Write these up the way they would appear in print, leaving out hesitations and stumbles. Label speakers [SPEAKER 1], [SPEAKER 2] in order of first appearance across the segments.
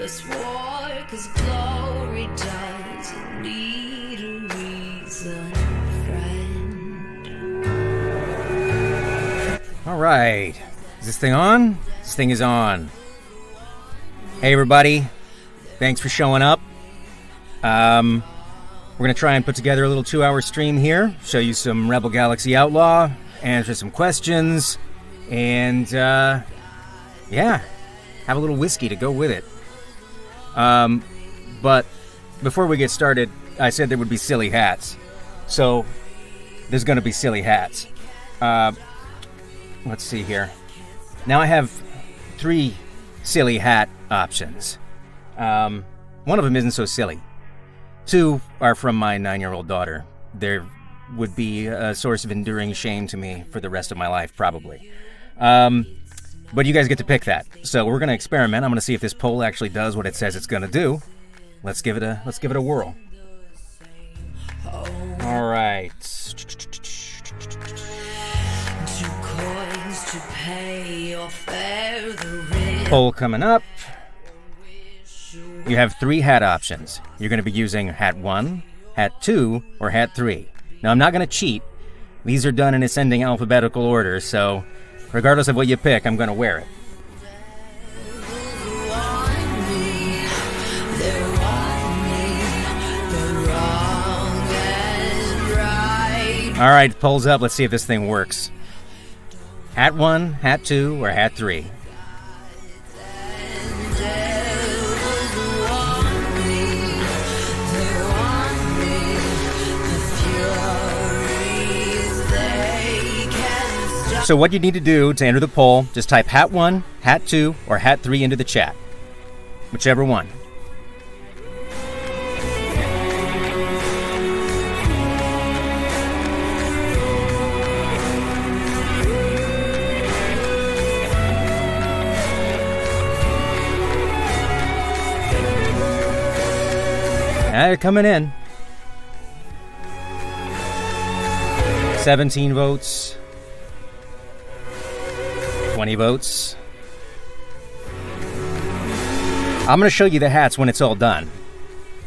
[SPEAKER 1] this war, 'cause glory doesn't need a reason, friend.
[SPEAKER 2] All right. Is this thing on? This thing is on. Hey, everybody. Thanks for showing up. We're going to try and put together a little 2-hour stream here, show you some Rebel Galaxy Outlaw, answer some questions, and, yeah, have a little whiskey to go with it. But before we get started, I said there would be silly hats. So, there's going to be silly hats. Let's see here. Now I have 3 silly hat options. One of them isn't so silly. 2 are from my 9-year-old daughter. There would be a source of enduring shame to me for the rest of my life, probably. But you guys get to pick that. So we're going to experiment. I'm going to see if this poll actually does what it says it's going to do. Let's give it a whirl. All right.
[SPEAKER 1] 2 coins to pay or fare the rent.
[SPEAKER 2] Poll coming up. You have 3 hat options. You're going to be using hat 1, hat 2, or hat 3. Now, I'm not going to cheat. These are done in ascending alphabetical order, so regardless of what you pick, I'm going to wear it. All right, polls up. Let's see if this thing works. Hat 1, hat 2, or hat 3? So what you need to do to enter the poll, just type hat 1, hat 2, or hat 3 into the chat. Whichever one. They're coming in. 17 votes. 20 votes. I'm going to show you the hats when it's all done,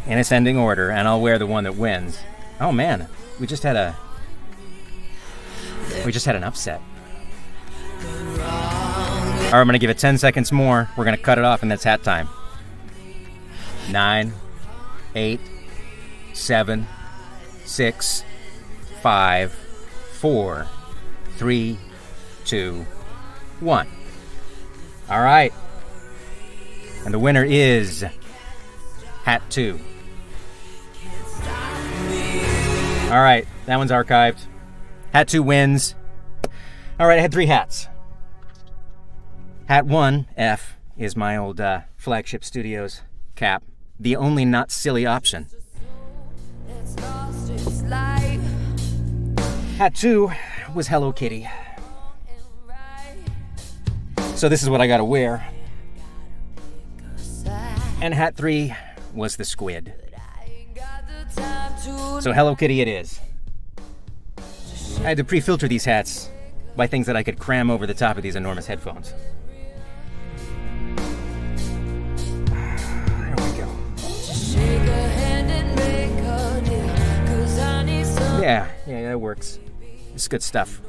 [SPEAKER 2] in ascending order, and I'll wear the one that wins. Oh man, we just had an upset. All right, I'm going to give it 10 seconds more. We're going to cut it off, and that's hat time. 9, 8, 7, 6, 5, 4, 3, 2, 1. All right. And the winner is hat 2. All right. That one's archived. Hat 2 wins. All right. I had 3 hats. Hat 1, F, is my old Flagship Studios cap. The only not silly option. Hat 2 was Hello Kitty. So this is what I gotta wear. And hat 3 was the squid. So Hello Kitty it is. I had to pre-filter these hats by things that I could cram over the top of these enormous headphones. There we go. Yeah, that works. It's good stuff.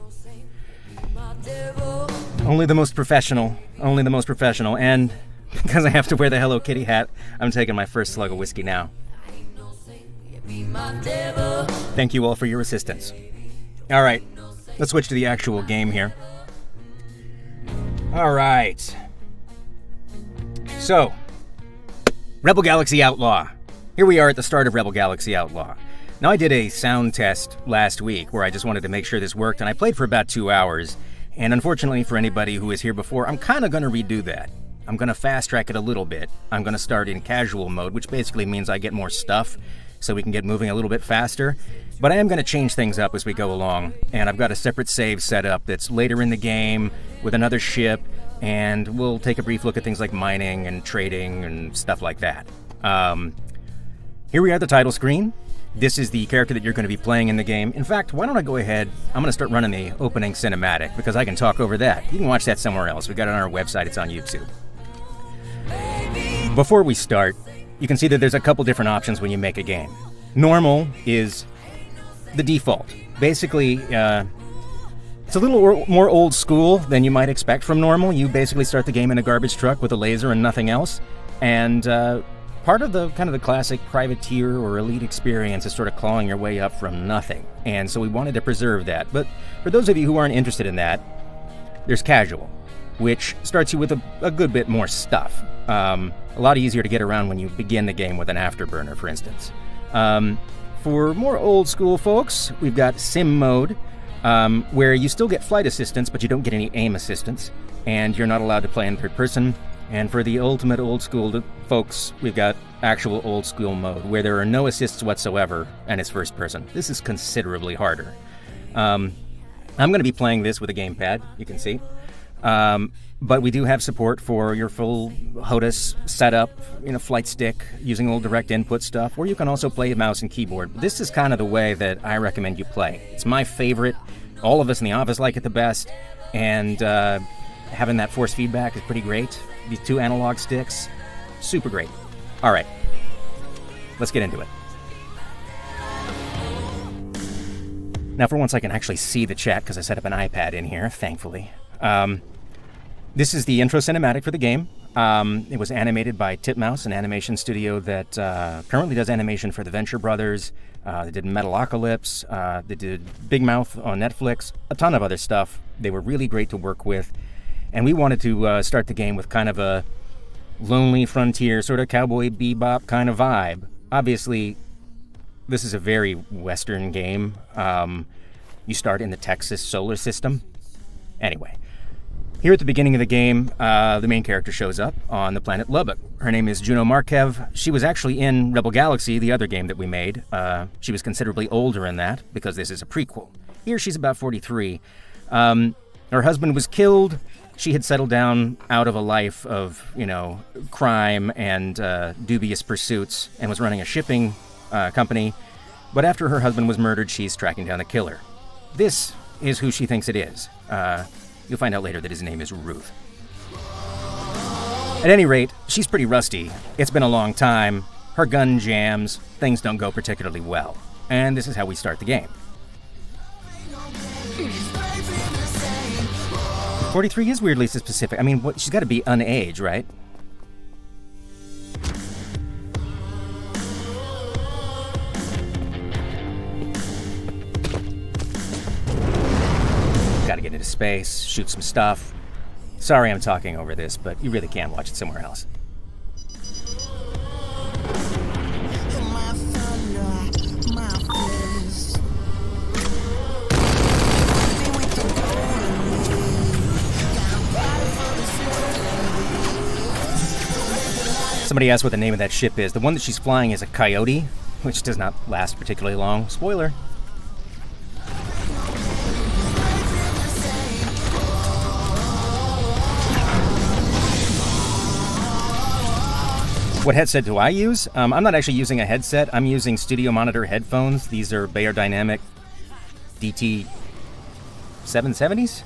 [SPEAKER 2] Only the most professional, and because I have to wear the Hello Kitty hat, I'm taking my first slug of whiskey now. Thank you all for your assistance. All right, let's switch to the actual game here. All right. So, Rebel Galaxy Outlaw. Here we are at the start of Rebel Galaxy Outlaw. Now, I did a sound test last week where I just wanted to make sure this worked, and I played for about 2 hours. And unfortunately for anybody who was here before, I'm kind of going to redo that. I'm going to fast track it a little bit. I'm going to start in casual mode, which basically means I get more stuff so we can get moving a little bit faster. But I am going to change things up as we go along. And I've got a separate save set up that's later in the game with another ship. And we'll take a brief look at things like mining and trading and stuff like that. Here we are at the title screen. This is the character that you're going to be playing in the game. In fact, why don't I go ahead, I'm going to start running the opening cinematic because I can talk over that. You can watch that somewhere else. We got it on our website. It's on YouTube. before we start, you can see that there's a couple different options when you make a game. Normal is the default. Basically, it's a little more old school than you might expect from normal. You basically start the game in a garbage truck with a laser and nothing else. And part of the kind of the classic privateer or elite experience is sort of clawing your way up from nothing. And so we wanted to preserve that. But for those of you who aren't interested in that, there's casual, which starts you with a good bit more stuff. A lot easier to get around when you begin the game with an afterburner, for instance. For more old school folks, we've got sim mode, where you still get flight assistance, but you don't get any aim assistance, and you're not allowed to play in third person. And for the ultimate old school folks, we've got actual old school mode, where there are no assists whatsoever, and it's first person. This is considerably harder. I'm going to be playing this with a gamepad, you can see. But we do have support for your full HOTAS setup, flight stick, using a little direct input stuff, or you can also play mouse and keyboard. This is kind of the way that I recommend you play. It's my favorite. All of us in the office like it the best, and having that force feedback is pretty great. These two analog sticks, super great. All right, let's get into it. Now, for once, I can actually see the chat because I set up an iPad in here, thankfully. This is the intro cinematic for the game. It was animated by Titmouse, an animation studio that currently does animation for the Venture Brothers. They did Metalocalypse. They did Big Mouth on Netflix. A ton of other stuff. They were really great to work with. And we wanted to start the game with kind of a lonely frontier, sort of Cowboy Bebop kind of vibe. Obviously, this is a very Western game. You start in the Texas solar system. Anyway. Here at the beginning of the game, the main character shows up on the planet Lubbock. Her name is Juno Markev. She was actually in Rebel Galaxy, the other game that we made. She was considerably older in that, because this is a prequel. Here she's about 43. Her husband was killed. She had settled down out of a life of, crime and dubious pursuits, and was running a shipping company. But after her husband was murdered, she's tracking down the killer. This is who she thinks it is. You'll find out later that his name is Ruth. At any rate, she's pretty rusty. It's been a long time. Her gun jams. Things don't go particularly well. And this is how we start the game. 43 is weirdly specific. I mean, she's got to be unaged, right? Gotta get into space, shoot some stuff. Sorry I'm talking over this, but you really can watch it somewhere else. Somebody asked what the name of that ship is. The one that she's flying is a Coyote, which does not last particularly long. Spoiler. What headset do I use? I'm not actually using a headset. I'm using Studio Monitor headphones. These are Beyerdynamic DT 770s.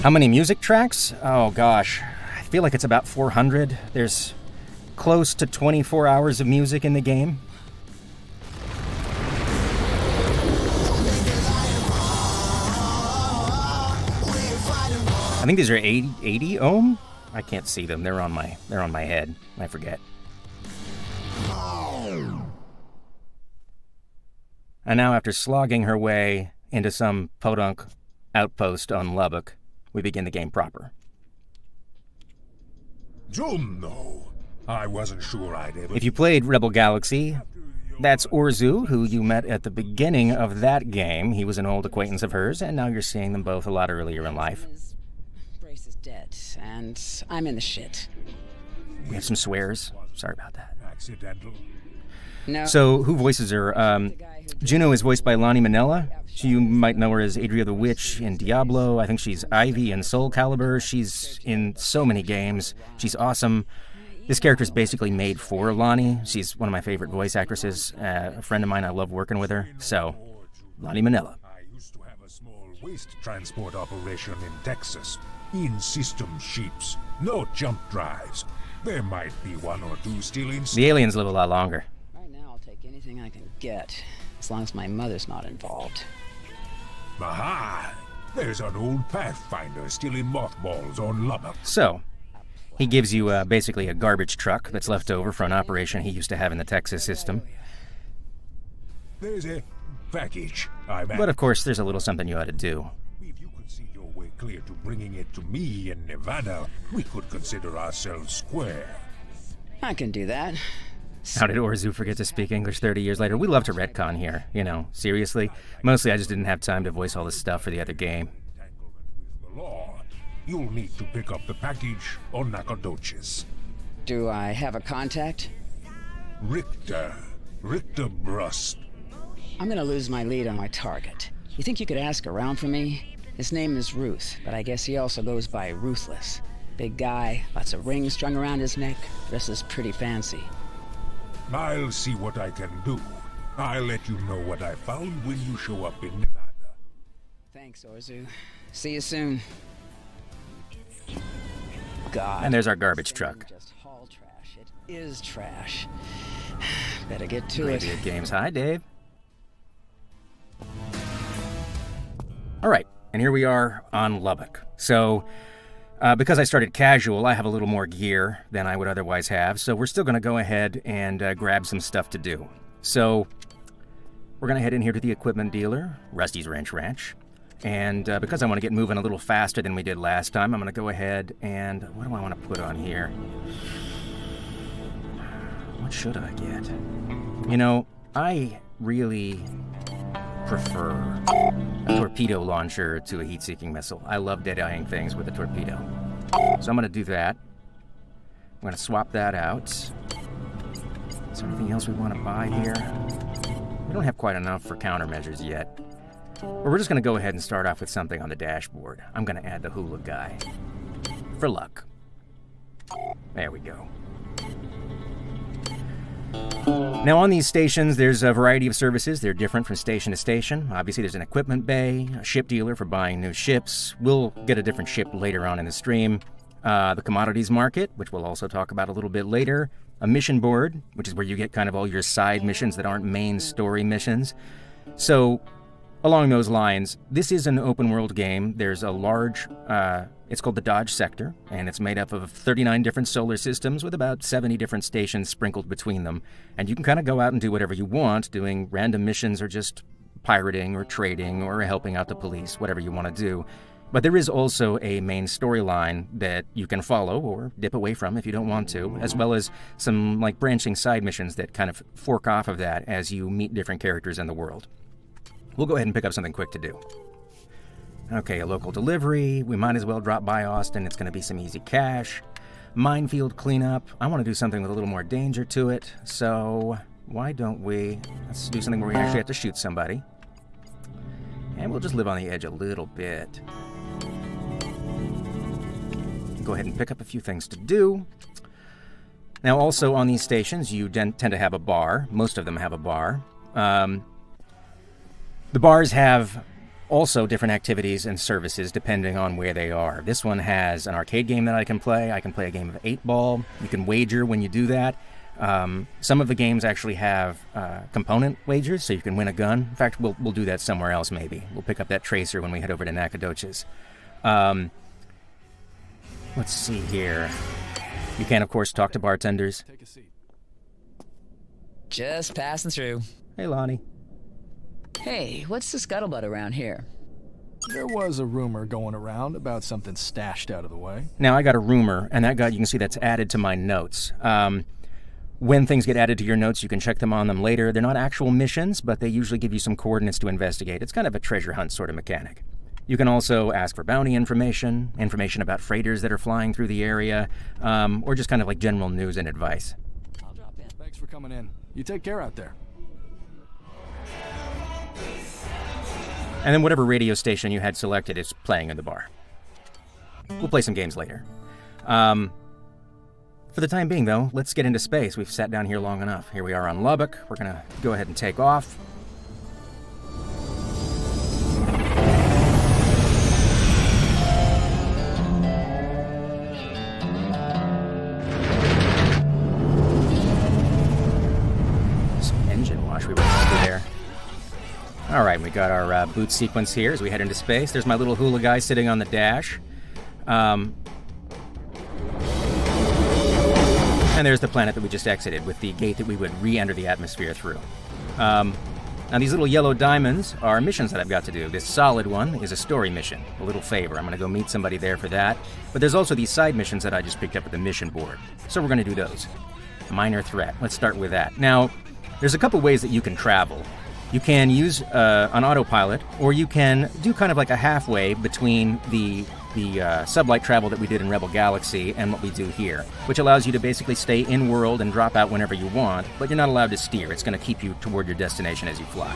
[SPEAKER 2] How many music tracks? Oh gosh, I feel like it's about 400. There's close to 24 hours of music in the game. I think these are 80 ohm. I can't see them. They're on my head. I forget. And now, after slogging her way into some podunk outpost on Lubbock, we begin the game proper.
[SPEAKER 3] Juno, I wasn't sure I'd ever...
[SPEAKER 2] If you played Rebel Galaxy, that's Orzu, who you met at the beginning of that game. He was an old acquaintance of hers, and now you're seeing them both a lot earlier in life.
[SPEAKER 4] Brace is dead, and I'm in the shit.
[SPEAKER 2] We have some swears. Sorry about that.
[SPEAKER 3] Accidental.
[SPEAKER 4] No.
[SPEAKER 2] So, who voices her? Juno is voiced by Lonnie Minella. You might know her as Adria the Witch in Diablo. I think she's Ivy in Soul Calibur. She's in so many games. She's awesome. This character is basically made for Lonnie. She's one of my favorite voice actresses. A friend of mine, I love working with her. So, Lonnie Minella.
[SPEAKER 3] I used to have a small waste transport operation in Texas. In-system ships, no jump drives. There might be one or two still in...
[SPEAKER 2] The aliens live a lot longer.
[SPEAKER 4] Right now, I'll take anything I can get, as long as my mother's not involved.
[SPEAKER 3] Aha! There's an old Pathfinder still in mothballs on Lubbock.
[SPEAKER 2] So, he gives you basically a garbage truck that's left over for an operation he used to have in the Texas system.
[SPEAKER 3] There's a package, I imagine.
[SPEAKER 2] But of course, there's a little something you ought to do.
[SPEAKER 3] If you could see your way clear to bringing it to me in Nevada, we could consider ourselves square.
[SPEAKER 4] I can do that.
[SPEAKER 2] How did Orzu forget to speak English 30 years later? We love to retcon here, you know, seriously. Mostly I just didn't have time to voice all this stuff for the other game.
[SPEAKER 3] Entanglement with the law, you'll need to pick up the package on Nacogdoches.
[SPEAKER 4] Do I have a contact?
[SPEAKER 3] Richter Brust.
[SPEAKER 4] I'm gonna lose my lead on my target. You think you could ask around for me? His name is Ruth, but I guess he also goes by Ruthless. Big guy, lots of rings strung around his neck, dresses pretty fancy.
[SPEAKER 3] I'll see what I can do. I'll let you know what I found when you show up in Nevada.
[SPEAKER 4] Thanks, Orzu. See you soon. God.
[SPEAKER 2] And there's our garbage truck.
[SPEAKER 4] Just haul trash. It is trash. Better get to
[SPEAKER 2] Great
[SPEAKER 4] it.
[SPEAKER 2] games. Hi, Dave. All right, and here we are on Lubbock. So, because I started casual, I have a little more gear than I would otherwise have, so we're still going to go ahead and grab some stuff to do. So, we're going to head in here to the equipment dealer, Rusty's Ranch, and because I want to get moving a little faster than we did last time, I'm going to go ahead and... what do I want to put on here? What should I get? You know, I really prefer a torpedo launcher to a heat-seeking missile. I love dead-eyeing things with a torpedo. So I'm going to do that. I'm going to swap that out. Is there anything else we want to buy here? We don't have quite enough for countermeasures yet. But we're just going to go ahead and start off with something on the dashboard. I'm going to add the hula guy. For luck. There we go. Now on these stations, there's a variety of services. They're different from station to station. Obviously, there's an equipment bay, a ship dealer for buying new ships. We'll get a different ship later on in the stream. The commodities market, which we'll also talk about a little bit later. A mission board, which is where you get kind of all your side missions that aren't main story missions. So, along those lines, this is an open world game. There's a large, it's called the Dodge Sector, and it's made up of 39 different solar systems with about 70 different stations sprinkled between them. And you can kind of go out and do whatever you want, doing random missions or just pirating or trading or helping out the police, whatever you want to do. But there is also a main storyline that you can follow or dip away from if you don't want to, as well as some like branching side missions that kind of fork off of that as you meet different characters in the world. We'll go ahead and pick up something quick to do. Okay, a local delivery. We might as well drop by Austin. It's going to be some easy cash. Minefield cleanup. I want to do something with a little more danger to it. So why don't let's do something where we actually have to shoot somebody. And we'll just live on the edge a little bit. Go ahead and pick up a few things to do. Now also on these stations, you tend to have a bar. Most of them have a bar. The bars have also different activities and services depending on where they are. This one has an arcade game that I can play. I can play a game of 8-ball. You can wager when you do that. Some of the games actually have component wagers, so you can win a gun. In fact, we'll do that somewhere else maybe. We'll pick up that tracer when we head over to Nacogdoches. Let's see here. You can, of course, talk to bartenders.
[SPEAKER 5] Take a seat.
[SPEAKER 6] Just passing through.
[SPEAKER 2] Hey, Lonnie.
[SPEAKER 6] Hey, what's the scuttlebutt around here?
[SPEAKER 5] There was a rumor going around about something stashed out of the way.
[SPEAKER 2] Now, I got a rumor, and that guy, you can see that's added to my notes. When things get added to your notes, you can check them on them later. They're not actual missions, but they usually give you some coordinates to investigate. It's kind of a treasure hunt sort of mechanic. You can also ask for bounty information about freighters that are flying through the area, or just kind of like general news and advice.
[SPEAKER 5] I'll drop in. Thanks for coming in. You take care out there.
[SPEAKER 2] And then whatever radio station you had selected is playing in the bar. We'll play some games later. For the time being, though, let's get into space. We've sat down here long enough. Here we are on Lubbock. We're going to go ahead and take off. brainwash. We went through there. All right, we got our boot sequence here as we head into space. There's my little hula guy sitting on the dash. And there's the planet that we just exited with the gate that we would re-enter the atmosphere through. Now these little yellow diamonds are missions that I've got to do. This solid one is a story mission, a little favor. I'm going to go meet somebody there for that. But there's also these side missions that I just picked up at the mission board. So we're going to do those. Minor threat. Let's start with that. Now, there's a couple ways that you can travel. You can use an autopilot, or you can do kind of like a halfway between the sublight travel that we did in Rebel Galaxy and what we do here, which allows you to basically stay in-world and drop out whenever you want, but you're not allowed to steer. It's going to keep you toward your destination as you fly.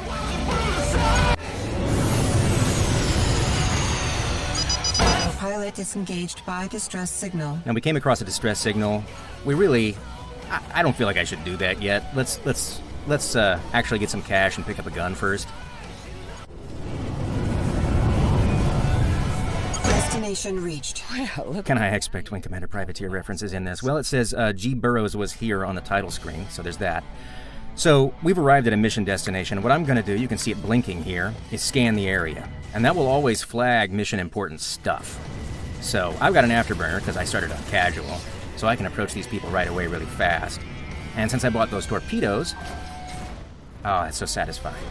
[SPEAKER 7] Pilot disengaged by distress signal.
[SPEAKER 2] Now, we came across a distress signal. We really... I don't feel like I should do that yet. Let's actually get some cash and pick up a gun first.
[SPEAKER 7] Destination reached.
[SPEAKER 4] Well, look.
[SPEAKER 2] Can I expect Wing Commander Privateer references in this? Well, it says G. Burroughs was here on the title screen, so there's that. So we've arrived at a mission destination. What I'm going to do, you can see it blinking here, is scan the area. And that will always flag mission important stuff. So I've got an afterburner because I started on casual, so I can approach these people right away really fast. And since I bought those torpedoes, oh, that's so satisfying.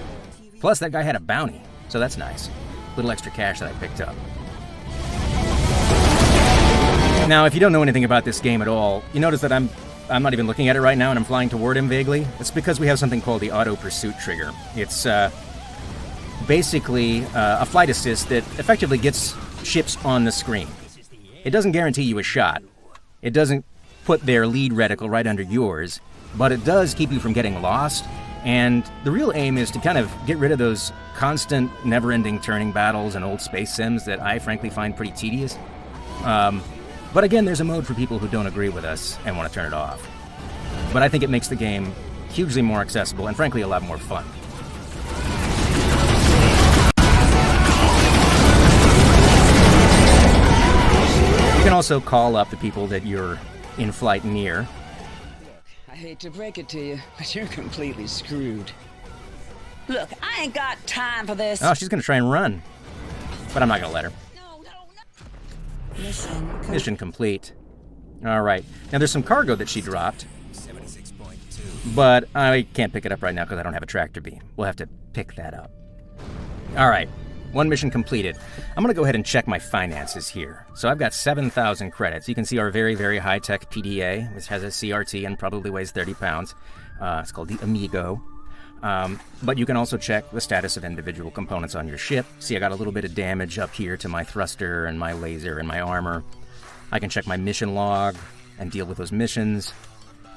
[SPEAKER 2] Plus, that guy had a bounty, so that's nice. Little extra cash that I picked up. Now, if you don't know anything about this game at all, you notice that I'm not even looking at it right now and I'm flying toward him vaguely. It's because we have something called the auto pursuit trigger. It's basically a flight assist that effectively gets ships on the screen. It doesn't guarantee you a shot. It doesn't put their lead reticle right under yours, but it does keep you from getting lost. And the real aim is to kind of get rid of those constant, never-ending turning battles and old space sims that I frankly find pretty tedious. But again, there's a mode for people who don't agree with us and want to turn it off. But I think it makes the game hugely more accessible and frankly a lot more fun. You can also call up the people that you're in flight near.
[SPEAKER 4] I hate to break it to you, but you're completely screwed.
[SPEAKER 6] Look, I ain't got time for this.
[SPEAKER 2] Oh, she's going to try and run. But I'm not going to let her. Mission complete. All right. Now, there's some cargo that she dropped. But I can't pick it up right now because I don't have a tractor beam. We'll have to pick that up. All right. One mission completed. I'm going to go ahead and check my finances here. So I've got 7,000 credits. You can see our very, very high-tech PDA, which has a CRT and probably weighs 30 pounds. It's called the Amigo. But you can also check the status of individual components on your ship. See, I got a little bit of damage up here to my thruster and my laser and my armor. I can check my mission log and deal with those missions.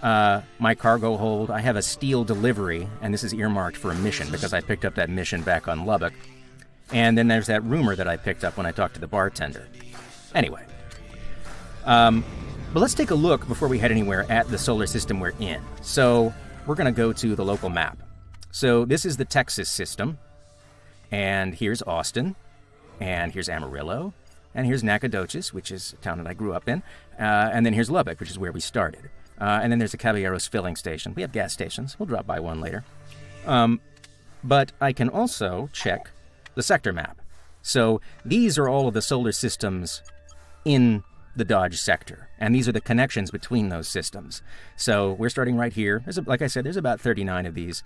[SPEAKER 2] My cargo hold, I have a steel delivery, and this is earmarked for a mission because I picked up that mission back on Lubbock. And then there's that rumor that I picked up when I talked to the bartender. Anyway. But let's take a look before we head anywhere at the solar system we're in. So we're going to go to the local map. So this is the Texas system. And here's Austin. And here's Amarillo. And here's Nacogdoches, which is a town that I grew up in. And then here's Lubbock, which is where we started. And then there's a Caballeros filling station. We have gas stations. We'll drop by one later. But I can also check the sector map. So these are all of the solar systems in the Dodge sector, and these are the connections between those systems. So we're starting right here. Like I said, there's about 39 of these.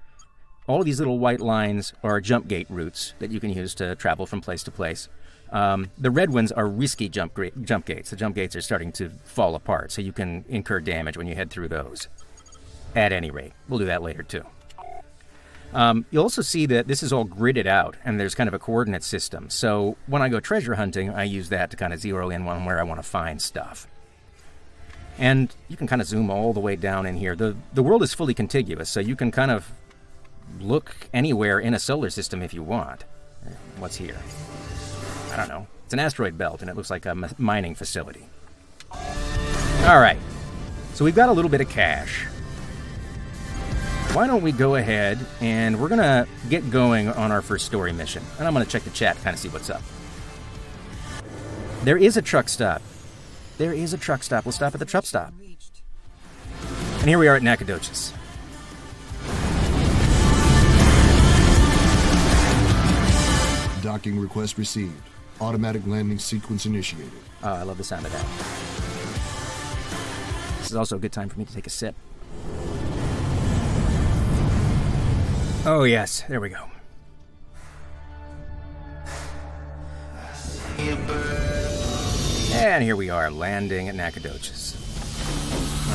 [SPEAKER 2] All of these little white lines are jump gate routes that you can use to travel from place to place. The red ones are risky jump gates. The jump gates are starting to fall apart, so you can incur damage when you head through those. At any rate, we'll do that later too. You'll also see that this is all gridded out, and there's kind of a coordinate system. So when I go treasure hunting, I use that to kind of zero in on where I want to find stuff. And you can kind of zoom all the way down in here. The world is fully contiguous, so you can kind of look anywhere in a solar system if you want. What's here? I don't know. It's an asteroid belt, and it looks like a mining facility. All right. So we've got a little bit of cash. Why don't we go ahead and we're going to get going on our first story mission. And I'm going to check the chat to kind of see what's up. There is a truck stop. There is a truck stop. We'll stop at the truck stop. And here we are at Nacogdoches.
[SPEAKER 8] Request received. Automatic landing sequence initiated.
[SPEAKER 2] Oh, I love the sound of that. This is also a good time for me to take a sip. Oh, yes. There we go. And here we are, landing at Nacogdoches.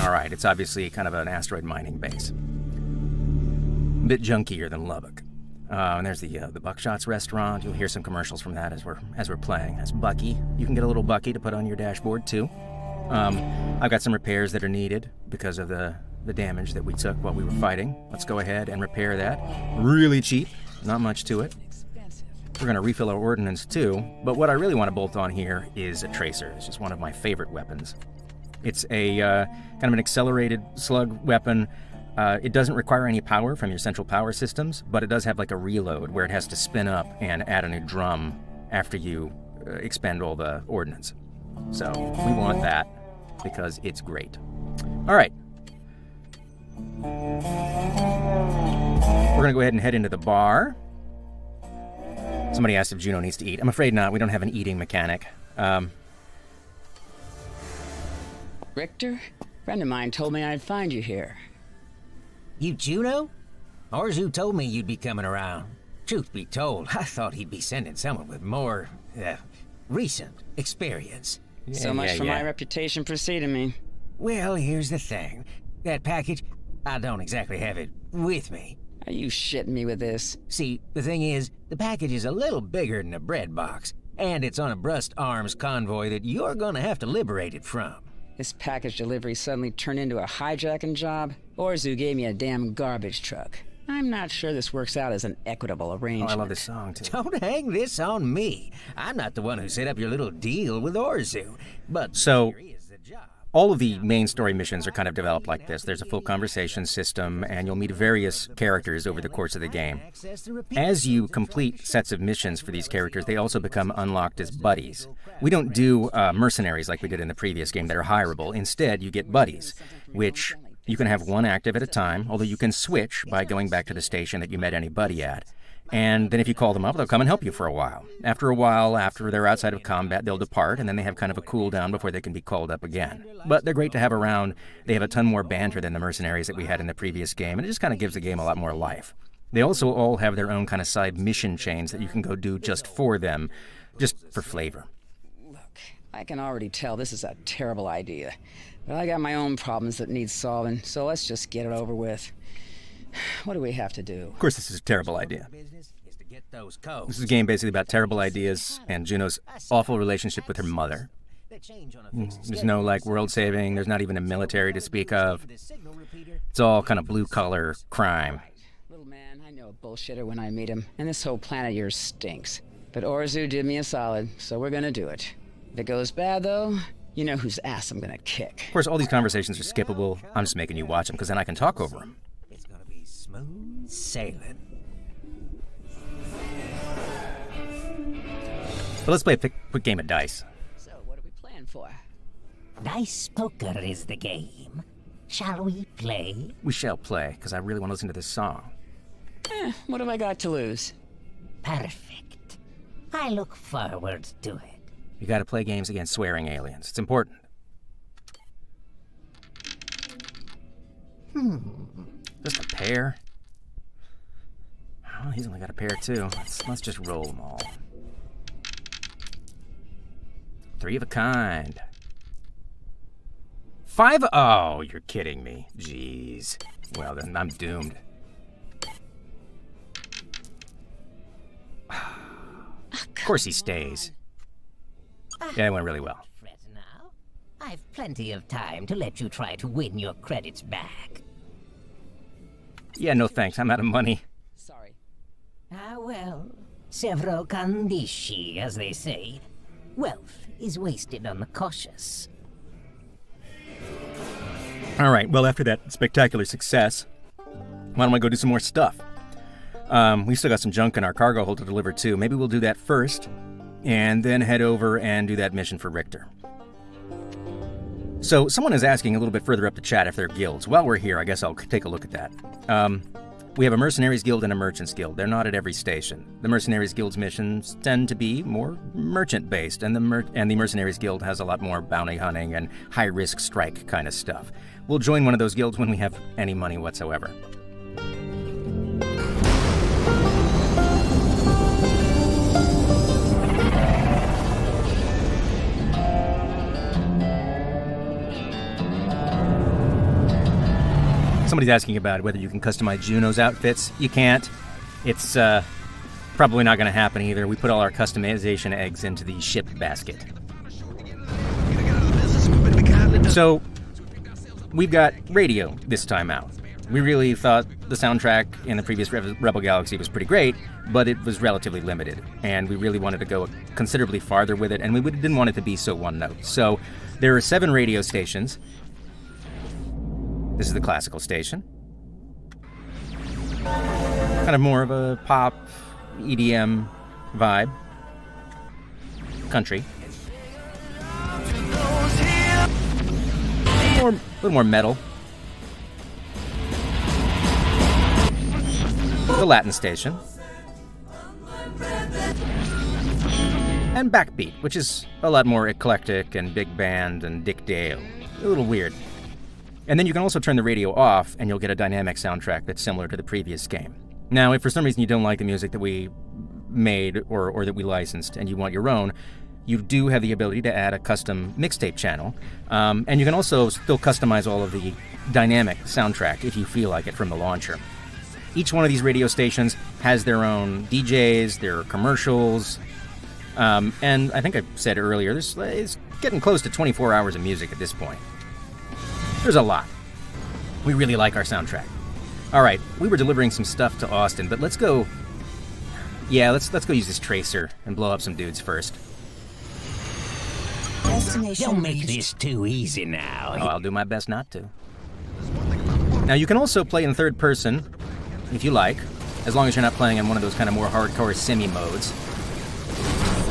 [SPEAKER 2] All right, it's obviously kind of an asteroid mining base. A bit junkier than Lubbock. And there's the Buckshots restaurant. You'll hear some commercials from that as we're playing. That's Bucky. You can get a little Bucky to put on your dashboard too. I've got some repairs that are needed because of the damage that we took while we were fighting. Let's go ahead and repair that. Really cheap, not much to it. We're going to refill our ordnance too, but what I really want to bolt on here is a tracer. It's just one of my favorite weapons. It's a kind of an accelerated slug weapon. It doesn't require any power from your central power systems, but it does have like a reload where it has to spin up and add a new drum after you expend all the ordnance. So we want that because it's great. All right. We're going to go ahead and head into the bar. Somebody asked if Juno needs to eat. I'm afraid not. We don't have an eating mechanic.
[SPEAKER 4] Richter? A friend of mine told me I'd find you here.
[SPEAKER 9] You Juno? Orzu told me you'd be coming around. Truth be told, I thought he'd be sending someone with more, recent experience.
[SPEAKER 4] So much for my reputation preceding me.
[SPEAKER 9] Well, here's the thing. That package, I don't exactly have it with me.
[SPEAKER 4] Are you shitting me with this?
[SPEAKER 9] See, the thing is, the package is a little bigger than a bread box, and it's on a Brust Arms convoy that you're gonna have to liberate it from.
[SPEAKER 4] This package delivery suddenly turned into a hijacking job? Orzu gave me a damn garbage truck. I'm not sure this works out as an equitable arrangement.
[SPEAKER 2] Oh, I love this song, too.
[SPEAKER 9] Don't hang this on me. I'm not the one who set up your little deal with Orzu. But
[SPEAKER 2] so, all of the main story missions are kind of developed like this. There's a full conversation system, and you'll meet various characters over the course of the game. As you complete sets of missions for these characters, they also become unlocked as buddies. We don't do mercenaries like we did in the previous game that are hireable. Instead, you get buddies, which you can have one active at a time, although you can switch by going back to the station that you met any buddy at. And then if you call them up, they'll come and help you for a while. After a while, after they're outside of combat, they'll depart, and then they have kind of a cooldown before they can be called up again. But they're great to have around. They have a ton more banter than the mercenaries that we had in the previous game, and it just kind of gives the game a lot more life. They also all have their own kind of side mission chains that you can go do just for them, just for flavor.
[SPEAKER 4] Look, I can already tell this is a terrible idea. But I got my own problems that need solving, so let's just get it over with. What do we have to do?
[SPEAKER 2] Of course, this is a terrible idea. This is a game basically about terrible ideas and Juno's awful relationship with her mother. There's no, like, world saving. There's not even a military to speak of. It's all kind of blue-collar crime.
[SPEAKER 4] Little man, I know a bullshitter when I meet him, and this whole planet of yours stinks. But Orzu did me a solid, so we're gonna do it. If it goes bad, though, you know whose ass I'm gonna kick.
[SPEAKER 2] Of course, all these conversations are skippable. I'm just making you watch them, because then I can talk over them.
[SPEAKER 9] Smooth sailing.
[SPEAKER 2] But let's play a quick game of dice.
[SPEAKER 4] So, what are we playing for?
[SPEAKER 10] Dice poker is the game. Shall we play?
[SPEAKER 2] We shall play, because I really want to listen to this song.
[SPEAKER 4] What have I got to lose?
[SPEAKER 10] Perfect. I look forward to it.
[SPEAKER 2] You gotta play games against swearing aliens. It's important. Just a pair? Oh, he's only got a pair, too. Let's just roll them all. 3 of a kind. 5. Oh, you're kidding me. Jeez. Well, then I'm doomed. Of course he stays. Yeah, it went really well.
[SPEAKER 10] Fret now. I've plenty of time to let you try to win your credits back.
[SPEAKER 2] Yeah, no thanks. I'm out of money.
[SPEAKER 4] Sorry.
[SPEAKER 10] Ah, well. Sevro condisci, as they say. Wealth is wasted on the cautious.
[SPEAKER 2] All right, well, after that spectacular success, why don't I go do some more stuff? We still got some junk in our cargo hold to deliver, too. Maybe we'll do that first, and then head over and do that mission for Richter. So, someone is asking a little bit further up the chat if they're guilds. While we're here, I guess I'll take a look at that. We have a Mercenaries Guild and a Merchants Guild. They're not at every station. The Mercenaries Guild's missions tend to be more merchant-based, and the Mercenaries Guild has a lot more bounty hunting and high-risk strike kind of stuff. We'll join one of those guilds when we have any money whatsoever. Somebody's asking about whether you can customize Juno's outfits. You can't. It's probably not going to happen either. We put all our customization eggs into the ship basket. So, we've got radio this time out. We really thought the soundtrack in the previous Rebel Galaxy was pretty great, but it was relatively limited, and we really wanted to go considerably farther with it, and we didn't want it to be so one note. So, there are 7 radio stations. This is the classical station. Kind of more of a pop, EDM vibe. Country. A little more metal. The Latin station. And Backbeat, which is a lot more eclectic and big band and Dick Dale. A little weird. And then you can also turn the radio off, and you'll get a dynamic soundtrack that's similar to the previous game. Now, if for some reason you don't like the music that we made or that we licensed, and you want your own, you do have the ability to add a custom mixtape channel. And you can also still customize all of the dynamic soundtrack if you feel like it from the launcher. Each one of these radio stations has their own DJs, their commercials, and I think I said earlier, it's getting close to 24 hours of music at this point. There's a lot. We really like our soundtrack. All right, we were delivering some stuff to Austin, but let's go... Yeah, let's go use this tracer and blow up some dudes first.
[SPEAKER 10] Don't make this too easy now.
[SPEAKER 2] Oh, I'll do my best not to. Now, you can also play in third person, if you like, as long as you're not playing in one of those kind of more hardcore simi modes.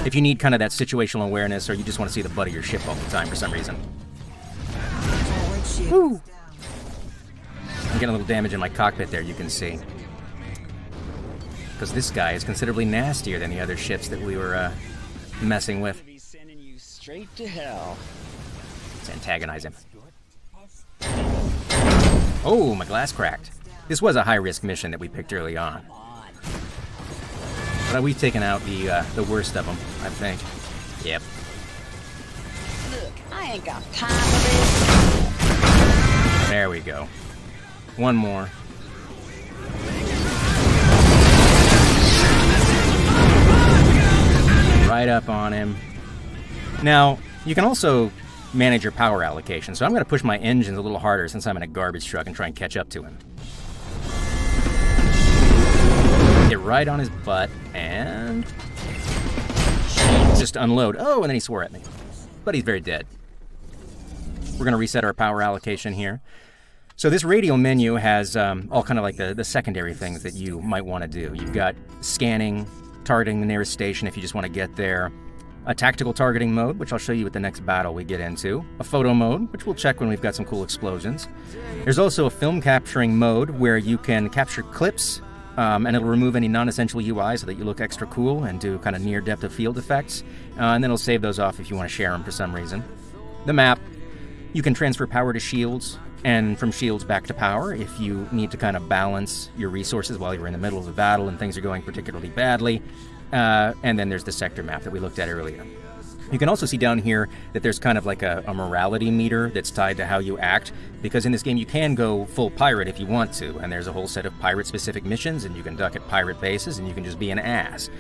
[SPEAKER 2] If you need kind of that situational awareness, or you just want to see the butt of your ship all the time for some reason. Woo. I'm getting a little damage in my cockpit there, you can see. Because this guy is considerably nastier than the other ships that we were messing with.
[SPEAKER 4] Sending you straight to hell.
[SPEAKER 2] Let's antagonize him. Oh, my glass cracked. This was a high-risk mission that we picked early on. But we've taken out the worst of them, I think. Yep.
[SPEAKER 4] Look, I ain't got time for this.
[SPEAKER 2] There we go. One more. Right up on him. Now, you can also manage your power allocation, so I'm going to push my engines a little harder since I'm in a garbage truck and try and catch up to him. Get right on his butt, and... just unload. Oh, and then he swore at me. But he's very dead. We're going to reset our power allocation here. So this radio menu has all kind of like the secondary things that you might want to do. You've got scanning, targeting the nearest station if you just want to get there, a tactical targeting mode, which I'll show you at the next battle we get into, a photo mode, which we'll check when we've got some cool explosions. There's also a film capturing mode where you can capture clips, and it'll remove any non-essential UI so that you look extra cool and do kind of near depth of field effects, and then it'll save those off if you want to share them for some reason. The map, you can transfer power to shields, and from shields back to power if you need to kind of balance your resources while you're in the middle of a battle and things are going particularly badly. And then there's the sector map that we looked at earlier. You can also see down here that there's kind of like a morality meter that's tied to how you act, because in this game you can go full pirate if you want to, and there's a whole set of pirate-specific missions, and you can duck at pirate bases, and you can just be an ass.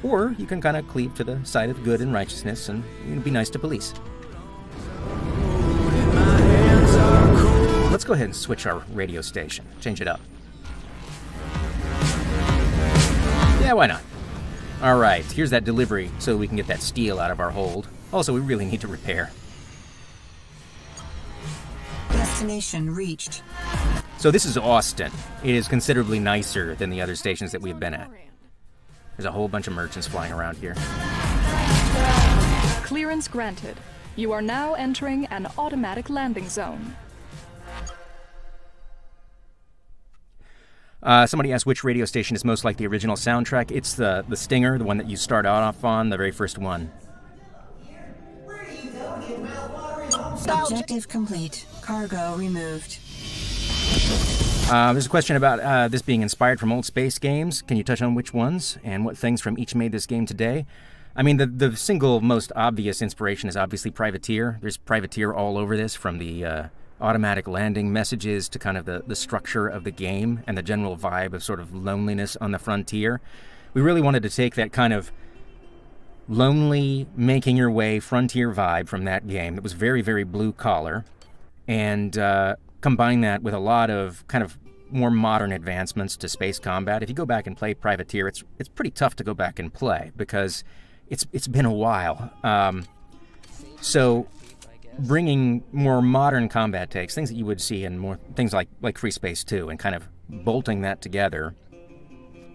[SPEAKER 2] Or you can kind of cleave to the side of good and righteousness and be nice to police. Let's go ahead and switch our radio station. Change it up. Yeah, why not? All right, here's that delivery so we can get that steel out of our hold. Also, we really need to repair.
[SPEAKER 7] Destination reached.
[SPEAKER 2] So this is Austin. It is considerably nicer than the other stations that we've been at. There's a whole bunch of merchants flying around here.
[SPEAKER 11] Clearance granted. You are now entering an automatic landing zone.
[SPEAKER 2] Somebody asked which radio station is most like the original soundtrack. It's the Stinger, the one that you start off on, the very first one.
[SPEAKER 7] Objective complete. Cargo removed.
[SPEAKER 2] There's a question about this being inspired from old space games. Can you touch on which ones and what things from each made this game today? I mean, the single most obvious inspiration is obviously Privateer. There's Privateer all over this, from the automatic landing messages to kind of the structure of the game and the general vibe of sort of loneliness on the frontier. We really wanted to take that kind of lonely, making your way frontier vibe from that game that was very, very blue collar, and combine that with a lot of kind of more modern advancements to space combat. If you go back and play Privateer, it's pretty tough to go back and play because it's been a while. So bringing more modern combat takes, things that you would see in more things like Free Space 2, and kind of bolting that together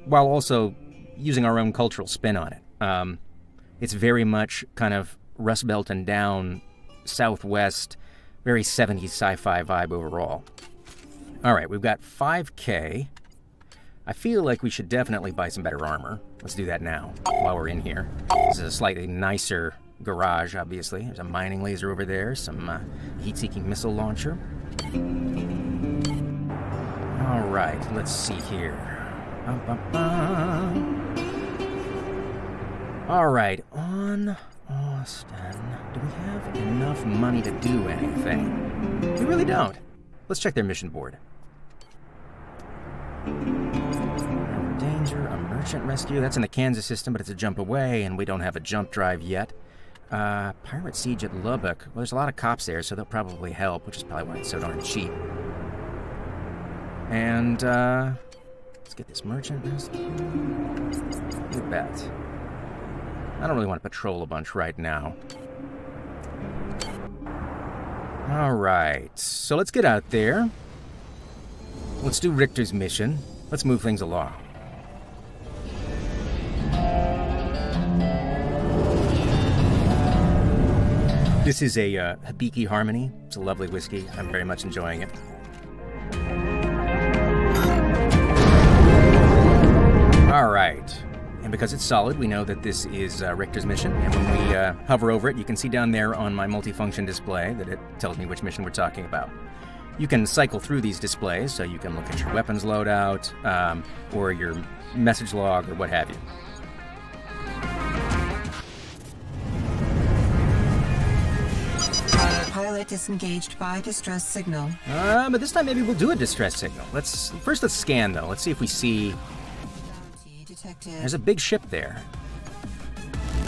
[SPEAKER 2] while also using our own cultural spin on it. It's very much kind of Rust Belt and down, Southwest, very 70s sci-fi vibe overall. All right, we've got 5K. I feel like we should definitely buy some better armor. Let's do that now while we're in here. This is a slightly nicer garage, obviously. There's a mining laser over there, some heat-seeking missile launcher. All right, let's see here. All right, on Austin, do we have enough money to do anything? We really don't. Let's check their mission board. Danger, a merchant rescue. That's in the Kansas system, but it's a jump away, and we don't have a jump drive yet. Pirate siege at Lubbock. Well, there's a lot of cops there, so they'll probably help, which is probably why it's so darn cheap. And, let's get this merchant rescue. You bet. I don't really want to patrol a bunch right now. All right, so let's get out there. Let's do Richter's mission. Let's move things along. This is a Hibiki Harmony. It's a lovely whiskey. I'm very much enjoying it. All right. And because it's solid, we know that this is Richter's mission. And when we hover over it, you can see down there on my multifunction display that it tells me which mission we're talking about. You can cycle through these displays, so you can look at your weapons loadout, or your message log, or what have you.
[SPEAKER 7] Pilot disengaged by distress signal.
[SPEAKER 2] But this time maybe we'll do a distress signal. Let's scan, though. Let's see if we see... There's a big ship there.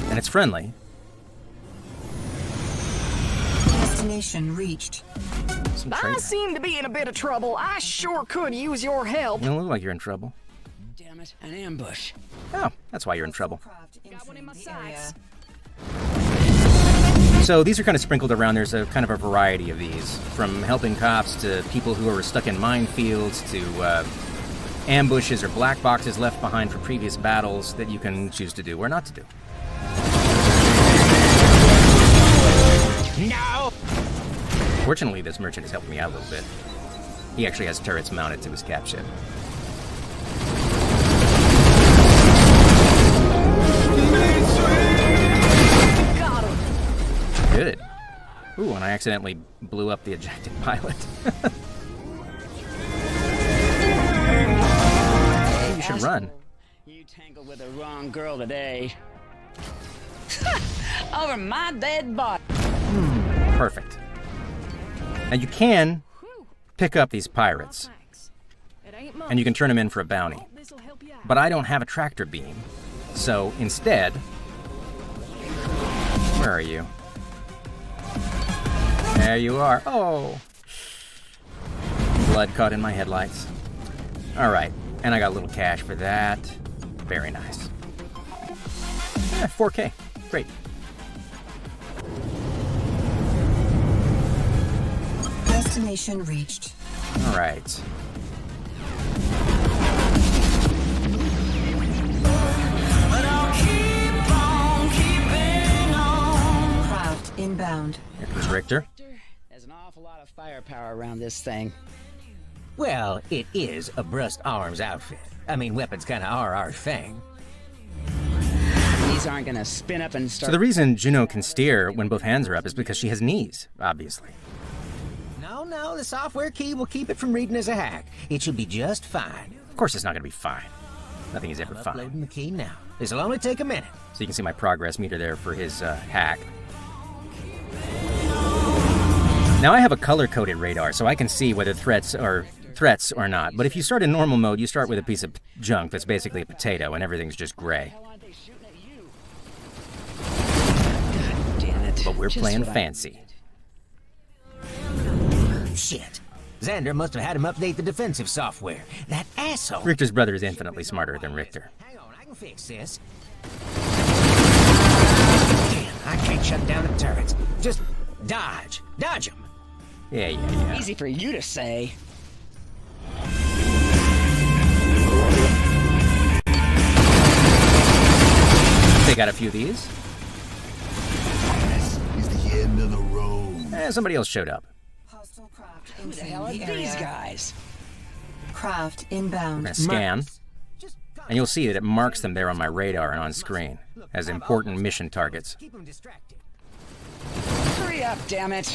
[SPEAKER 2] And it's friendly.
[SPEAKER 7] Destination reached.
[SPEAKER 12] I seem to be in a bit of trouble. I sure could use your help.
[SPEAKER 2] You don't look like you're in trouble.
[SPEAKER 4] Damn it, an ambush.
[SPEAKER 2] Oh, that's why you're in trouble.
[SPEAKER 12] Got one in my sights.
[SPEAKER 2] So these are kind of sprinkled around. There's a kind of a variety of these, from helping cops to people who are stuck in minefields to ambushes or black boxes left behind for previous battles that you can choose to do or not to do.
[SPEAKER 9] No!
[SPEAKER 2] Fortunately, this merchant has helped me out a little bit. He actually has turrets mounted to his cap ship.
[SPEAKER 12] Got him.
[SPEAKER 2] Good. Ooh, and I accidentally blew up the ejected pilot. Maybe you should run.
[SPEAKER 4] You tangled with the wrong girl today. Over my dead body.
[SPEAKER 2] Perfect. Now you can pick up these pirates, and you can turn them in for a bounty. But I don't have a tractor beam, so instead... Where are you? There you are. Oh! Blood caught in my headlights. Alright, and I got a little cash for that. Very nice. Yeah, 4K. Great.
[SPEAKER 7] Destination reached.
[SPEAKER 2] All right.
[SPEAKER 7] Craft inbound.
[SPEAKER 2] Here comes Richter.
[SPEAKER 4] There's an awful lot of firepower around this thing.
[SPEAKER 9] Well, it is a brushed arms outfit. I mean, weapons kinda are our thing.
[SPEAKER 4] These aren't gonna spin up and start...
[SPEAKER 2] So the reason Juno can steer when both hands are up is because she has knees, obviously.
[SPEAKER 9] No, the software key will keep it from reading as a hack. It should be just fine.
[SPEAKER 2] Of course it's not going to be fine. Nothing is ever
[SPEAKER 9] I'm
[SPEAKER 2] fine.
[SPEAKER 9] uploading the key now. This'll only take a minute.
[SPEAKER 2] So you can see my progress meter there for his hack. Now I have a color-coded radar, so I can see whether threats or not. But if you start in normal mode, you start with a piece of junk that's basically a potato, and everything's just gray.
[SPEAKER 4] God damn it.
[SPEAKER 2] But we're
[SPEAKER 4] Just
[SPEAKER 2] playing
[SPEAKER 4] what I
[SPEAKER 2] fancy.
[SPEAKER 9] Shit. Xander must have had him update the defensive software. That asshole.
[SPEAKER 2] Richter's brother is infinitely smarter than Richter.
[SPEAKER 9] Hang on, I can fix this. Damn, I can't shut down the turrets. Just dodge. Dodge them.
[SPEAKER 2] Yeah.
[SPEAKER 4] Easy for you to say.
[SPEAKER 2] They got a few of these.
[SPEAKER 8] This is the end of the road.
[SPEAKER 2] Somebody else showed up.
[SPEAKER 7] Hostile craft
[SPEAKER 4] Who the
[SPEAKER 7] entering
[SPEAKER 4] hell are
[SPEAKER 7] the
[SPEAKER 4] these
[SPEAKER 7] area.
[SPEAKER 4] guys?
[SPEAKER 7] Craft
[SPEAKER 2] I'm
[SPEAKER 7] inbound.
[SPEAKER 2] going to scan, and you'll see that it marks them there on my radar and on screen as important mission targets.
[SPEAKER 9] Keep them distracted.
[SPEAKER 4] Hurry up, damn it.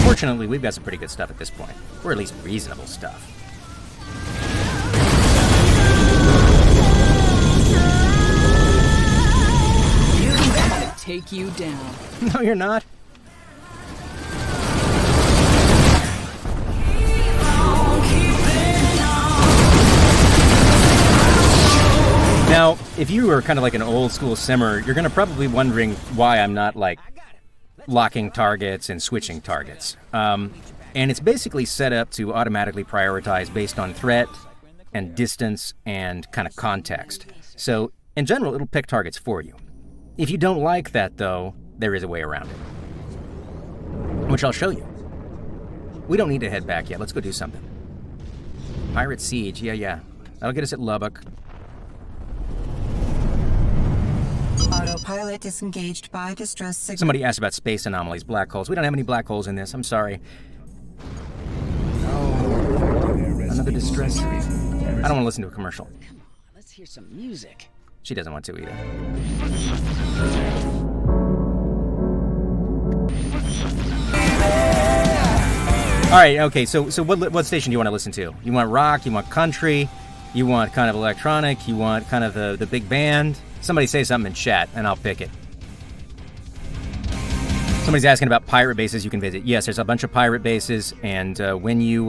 [SPEAKER 2] Fortunately, we've got some pretty good stuff at this point. Or at least reasonable stuff.
[SPEAKER 6] I'm gonna take you down.
[SPEAKER 2] No, you're not. Now, if you are kind of like an old school simmer, you're going to probably be wondering why I'm not like locking targets and switching targets. And it's basically set up to automatically prioritize based on threat and distance and kind of context. So in general, it'll pick targets for you. If you don't like that, though, there is a way around it, which I'll show you. We don't need to head back yet. Let's go do something. Pirate Siege, yeah. That'll get us at Lubbock.
[SPEAKER 7] Autopilot disengaged by distress signal.
[SPEAKER 2] Somebody asked about space anomalies, black holes. We don't have any black holes in this. I'm sorry. Oh, another distress. I don't want to listen to a commercial.
[SPEAKER 4] Come on, let's hear some music.
[SPEAKER 2] She doesn't want to either. All right, okay, so what station do you want to listen to? You want rock? You want country? You want kind of electronic? You want kind of the big band? Somebody say something in chat, and I'll pick it. Somebody's asking about pirate bases you can visit. Yes, there's a bunch of pirate bases, and when you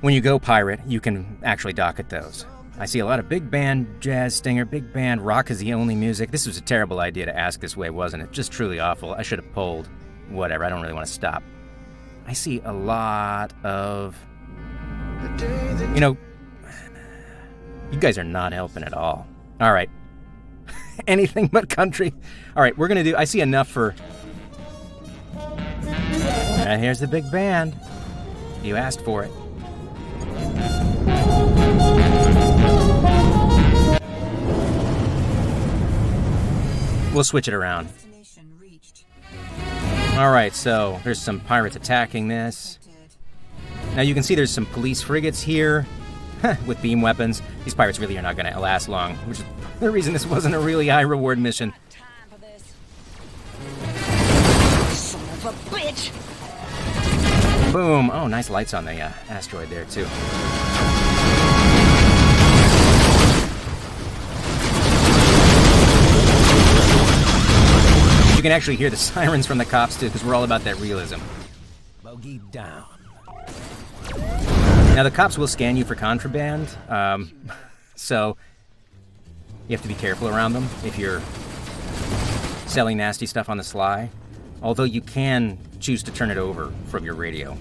[SPEAKER 2] go pirate, you can actually dock at those. I see a lot of big band, jazz, stinger, big band, rock is the only music. This was a terrible idea to ask this way, wasn't it? Just truly awful. I should have polled. Whatever, I don't really want to stop. I see a lot of... You guys are not helping at all. All right. Anything but country. All right, we're going to do... I see enough for... And here's the big band. You asked for it. We'll switch it around. All right, so there's some pirates attacking this. Now you can see there's some police frigates here with beam weapons. These pirates really are not going to last long, which is the reason this wasn't a really high reward mission.
[SPEAKER 4] Son of a bitch!
[SPEAKER 2] Boom. Oh, nice lights on the asteroid there, too. You can actually hear the sirens from the cops, too, because we're all about that realism.
[SPEAKER 9] Bogey down.
[SPEAKER 2] Now, the cops will scan you for contraband, so you have to be careful around them if you're selling nasty stuff on the sly, although you can choose to turn it over from your radio.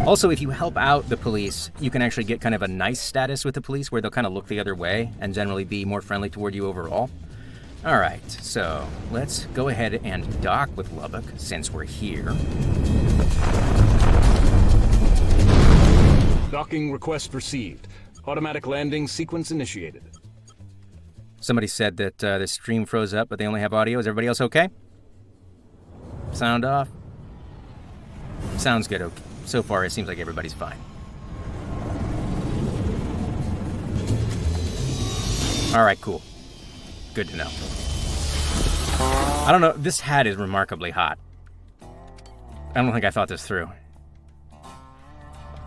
[SPEAKER 2] Also, if you help out the police, you can actually get kind of a nice status with the police where they'll kind of look the other way and generally be more friendly toward you overall. All right, so let's go ahead and dock with Lubbock since we're here.
[SPEAKER 13] Docking request received. Automatic landing sequence initiated.
[SPEAKER 2] Somebody said that the stream froze up, but they only have audio. Is everybody else okay? Sound off? Sounds good. Okay. So far, it seems like everybody's fine. All right, cool. Good to know. I don't know. This hat is remarkably hot. I don't think I thought this through.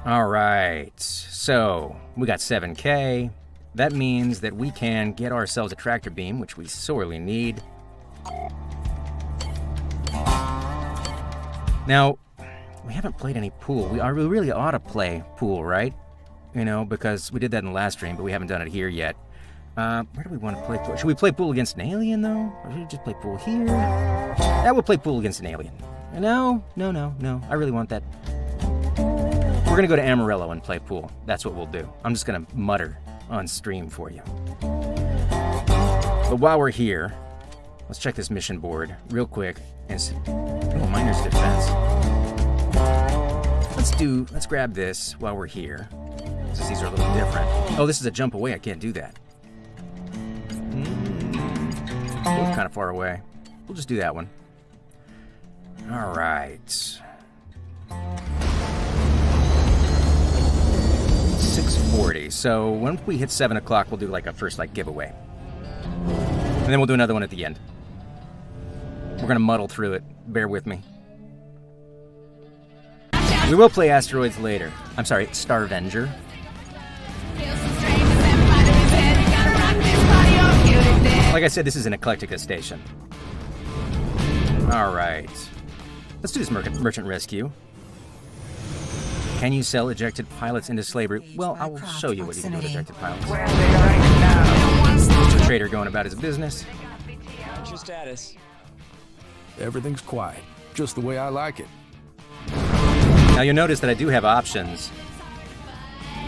[SPEAKER 2] All right. So we got 7K. That means that we can get ourselves a tractor beam, which we sorely need. Now, we haven't played any pool. We really ought to play pool, right? You know, because we did that in the last stream, but we haven't done it here yet. Where do we want to play pool? Should we play pool against an alien, though? Or should we just play pool here? Yeah, we'll play pool against an alien. No. I really want that. We're going to go to Amarillo and play pool. That's what we'll do. I'm just going to mutter on stream for you. But while we're here, let's check this mission board real quick and see. Oh, miner's defense. Let's grab this while we're here, since these are a little different. Oh, this is a jump away. I can't do that. Both kind of far away. We'll just do that one. All right. 6:40. So when we hit 7 o'clock, we'll do like a first giveaway. And then we'll do another one at the end. We're going to muddle through it. Bear with me. We will play Asteroids later. I'm sorry, Starvenger. Like I said, this is an Eclectica station. All right. Let's do this merchant rescue. Can you sell ejected pilots into slavery? Well, I will show you what you can do with ejected pilots. There's a trader going about his business.
[SPEAKER 4] What's your status?
[SPEAKER 5] Everything's quiet, just the way I like it.
[SPEAKER 2] Now you'll notice that I do have options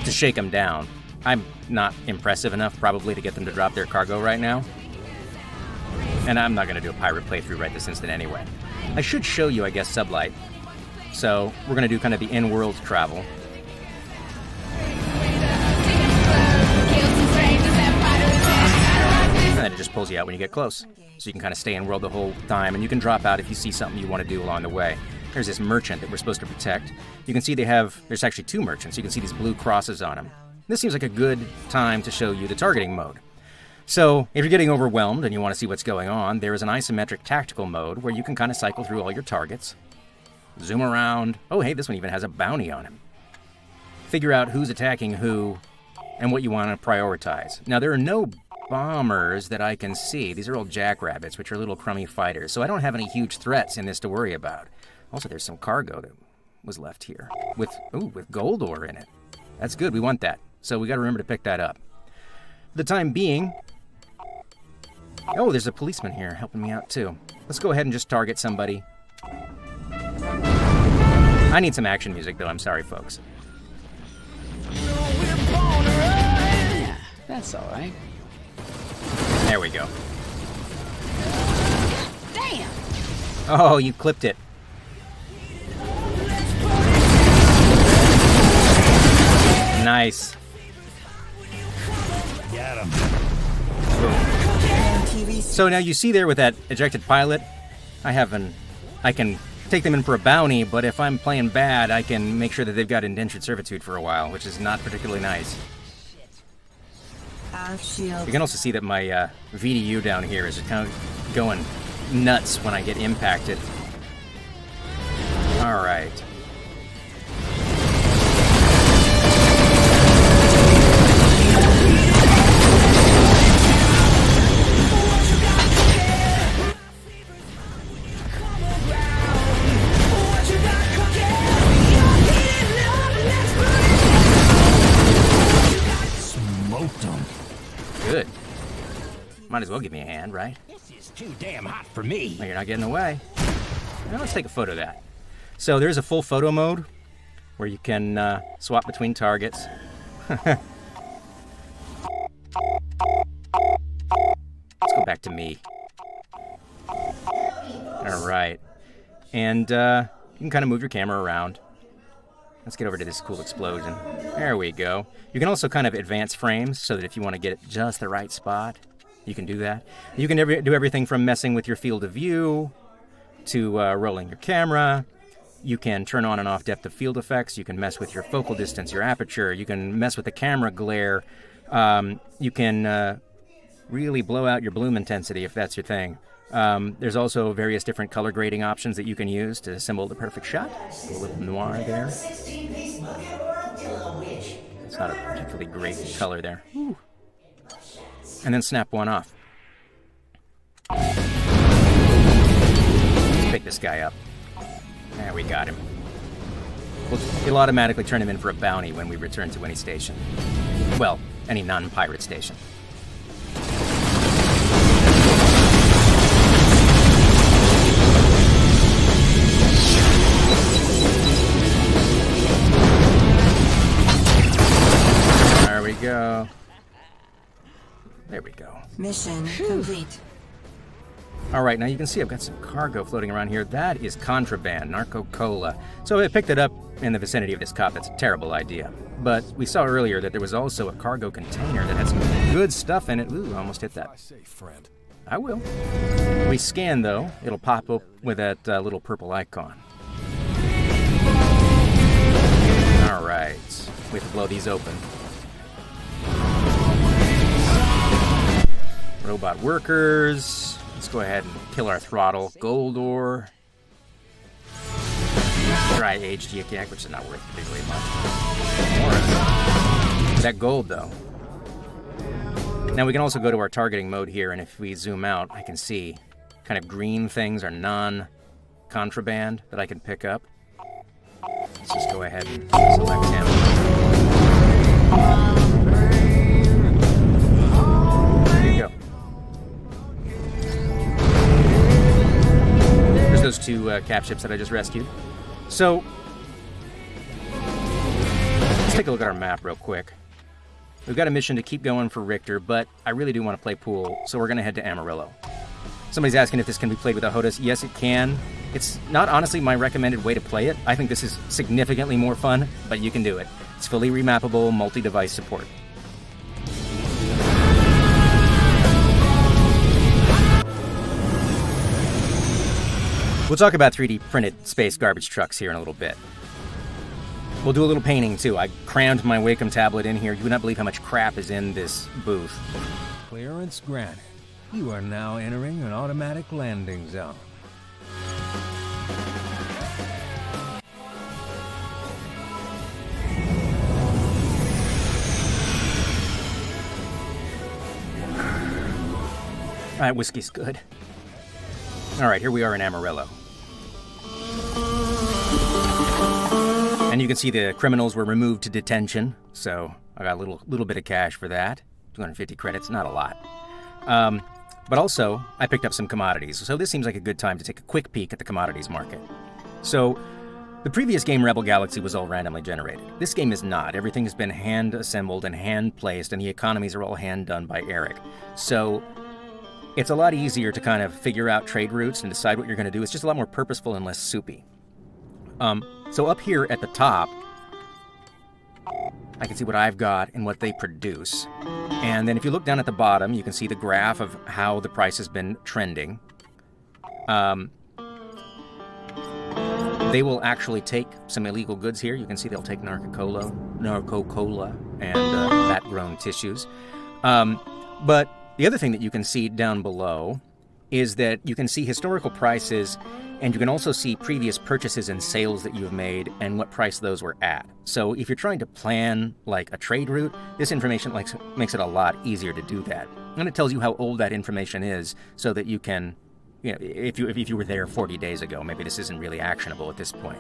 [SPEAKER 2] to shake them down. I'm not impressive enough probably to get them to drop their cargo right now. And I'm not going to do a pirate playthrough right this instant anyway. I should show you, I guess, Sublight. So we're going to do kind of the in-world travel. And then it just pulls you out when you get close. So you can kind of stay in-world the whole time, and you can drop out if you see something you want to do along the way. There's this merchant that we're supposed to protect. You can see there's actually 2 merchants. You can see these blue crosses on them. This seems like a good time to show you the targeting mode. So if you're getting overwhelmed and you want to see what's going on, there is an isometric tactical mode where you can kind of cycle through all your targets. Zoom around. Oh, hey, this one even has a bounty on him. Figure out who's attacking who and what you want to prioritize. Now, there are no bombers that I can see. These are all jackrabbits, which are little crummy fighters. So I don't have any huge threats in this to worry about. Also, there's some cargo that was left here with gold ore in it. That's good. We want that. So we got to remember to pick that up. For the time being... Oh, there's a policeman here helping me out, too. Let's go ahead and just target somebody. I need some action music, though. I'm sorry, folks.
[SPEAKER 4] Yeah, that's all right.
[SPEAKER 2] There we go.
[SPEAKER 4] Damn!
[SPEAKER 2] Oh, you clipped it. Nice.
[SPEAKER 8] Got him.
[SPEAKER 2] So now you see there with that ejected pilot, I can take them in for a bounty, but if I'm playing bad, I can make sure that they've got indentured servitude for a while, which is not particularly nice. You can also see that my VDU down here is kind of going nuts when I get impacted. All right. Good. Might as well give me a hand, right?
[SPEAKER 9] This is too damn hot for me.
[SPEAKER 2] No, you're not getting away. Now let's take a photo of that. So there's a full photo mode where you can swap between targets. Let's go back to me. All right. And you can kind of move your camera around. Let's get over to this cool explosion. There we go. You can also kind of advance frames so that if you want to get it just the right spot, You can do that. You can do everything from messing with your field of view to rolling your camera. You can turn on and off depth of field effects. You can mess with your focal distance, your aperture. You can mess with the camera glare. You can really blow out your bloom intensity if that's your thing. There's also various different color grading options that you can use to assemble the perfect shot. A little noir there. It's not a particularly great color there. Ooh. And then snap one off. Let's pick this guy up. There, we got him. It'll automatically turn him in for a bounty when we return to any station. Well, any non-pirate station. There we go. There we go.
[SPEAKER 7] Mission complete.
[SPEAKER 2] All right, now you can see I've got some cargo floating around here. That is contraband, narco cola. So I picked it up in the vicinity of this cop. That's a terrible idea. But we saw earlier that there was also a cargo container that had some good stuff in it. Ooh, I almost hit that.
[SPEAKER 5] I say, friend.
[SPEAKER 2] I will. We scan, though. It'll pop up with that little purple icon. All right. We have to blow these open. Robot workers. Let's go ahead and kill our throttle. Gold ore. Dry aged yak, which is not worth particularly much. More. That gold, though. Now we can also go to our targeting mode here, and if we zoom out, I can see kind of green things are non-contraband that I can pick up. Let's just go ahead and select him. There you go. There's those two cap ships that I just rescued. So, let's take a look at our map real quick. We've got a mission to keep going for Richter, but I really do want to play pool, so we're going to head to Amarillo. Somebody's asking if this can be played without HOTAS. Yes, it can. It's not honestly my recommended way to play it. I think this is significantly more fun, but you can do it. It's fully remappable, multi-device support. We'll talk about 3D printed space garbage trucks here in a little bit. We'll do a little painting, too. I crammed my Wacom tablet in here. You would not believe how much crap is in this booth.
[SPEAKER 9] Clearance granted. You are now entering an automatic landing zone.
[SPEAKER 2] All right, whiskey's good. All right, here we are in Amarillo. And you can see the criminals were removed to detention, so I got a little bit of cash for that. 250 credits, not a lot. But also, I picked up some commodities, so this seems like a good time to take a quick peek at the commodities market. So, the previous game, Rebel Galaxy, was all randomly generated. This game is not. Everything has been hand-assembled and hand-placed, and the economies are all hand-done by Eric. So, it's a lot easier to kind of figure out trade routes and decide what you're going to do. It's just a lot more purposeful and less soupy. So up here at the top, I can see what I've got and what they produce. And then if you look down at the bottom, you can see the graph of how the price has been trending. They will actually take some illegal goods here. You can see they'll take narco cola, and fat-grown tissues. But the other thing that you can see down below is that you can see historical prices, and you can also see previous purchases and sales that you've made and what price those were at. So if you're trying to plan like a trade route, this information makes it a lot easier to do that. And it tells you how old that information is so that you can, you know, if you were there 40 days ago, maybe this isn't really actionable at this point.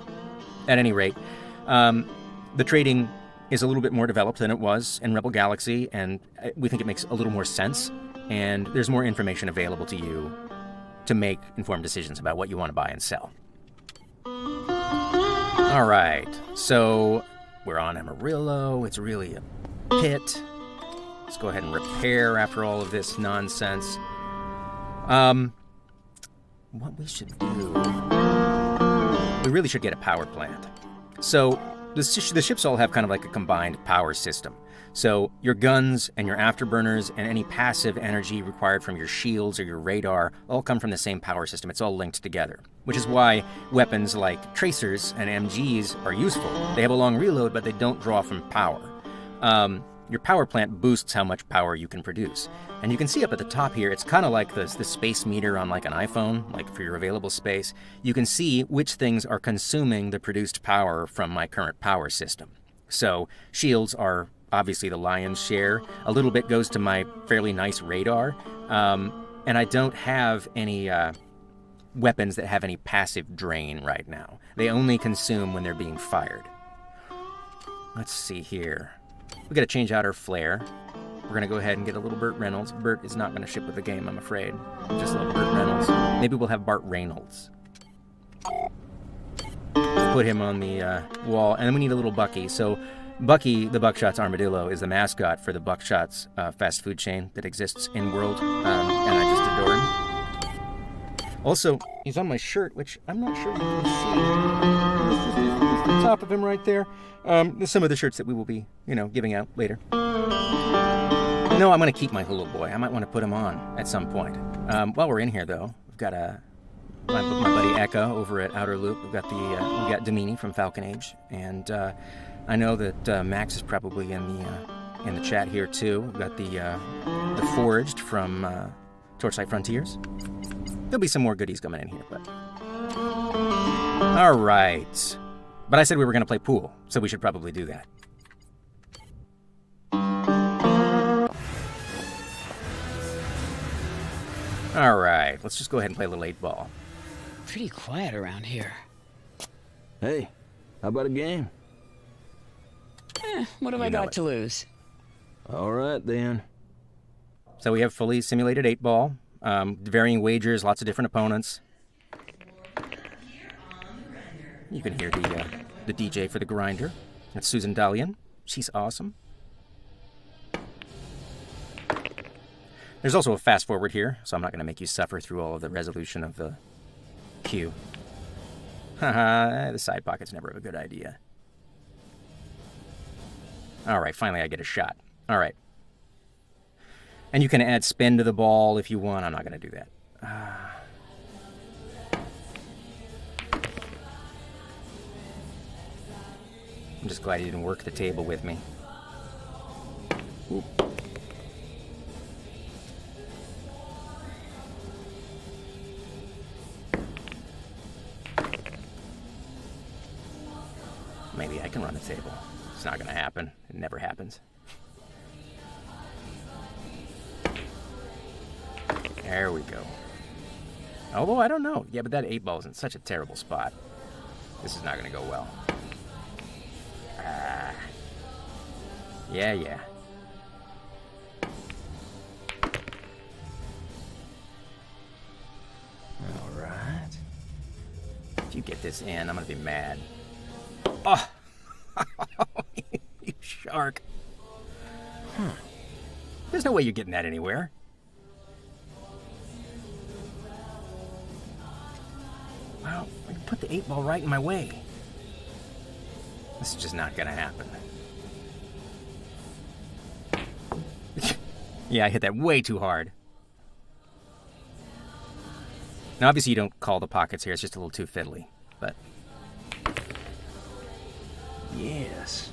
[SPEAKER 2] At any rate, the trading is a little bit more developed than it was in Rebel Galaxy, and we think it makes a little more sense, and there's more information available to you to make informed decisions about what you want to buy and sell. All right, so we're on Amarillo. It's really a pit. Let's go ahead and repair after all of this nonsense. What we should do... We really should get a power plant. So the ships all have kind of like a combined power system. So your guns and your afterburners and any passive energy required from your shields or your radar all come from the same power system. It's all linked together, which is why weapons like tracers and MGs are useful. They have a long reload, but they don't draw from power. Your power plant boosts how much power you can produce. And you can see up at the top here, it's kind of like the space meter on like an iPhone, like for your available space. You can see which things are consuming the produced power from my current power system. So shields are obviously the lion's share. A little bit goes to my fairly nice radar. And I don't have any weapons that have any passive drain right now. They only consume when they're being fired. Let's see here. We gotta change out our flare. We're gonna go ahead and get a little Burt Reynolds. Burt is not gonna ship with the game, I'm afraid. Just a little Burt Reynolds. Maybe we'll have Bart Reynolds. Put him on the wall, and then we need a little Bucky. So Bucky, the Buckshot's armadillo, is the mascot for the Buckshot's fast food chain that exists in world, and I just adore him. Also, he's on my shirt, which I'm not sure you can see. This is the top of him right there. There's some of the shirts that we will be, giving out later. No, I'm going to keep my hula boy. I might want to put him on at some point. While we're in here, though, we've got my buddy Eka over at Outer Loop. We've got we got Domini from Falcon Age, and I know that Max is probably in the chat here too. We've got the Forged from Torchlight Frontiers. There'll be some more goodies coming in here, but all right. But I said we were going to play pool, so we should probably do that. All right, let's just go ahead and play a little 8-ball.
[SPEAKER 4] Pretty quiet around here.
[SPEAKER 8] Hey, how about a game?
[SPEAKER 4] What have I got to lose?
[SPEAKER 8] All right, then.
[SPEAKER 2] So we have fully simulated 8-ball, varying wagers, lots of different opponents. You can hear the DJ for the grinder. That's Susan Dalian. She's awesome. There's also a fast forward here, so I'm not going to make you suffer through all of the resolution of the queue. Haha, the side pocket's never a good idea. All right, finally I get a shot. All right. And you can add spin to the ball if you want. I'm not going to do that. I'm just glad he didn't work the table with me. Oop. Maybe I can run the table. It's not going to happen. It never happens. There we go. Although, I don't know. Yeah, but that 8-ball's in such a terrible spot. This is not going to go well. Yeah. All right. If you get this in, I'm going to be mad. Oh! You shark. There's no way you're getting that anywhere. Wow, you put the 8-ball right in my way. This is just not gonna happen. Yeah, I hit that way too hard. Now, obviously you don't call the pockets here, it's just a little too fiddly, but... Yes.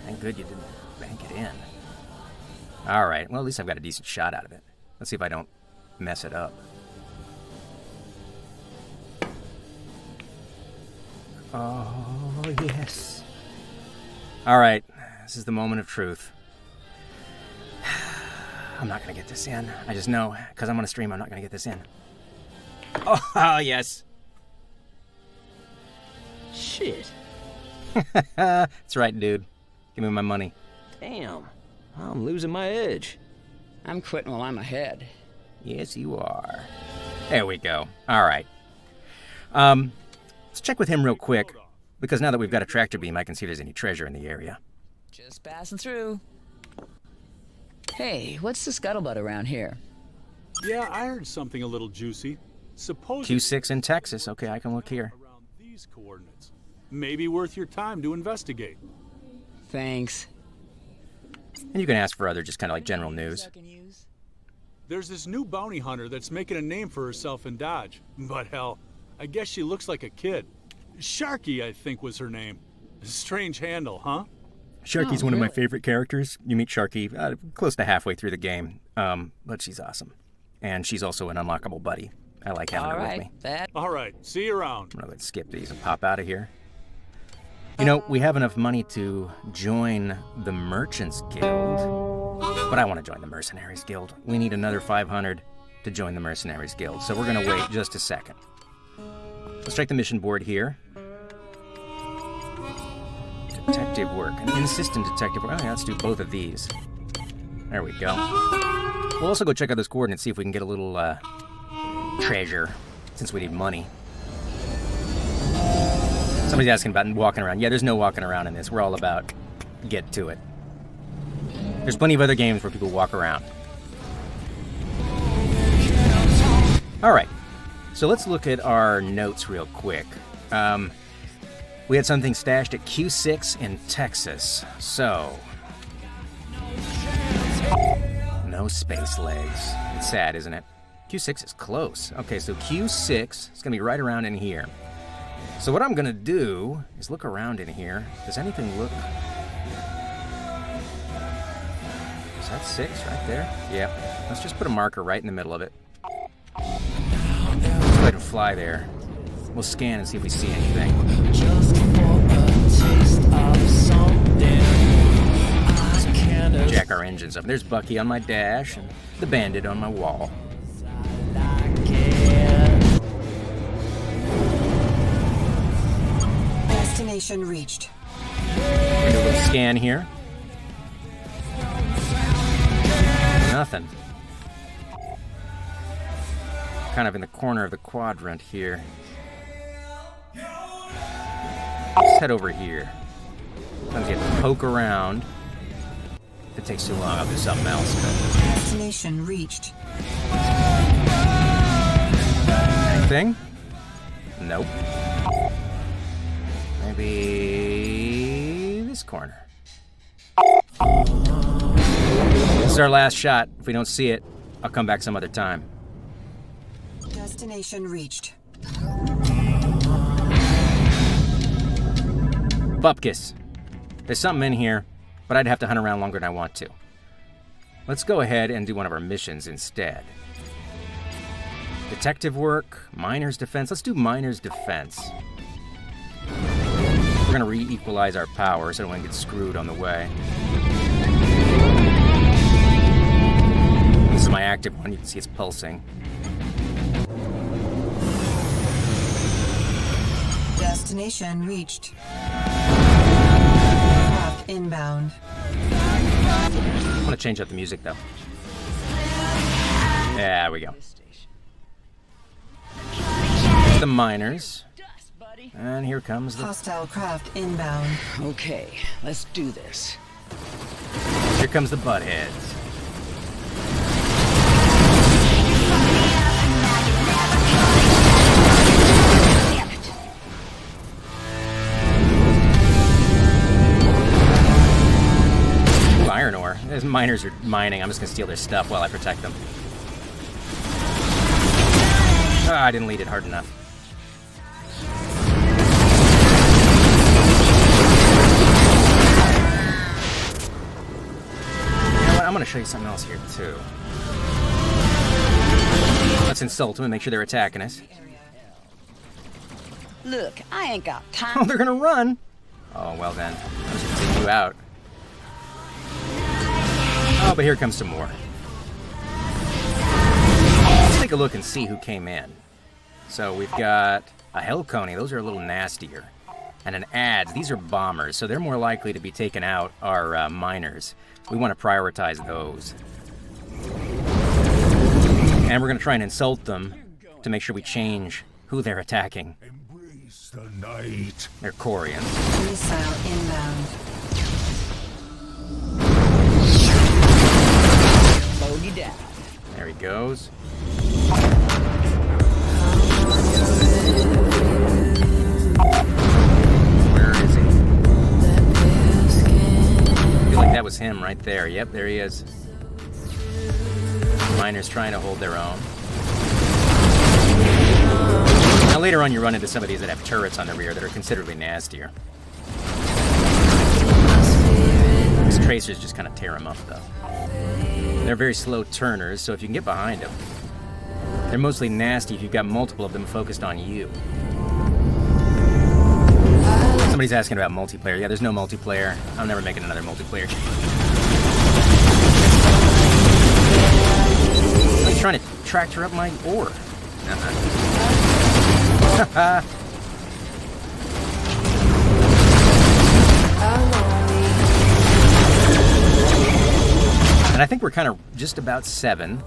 [SPEAKER 2] Thank good you didn't bank it in. Alright, well at least I've got a decent shot out of it. Let's see if I don't mess it up. Oh, yes. Alright, this is the moment of truth. I'm not going to get this in. I just know, because I'm on a stream, I'm not going to get this in. Oh, yes.
[SPEAKER 8] Shit.
[SPEAKER 2] That's right, dude. Give me my money.
[SPEAKER 8] Damn. I'm losing my edge.
[SPEAKER 4] I'm quitting while I'm ahead.
[SPEAKER 2] Yes, you are. There we go. All right. Let's check with him real quick, because now that we've got a tractor beam, I can see if there's any treasure in the area.
[SPEAKER 6] Just passing through. Hey, what's the scuttlebutt around here?
[SPEAKER 13] Yeah, I heard something a little juicy. Suppose
[SPEAKER 2] Q6 in Texas. Okay, I can look here.
[SPEAKER 13] these coordinates. Maybe worth your time to investigate.
[SPEAKER 4] Thanks.
[SPEAKER 2] And you can ask for other just kind of like general news.
[SPEAKER 13] There's this new bounty hunter that's making a name for herself in Dodge. But hell, I guess she looks like a kid. Sharky, I think was her name. Strange handle, huh?
[SPEAKER 2] Sharky's one of my favorite characters. You meet Sharky close to halfway through the game, but she's awesome. And she's also an unlockable buddy. I like having her with me.
[SPEAKER 13] All right, see you around.
[SPEAKER 2] I'm gonna skip these and pop out of here. You know, we have enough money to join the Merchants Guild, but I want to join the Mercenaries Guild. We need another 500 to join the Mercenaries Guild, so we're gonna wait just a second. Let's check the mission board here. Detective work, an insistent detective work. Oh yeah, let's do both of these. There we go. We'll also go check out those coordinates, see if we can get a little treasure, since we need money. Somebody's asking about walking around. Yeah, there's no walking around in this. We're all about get to it. There's plenty of other games where people walk around. All right, so let's look at our notes real quick. We had something stashed at Q6 in Texas, so... no space legs. It's sad, isn't it? Q6 is close. Okay, so Q6 is going to be right around in here. So what I'm going to do is look around in here. Does anything look... is that 6 right there? Yep. Let's just put a marker right in the middle of it. Let's go ahead and fly there. We'll scan and see if we see anything. Jack our engines up. There's Bucky on my dash and the Bandit on my wall.
[SPEAKER 7] Destination reached.
[SPEAKER 2] We're gonna do a little scan here. Nothing. Kind of in the corner of the quadrant here. Let's head over here. Sometimes you have to poke around. If it takes too long, I'll do something else. But...
[SPEAKER 7] destination reached.
[SPEAKER 2] anything? Nope. Maybe this corner. This is our last shot. If we don't see it, I'll come back some other time.
[SPEAKER 7] Destination reached.
[SPEAKER 2] Bupkis. There's something in here, but I'd have to hunt around longer than I want to. Let's go ahead and do one of our missions instead. Detective work, miner's defense. Let's do miner's defense. We're going to re-equalize our power so no one gets screwed on the way. This is my active one. You can see it's pulsing.
[SPEAKER 7] Destination reached. Craft inbound.
[SPEAKER 2] I want to change up the music, though. There we go. The miners. And here comes the...
[SPEAKER 7] hostile craft inbound.
[SPEAKER 4] Okay, let's do this.
[SPEAKER 2] Here comes the buttheads. Ooh, iron ore. Those miners are mining. I'm just going to steal their stuff while I protect them. Ah, I didn't lead it hard enough. I'm going to show you something else here, too. Let's insult them and make sure they're attacking us.
[SPEAKER 4] Look, I ain't got time.
[SPEAKER 2] Oh, they're going to run. Oh, well then. I was going to take you out. Oh, but here comes some more. Let's take a look and see who came in. So we've got a Hellconey. Those are a little nastier. And an Ads. These are bombers, so they're more likely to be taking out our miners. We want to prioritize those. And we're going to try and insult them to make sure we change who they're attacking.
[SPEAKER 3] Embrace the night.
[SPEAKER 2] They're Corians.
[SPEAKER 7] Missile inbound.
[SPEAKER 4] Bogey down.
[SPEAKER 2] There he goes. right there. Yep, there he is. Miners trying to hold their own. Now later on you run into some of these that have turrets on the rear that are considerably nastier. These tracers just kind of tear them up, though. They're very slow turners, so if you can get behind them, they're mostly nasty if you've got multiple of them focused on you. Somebody's asking about multiplayer. Yeah, there's no multiplayer. I'm never making another multiplayer game. I'm trying to tractor up my ore. And I think we're kind of just about 7,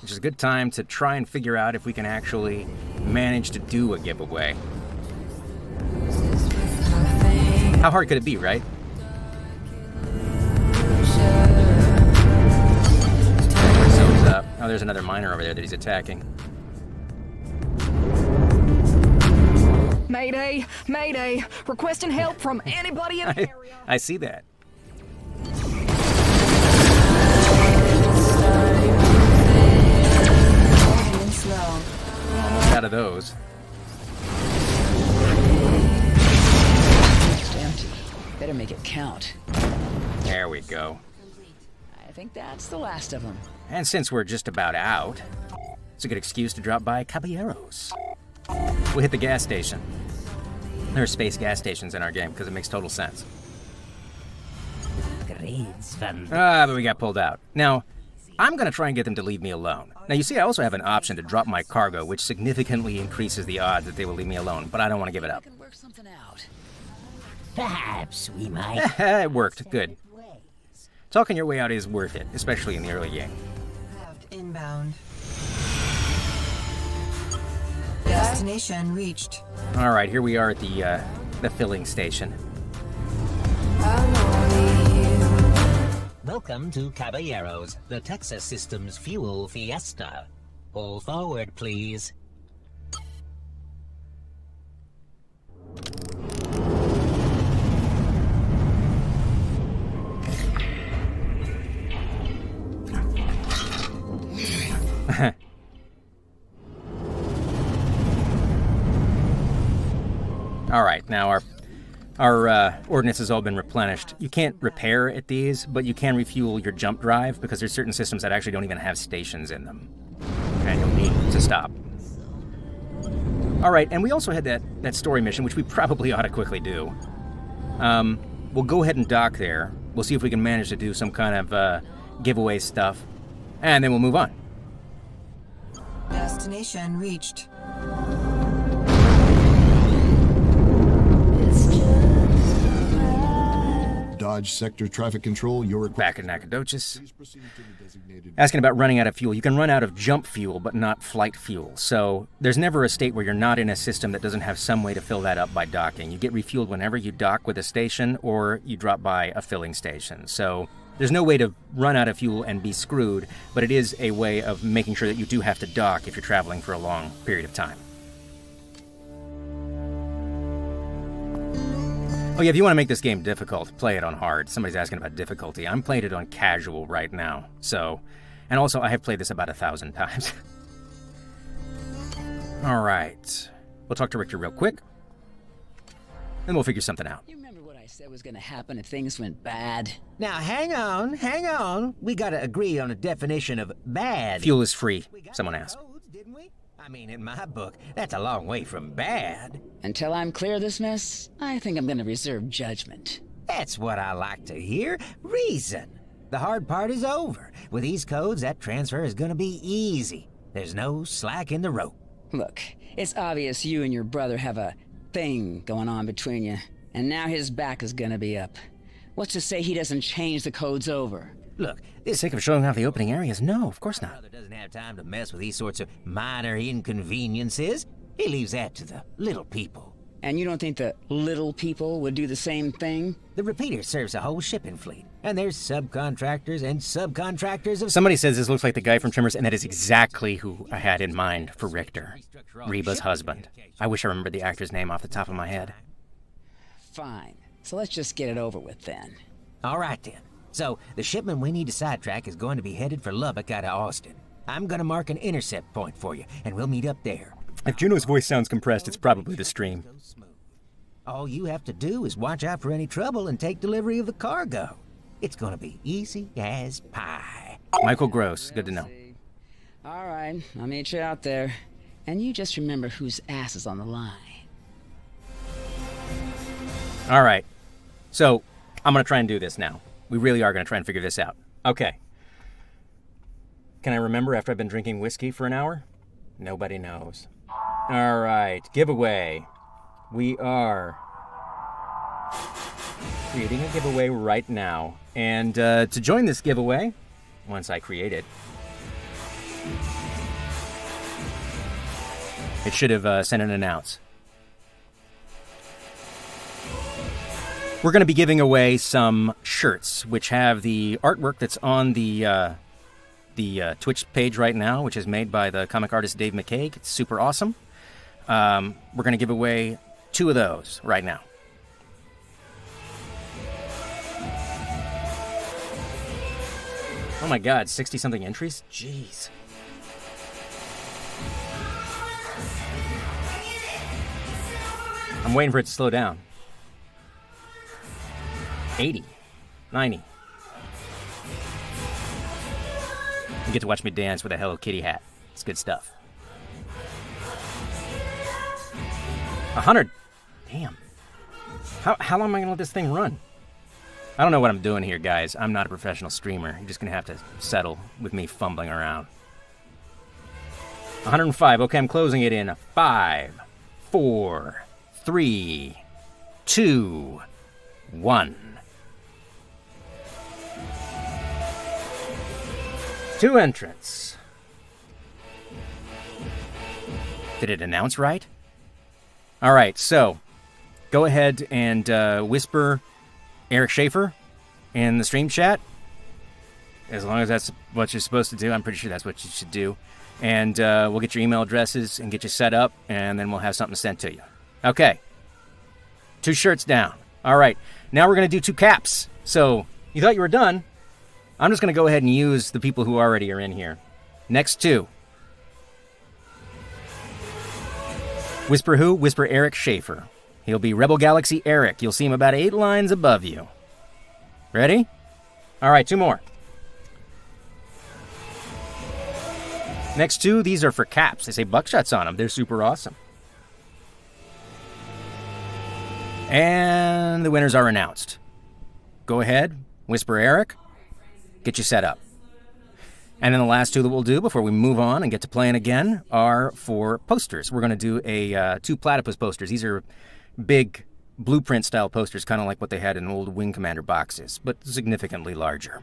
[SPEAKER 2] which is a good time to try and figure out if we can actually manage to do a giveaway. How hard could it be, right? Zone's up. Oh, there's another miner over there that he's attacking.
[SPEAKER 12] Mayday! Mayday! Requesting help from anybody in the area.
[SPEAKER 2] I see that.
[SPEAKER 7] Slow.
[SPEAKER 2] Out of those.
[SPEAKER 4] It's empty. Better make it count.
[SPEAKER 2] There we go.
[SPEAKER 4] I think that's the last of them.
[SPEAKER 2] And since we're just about out, it's a good excuse to drop by Caballeros. We'll hit the gas station. There are space gas stations in our game because it makes total sense. But we got pulled out. Now, I'm going to try and get them to leave me alone. Now, you see, I also have an option to drop my cargo, which significantly increases the odds that they will leave me alone, but I don't want to give it up.
[SPEAKER 10] Perhaps we might.
[SPEAKER 2] It worked. Good. Talking your way out is worth it, especially in the early game.
[SPEAKER 7] Aft inbound. Destination reached.
[SPEAKER 2] All right, here we are at the filling station.
[SPEAKER 9] Welcome to Caballeros, the Texas Systems Fuel Fiesta. Pull forward, please.
[SPEAKER 2] All right, now our ordnance has all been replenished. You can't repair at these, but you can refuel your jump drive because there's certain systems that actually don't even have stations in them. And you'll need to stop. All right, and we also had that story mission, which we probably ought to quickly do. We'll go ahead and dock there. We'll see if we can manage to do some kind of giveaway stuff, and then we'll move on.
[SPEAKER 7] Destination reached.
[SPEAKER 14] Dodge Sector Traffic Control, you're
[SPEAKER 2] back in Nacogdoches. Asking about running out of fuel. You can run out of jump fuel, but not flight fuel. So there's never a state where you're not in a system that doesn't have some way to fill that up by docking. You get refueled whenever you dock with a station or you drop by a filling station. So there's no way to run out of fuel and be screwed, but it is a way of making sure that you do have to dock if you're traveling for a long period of time. Oh yeah, if you want to make this game difficult, play it on hard. Somebody's asking about difficulty. I'm playing it on casual right now, so... And also, I have played this about 1,000 times. All right. We'll talk to Richter real quick, and we'll figure something out.
[SPEAKER 4] You remember what I said was going to happen if things went bad?
[SPEAKER 9] Now, hang on. We gotta agree on a definition of bad.
[SPEAKER 2] Fuel is free, someone asked.
[SPEAKER 9] Didn't we? I mean, in my book, that's a long way from bad.
[SPEAKER 4] Until I'm clear of this mess, I think I'm going to reserve judgment.
[SPEAKER 9] That's what I like to hear. Reason. The hard part is over. With these codes, that transfer is going to be easy. There's no slack in the rope.
[SPEAKER 4] Look, it's obvious you and your brother have a thing going on between you, and now his back is going to be up. What's to say he doesn't change the codes over?
[SPEAKER 9] Look,
[SPEAKER 2] Sick of showing off the opening areas? No, of course not.
[SPEAKER 9] My brother doesn't have time to mess with these sorts of minor inconveniences. He leaves that to the little people.
[SPEAKER 4] And you don't think the little people would do the same thing?
[SPEAKER 9] The repeater serves a whole shipping fleet, and there's subcontractors and subcontractors of...
[SPEAKER 2] Somebody says this looks like the guy from Trimmers, and that is exactly who I had in mind for Richter. Reba's husband. I wish I remembered the actor's name off the top of my head.
[SPEAKER 4] Fine. So let's just get it over with then.
[SPEAKER 9] All right then. So, the shipment we need to sidetrack is going to be headed for Lubbock out of Austin. I'm gonna mark an intercept point for you, and we'll meet up there.
[SPEAKER 2] If Juno's voice sounds compressed, it's probably the stream.
[SPEAKER 9] All you have to do is watch out for any trouble and take delivery of the cargo. It's gonna be easy as pie.
[SPEAKER 2] Michael Gross, good to know.
[SPEAKER 4] All right, I'll meet you out there. And you just remember whose ass is on the line.
[SPEAKER 2] All right. So, I'm going to try and do this now. We really are going to try and figure this out. Okay. Can I remember after I've been drinking whiskey for an hour? Nobody knows. All right. Giveaway. We are creating a giveaway right now. And to join this giveaway, once I create it, it should have sent an announce. We're going to be giving away some shirts, which have the artwork that's on the Twitch page right now, which is made by the comic artist Dave McCaig. It's super awesome. We're going to give away 2 of those right now. Oh my God, 60-something entries? Jeez. I'm waiting for it to slow down. 80. 90. You get to watch me dance with a Hello Kitty hat. It's good stuff. 100. Damn. How long am I going to let this thing run? I don't know what I'm doing here, guys. I'm not a professional streamer. You're just going to have to settle with me fumbling around. 105. Okay, I'm closing it in 5, 4, 3, 2, 1. 2 entrants. Did it announce right? All right, so go ahead and whisper Eric Schaefer in the stream chat. As long as that's what you're supposed to do, I'm pretty sure that's what you should do. And we'll get your email addresses and get you set up, and then we'll have something sent to you. Okay. 2 shirts down. All right. Now we're going to do 2 caps. So you thought you were done. I'm just going to go ahead and use the people who already are in here. Next 2. Whisper who? Whisper Eric Schaefer. He'll be Rebel Galaxy Eric. You'll see him about 8 lines above you. Ready? All right, 2 more. Next 2, these are for caps. They say buckshots on them. They're super awesome. And the winners are announced. Go ahead, whisper Eric, get you set up. And then the last 2 that we'll do before we move on and get to playing again are for posters. We're going to do a 2 platypus posters. These are big blueprint-style posters, kind of like what they had in old Wing Commander boxes, but significantly larger.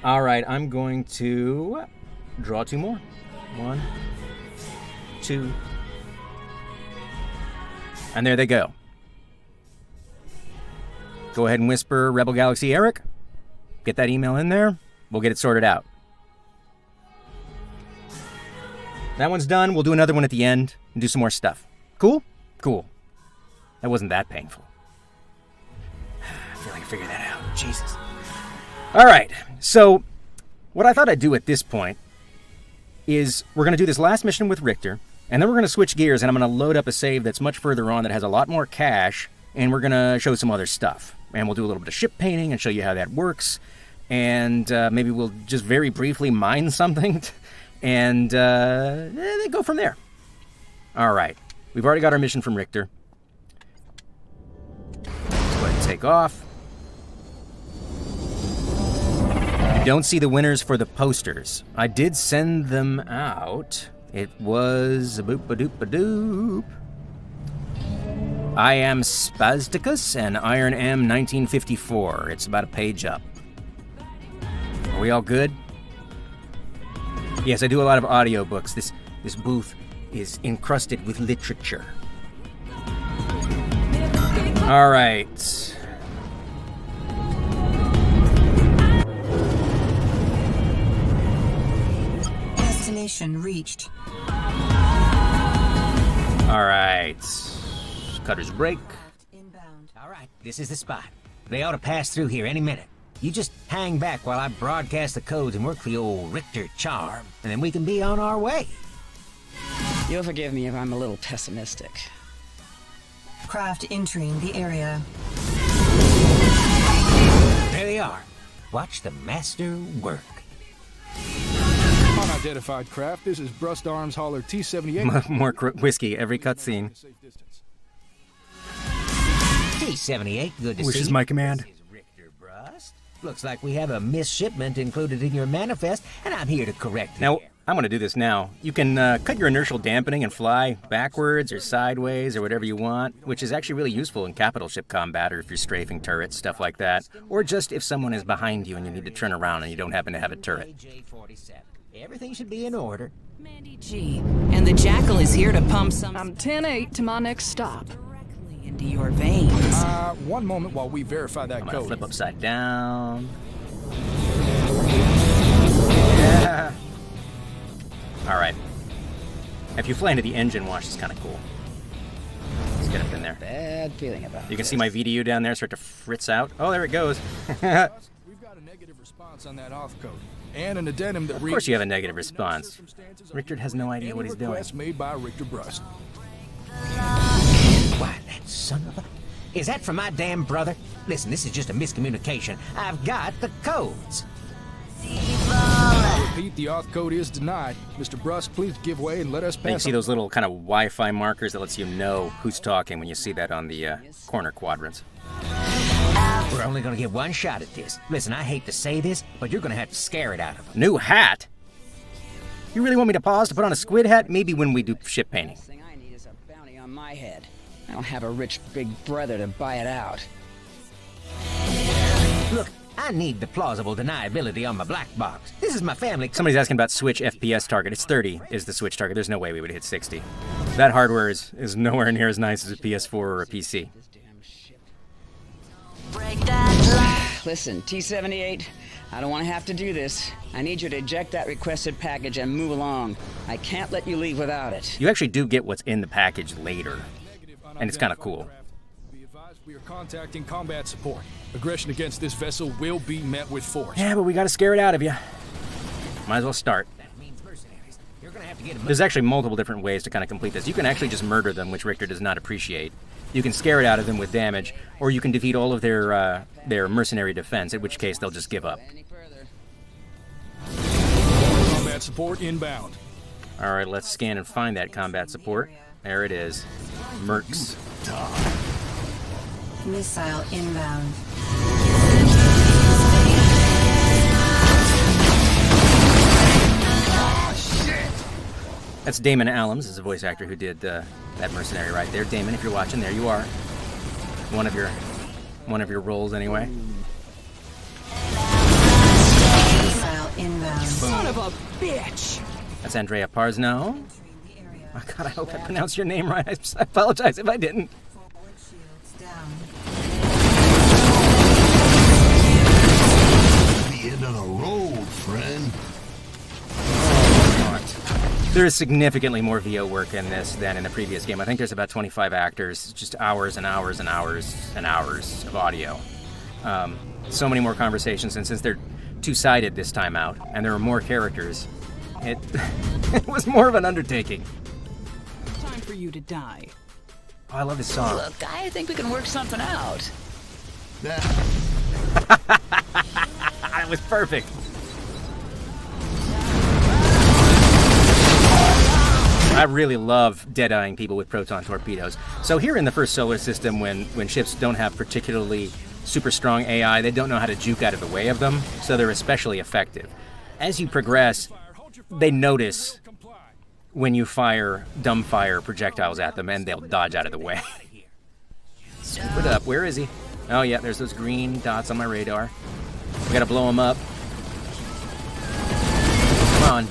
[SPEAKER 2] All right, I'm going to draw 2 more. 1, 2, and there they go. Go ahead and whisper Rebel Galaxy Eric. Get that email in there. We'll get it sorted out. That one's done. We'll do another one at the end and do some more stuff. Cool? Cool. That wasn't that painful. I feel like I figured that out. Jesus. All right. So what I thought I'd do at this point is we're going to do this last mission with Richter, and then we're going to switch gears, and I'm going to load up a save that's much further on that has a lot more cash, and we're going to show some other stuff. And we'll do a little bit of ship painting and show you how that works. And maybe we'll just very briefly mine something and then go from there. All right. We've already got our mission from Richter. Let's go ahead and take off. You don't see the winners for the posters. I did send them out. It was a boop-a-doop-a-doop. I am Spasticus and Iron M 1954. It's about a page up. Are we all good? Yes, I do a lot of audiobooks. This booth is encrusted with literature. All right.
[SPEAKER 7] Destination reached.
[SPEAKER 2] All right. Cutter's break.
[SPEAKER 9] All right, this is the spot. They ought to pass through here any minute. You just hang back while I broadcast the codes and work the old Richter charm, and then we can be on our way.
[SPEAKER 4] You'll forgive me if I'm a little pessimistic.
[SPEAKER 7] Craft entering the area.
[SPEAKER 9] There they are. Watch the master work.
[SPEAKER 5] Unidentified craft, this is Brust Arms Hauler T-78.
[SPEAKER 2] More whiskey every cutscene.
[SPEAKER 9] T-78, good to see you.
[SPEAKER 2] Which is my command.
[SPEAKER 9] This is Richter Brust. Looks like we have a missed shipment included in your manifest, and I'm here to correct
[SPEAKER 2] Now,
[SPEAKER 9] it.
[SPEAKER 2] I'm going to do this now. You can cut your inertial dampening and fly backwards or sideways or whatever you want, which is actually really useful in capital ship combat or if you're strafing turrets, stuff like that. Or just if someone is behind you and you need to turn around and you don't happen to have a turret.
[SPEAKER 9] Everything should be in order.
[SPEAKER 15] Mandy G, and the Jackal is here to pump some...
[SPEAKER 11] I'm 10-8 to my next stop.
[SPEAKER 15] ...into your veins.
[SPEAKER 5] One moment while we verify that
[SPEAKER 2] I'm going to
[SPEAKER 5] code.
[SPEAKER 2] flip upside down. Yeah. All right. If you fly into the engine wash, it's kind of cool. Let's get up in there.
[SPEAKER 4] Bad feeling about it.
[SPEAKER 2] You can see my VDU down there start to fritz out. Oh, there it goes.
[SPEAKER 5] We've got a negative response on that auth code. And an addendum that
[SPEAKER 2] Of course you have a negative response. Richter has no idea what he's doing.
[SPEAKER 5] Request made by Richter Brust.
[SPEAKER 9] Why, that son of a... Is that from my damn brother? Listen, this is just a miscommunication. I've got the codes.
[SPEAKER 5] I repeat, the auth code is denied. Mr. Brust, please give way and let us
[SPEAKER 2] Now you
[SPEAKER 5] pass.
[SPEAKER 2] see those little kind of Wi-Fi markers that lets you know who's talking when you see that on the corner quadrants.
[SPEAKER 9] We're only going to get one shot at this. Listen, I hate to say this, but you're going to have to scare it out of them.
[SPEAKER 2] New hat? You really want me to pause to put on a squid hat? Maybe when we do ship painting.
[SPEAKER 4] The thing I need is a bounty on my head. I don't have a rich big brother to buy it out.
[SPEAKER 9] Look, I need the plausible deniability on my black box. This is my family...
[SPEAKER 2] Somebody's asking about Switch FPS target. It's 30 is the Switch target. There's no way we would hit 60. That hardware is nowhere near as nice as a PS4 or a PC.
[SPEAKER 4] Listen, T-78, I don't want to have to do this. I need you to eject that requested package and move along. I can't let you leave without it.
[SPEAKER 2] You actually do get what's in the package later, and it's kind of cool.
[SPEAKER 5] Be advised, we are contacting combat support. Aggression against this vessel will be met with force.
[SPEAKER 2] Yeah, but we got to scare it out of you. Might as well start. There's actually multiple different ways to kind of complete this. You can actually just murder them, which Richter does not appreciate. You can scare it out of them with damage, or you can defeat all of their mercenary defense, in which case they'll just give up.
[SPEAKER 5] Combat support inbound.
[SPEAKER 2] All right, let's scan and find that combat support. There it is. Mercs.
[SPEAKER 7] Missile inbound.
[SPEAKER 2] That's Damon Allums, is a voice actor who did that mercenary right there. Damon, if you're watching, there you are. One of your roles, anyway.
[SPEAKER 7] Missile inbound.
[SPEAKER 15] Son of a bitch!
[SPEAKER 2] That's Andrea Parsno. Oh, God, I hope I pronounced your name right. I apologize if I didn't.
[SPEAKER 14] The end of the road, friend.
[SPEAKER 2] There is significantly more VO work in this than in the previous game. I think there's about 25 actors, just hours and hours and hours and hours of audio. So many more conversations, and since they're two-sided this time out, and there are more characters, it was more of an undertaking.
[SPEAKER 15] Time for you to die.
[SPEAKER 2] Oh, I love this song.
[SPEAKER 6] Look, I think we can work something out.
[SPEAKER 2] That was perfect. I really love dead-eyeing people with proton torpedoes. So here in the first solar system, when ships don't have particularly super strong AI, they don't know how to juke out of the way of them, so they're especially effective. As you progress, they notice when you fire dumbfire projectiles at them, and they'll dodge out of the way. Scoop it up. Where is he? Oh, yeah, there's those green dots on my radar. We gotta blow them up. Come on.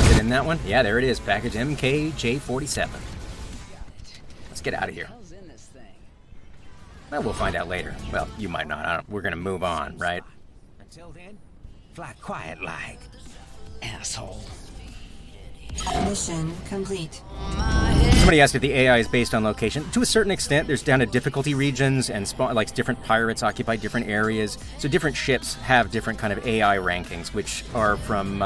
[SPEAKER 2] Is it in that one? Yeah, there it is. Package MKJ47. Let's get out of here. Well, we'll find out later. Well, you might not. We're gonna move on, right?
[SPEAKER 9] Until then, fly quiet like.
[SPEAKER 4] Asshole.
[SPEAKER 7] Mission complete.
[SPEAKER 2] Somebody asked if the AI is based on location. To a certain extent, there's down to difficulty regions and like different pirates occupy different areas. So different ships have different kind of AI rankings, which are from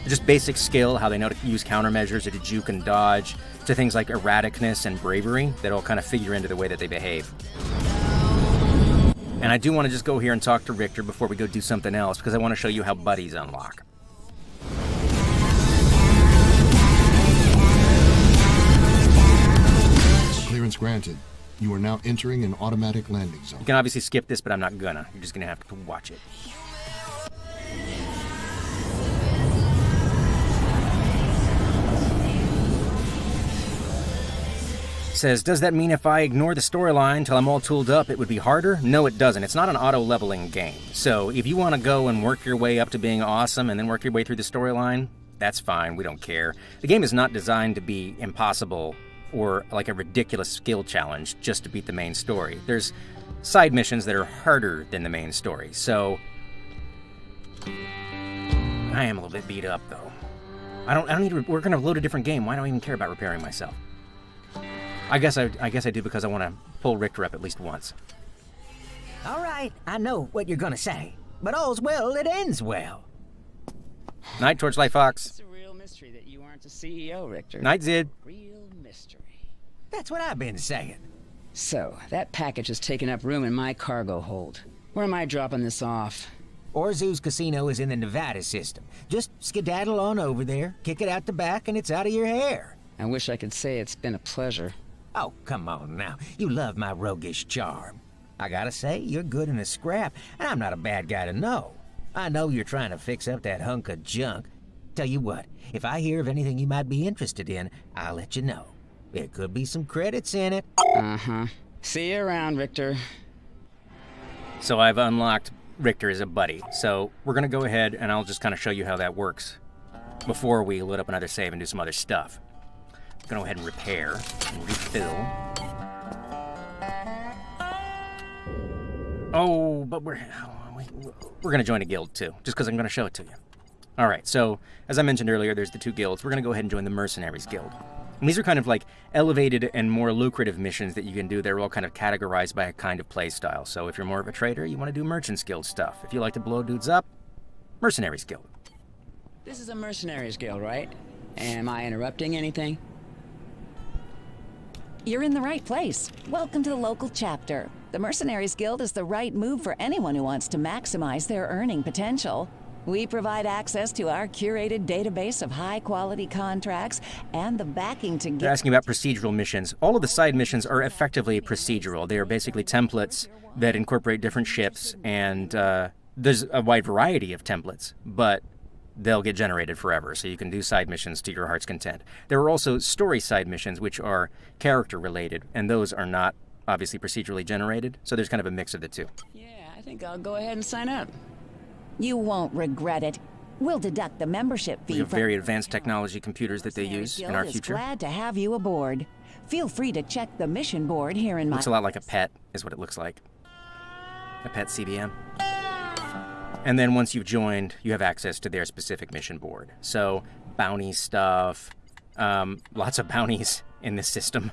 [SPEAKER 2] just basic skill, how they know to use countermeasures or to juke and dodge, to things like erraticness and bravery that all kind of figure into the way that they behave. And I do want to just go here and talk to Richter before we go do something else, because I want to show you how buddies unlock.
[SPEAKER 14] Clearance granted. You are now entering an automatic landing zone.
[SPEAKER 2] You can obviously skip this, but I'm not gonna. You're just gonna have to watch it. Says, does that mean if I ignore the storyline till I'm all tooled up, it would be harder? No, it doesn't. It's not an auto-leveling game. So if you want to go and work your way up to being awesome and then work your way through the storyline, that's fine. We don't care. The game is not designed to be impossible or like a ridiculous skill challenge just to beat the main story. There's side missions that are harder than the main story. So I am a little bit beat up, though. I don't need to. We're going to load a different game. Why do I even care about repairing myself? I guess I do because I want to pull Richter up at least once.
[SPEAKER 9] All right, I know what you're gonna say, but all's well that ends well.
[SPEAKER 2] Night, Torchlight Fox.
[SPEAKER 4] It's a real mystery that you aren't the CEO, Richter.
[SPEAKER 2] Night, Zid.
[SPEAKER 4] Real mystery.
[SPEAKER 9] That's what I've been saying.
[SPEAKER 4] So, that package has taken up room in my cargo hold. Where am I dropping this off?
[SPEAKER 9] Orzu's casino is in the Nevada system. Just skedaddle on over there, kick it out the back, and it's out of your hair.
[SPEAKER 4] I wish I could say it's been a pleasure.
[SPEAKER 9] Oh, come on now. You love my roguish charm. I gotta say, you're good in a scrap, and I'm not a bad guy to know. I know you're trying to fix up that hunk of junk. Tell you what, if I hear of anything you might be interested in, I'll let you know. There could be some credits in it.
[SPEAKER 4] Uh-huh. See you around, Richter.
[SPEAKER 2] So I've unlocked Richter as a buddy. So we're going to go ahead and I'll just kind of show you how that works before we load up another save and do some other stuff. I'm going to go ahead and repair and refill. Oh, but we're going to join a guild too, just because I'm going to show it to you. All right, so as I mentioned earlier, there's the two guilds. We're going to go ahead and join the Mercenaries Guild. And these are kind of like elevated and more lucrative missions that you can do. They're all kind of categorized by a kind of play style. So if you're more of a trader, you want to do Merchants Guild stuff. If you like to blow dudes up, Mercenaries Guild.
[SPEAKER 4] This is a Mercenaries Guild, right? Am I interrupting anything?
[SPEAKER 15] You're in the right place. Welcome to the local chapter. The Mercenaries Guild is the right move for anyone who wants to maximize their earning potential. We provide access to our curated database of high-quality contracts and the backing to get...
[SPEAKER 2] They're asking about procedural missions. All of the side missions are effectively procedural. They are basically templates that incorporate different ships, and there's a wide variety of templates, but they'll get generated forever, so you can do side missions to your heart's content. There are also story side missions, which are character-related, and those are not obviously procedurally generated, so there's kind of a mix of the two.
[SPEAKER 4] Yeah, I think I'll go ahead and sign up.
[SPEAKER 15] You won't regret it. We'll deduct the membership fee.
[SPEAKER 2] We have very advanced technology computers that they use in our future.
[SPEAKER 15] Glad to have you aboard. Feel free to check the mission board here in my...
[SPEAKER 2] Looks a lot like a pet, is what it looks like. A pet CBM. And then once you've joined, you have access to their specific mission board. So, bounty stuff, lots of bounties in this system,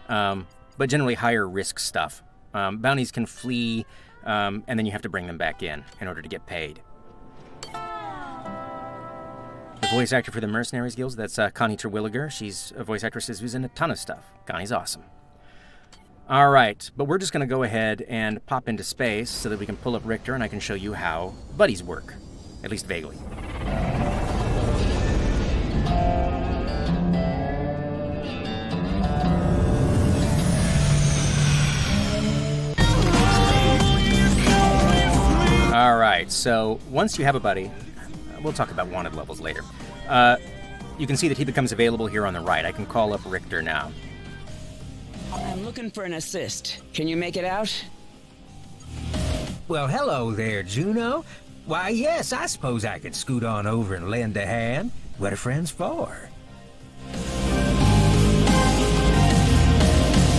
[SPEAKER 2] but generally higher risk stuff. Bounties can flee, and then you have to bring them back in order to get paid. The voice actor for the Mercenaries Guilds, that's Connie Terwilliger. She's a voice actress who's in a ton of stuff. Connie's awesome. All right, but we're just going to go ahead and pop into space so that we can pull up Richter and I can show you how buddies work, at least vaguely. All right, so once you have a buddy, we'll talk about wanted levels later. You can see that he becomes available here on the right. I can call up Richter now.
[SPEAKER 4] I'm looking for an assist. Can you make it out?
[SPEAKER 9] Well, hello there, Juno. Why, yes, I suppose I could scoot on over and lend a hand. What are friends for?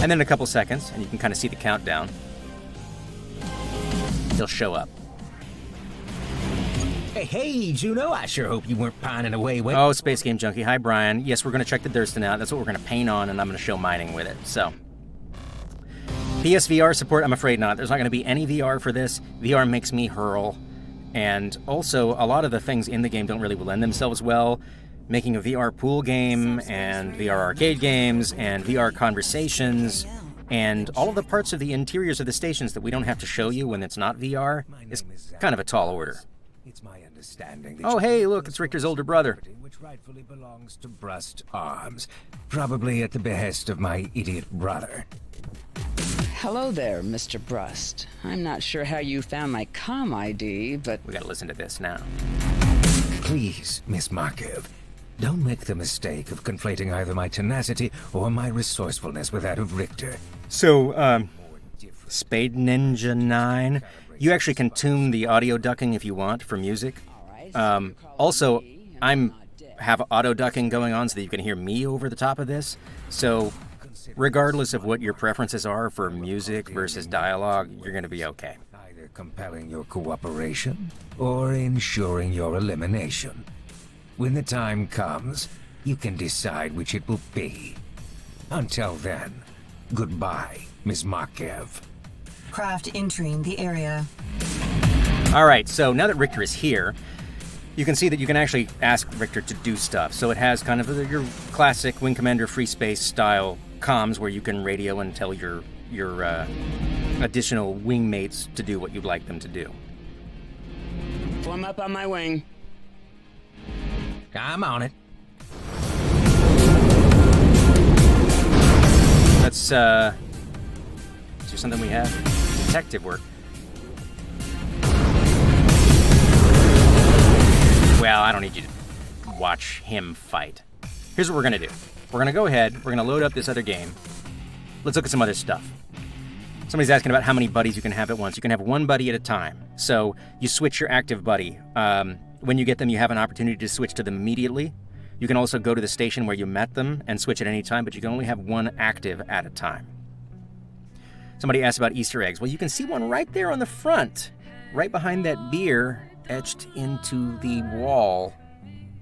[SPEAKER 2] And then in a couple seconds, and you can kind of see the countdown, he'll show up.
[SPEAKER 9] Hey, Juno, I sure hope you weren't pining away with...
[SPEAKER 2] Oh, Space Game Junkie. Hi, Brian. Yes, we're going to check the Durston out. That's what we're going to paint on, and I'm going to show mining with it. So, PSVR support, I'm afraid not. There's not going to be any VR for this. VR makes me hurl. And also, a lot of the things in the game don't really lend themselves well. Making a VR pool game, and VR arcade games, and VR conversations, and all of the parts of the interiors of the stations that we don't have to show you when it's not VR is kind of a tall order.
[SPEAKER 9] It's my understanding that
[SPEAKER 2] Oh, hey, look, it's Richter's older brother.
[SPEAKER 9] which rightfully belongs to Brust Arms, probably at the behest of my idiot brother.
[SPEAKER 4] Hello there, Mr. Brust. I'm not sure how you found my comm ID, but...
[SPEAKER 2] We gotta listen to this now.
[SPEAKER 9] Please, Miss Markov, don't make the mistake of conflating either my tenacity or my resourcefulness with that of Richter.
[SPEAKER 2] So, Spade Ninja 9, you actually can tune the audio ducking if you want for music. Also, have auto ducking going on so that you can hear me over the top of this. So, regardless of what your preferences are for music versus dialogue, you're going to be okay.
[SPEAKER 9] Either compelling your cooperation or ensuring your elimination. When the time comes, you can decide which it will be. Until then, goodbye, Miss Markov.
[SPEAKER 7] Craft entering the area.
[SPEAKER 2] All right, so now that Richter is here, you can see that you can actually ask Richter to do stuff. So it has kind of your classic Wing Commander free space style comms where you can radio and tell your additional wingmates to do what you'd like them to do.
[SPEAKER 4] Form up on my wing.
[SPEAKER 9] I'm on it.
[SPEAKER 2] Let's, is there something we have? Detective work. Well, I don't need you to watch him fight. Here's what we're going to do. We're going to go ahead, we're going to load up this other game. Let's look at some other stuff. Somebody's asking about how many buddies you can have at once. You can have one buddy at a time. So you switch your active buddy. When you get them, you have an opportunity to switch to them immediately. You can also go to the station where you met them and switch at any time, but you can only have one active at a time. Somebody asked about Easter eggs. Well, you can see one right there on the front, right behind that beer etched into the wall,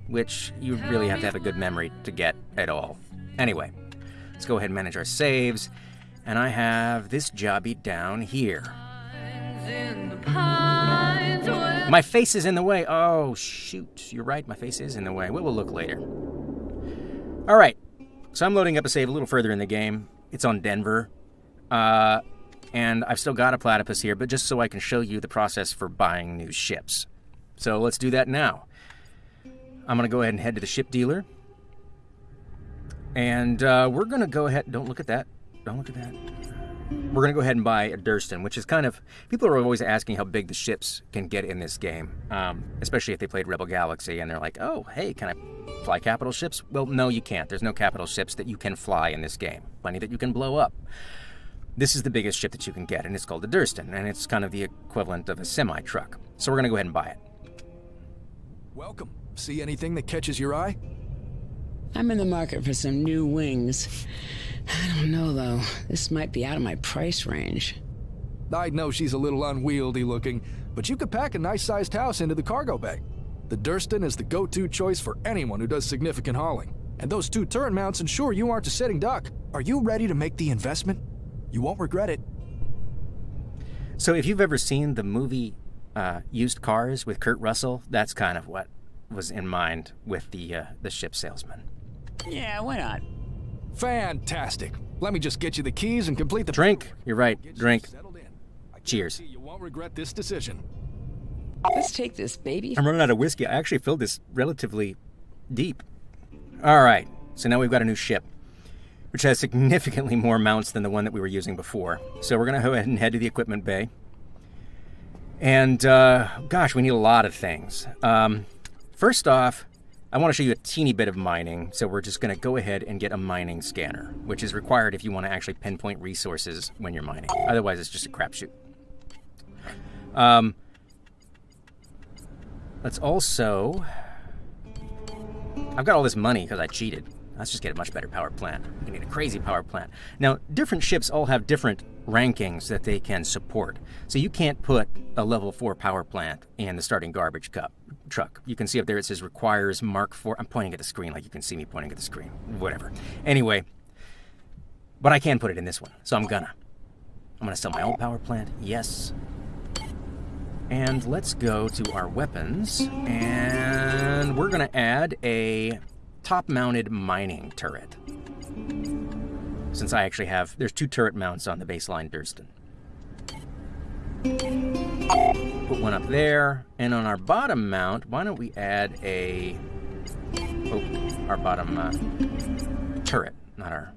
[SPEAKER 2] which you really have to have a good memory to get at all. Anyway, let's go ahead and manage our saves. And I have this jobby down here. My face is in the way. Oh, shoot. You're right, my face is in the way. We will look later. All right. So I'm loading up a save a little further in the game. It's on Denver. And I've still got a platypus here, but just so I can show you the process for buying new ships. So let's do that now. I'm going to go ahead and head to the ship dealer. And we're going to go ahead... Don't look at that. Don't look at that. We're going to go ahead and buy a Durston, which is kind of... People are always asking how big the ships can get in this game, especially if they played Rebel Galaxy, and they're like, oh, hey, can I fly capital ships? Well, no, you can't. There's no capital ships that you can fly in this game. Plenty that you can blow up. This is the biggest ship that you can get, and it's called a Durston, and it's kind of the equivalent of a semi-truck. So we're going to go ahead and buy it.
[SPEAKER 5] Welcome. See anything that catches your eye?
[SPEAKER 4] I'm in the market for some new wings. I don't know, though. This might be out of my price range.
[SPEAKER 5] I know she's a little unwieldy looking, but you could pack a nice-sized house into the cargo bay. The Durston is the go-to choice for anyone who does significant hauling. And those two turret mounts ensure you aren't a sitting duck. Are you ready to make the investment? You won't regret it.
[SPEAKER 2] So if you've ever seen the movie Used Cars with Kurt Russell, that's kind of what was in mind with the ship salesman.
[SPEAKER 4] Yeah, why not?
[SPEAKER 5] Fantastic. Let me just get you the keys and complete the...
[SPEAKER 2] Drink. You're right. Drink. Cheers.
[SPEAKER 5] You won't regret this decision.
[SPEAKER 4] Let's take this, baby.
[SPEAKER 2] I'm running out of whiskey. I actually filled this relatively deep. All right. So now we've got a new ship, which has significantly more mounts than the one that we were using before. So we're going to go ahead and head to the equipment bay. And, gosh, we need a lot of things. First off, I want to show you a teeny bit of mining, so we're just going to go ahead and get a mining scanner, which is required if you want to actually pinpoint resources when you're mining. Otherwise, it's just a crapshoot. Let's also... I've got all this money because I cheated. Let's just get a much better power plant. We need a crazy power plant. Now, different ships all have different rankings that they can support. So you can't put a level 4 power plant in the starting garbage truck. You can see up there it says requires Mark 4. I'm pointing at the screen like you can see me pointing at the screen. Whatever. Anyway, but I can put it in this one, so I'm gonna sell my old power plant. Yes. And let's go to our weapons, and we're gonna add a top-mounted mining turret. Since I actually have, there's 2 turret mounts on the baseline Durston. Put one up there, and on our bottom mount, why don't we add our bottom turret, not our...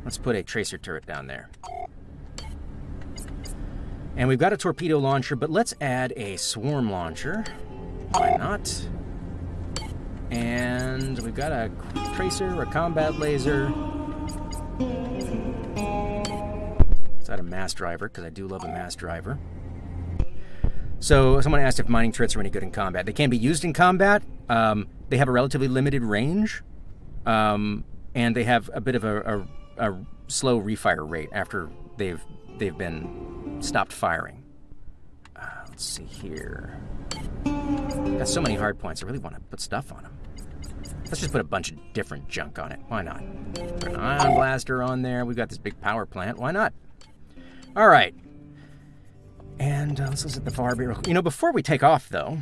[SPEAKER 2] Let's put a tracer turret down there. And we've got a torpedo launcher, but let's add a swarm launcher. Why not? And we've got a tracer, a combat laser. Let's add a mass driver, because I do love a mass driver. So someone asked if mining turrets are any good in combat. They can be used in combat. They have a relatively limited range. And they have a bit of a slow refire rate after they've been stopped firing. Let's see here. Got so many hard points. I really want to put stuff on them. Let's just put a bunch of different junk on it. Why not? Put an ion blaster on there. We've got this big power plant. Why not? All right. And let's look at the far barrel. You know, before we take off, though,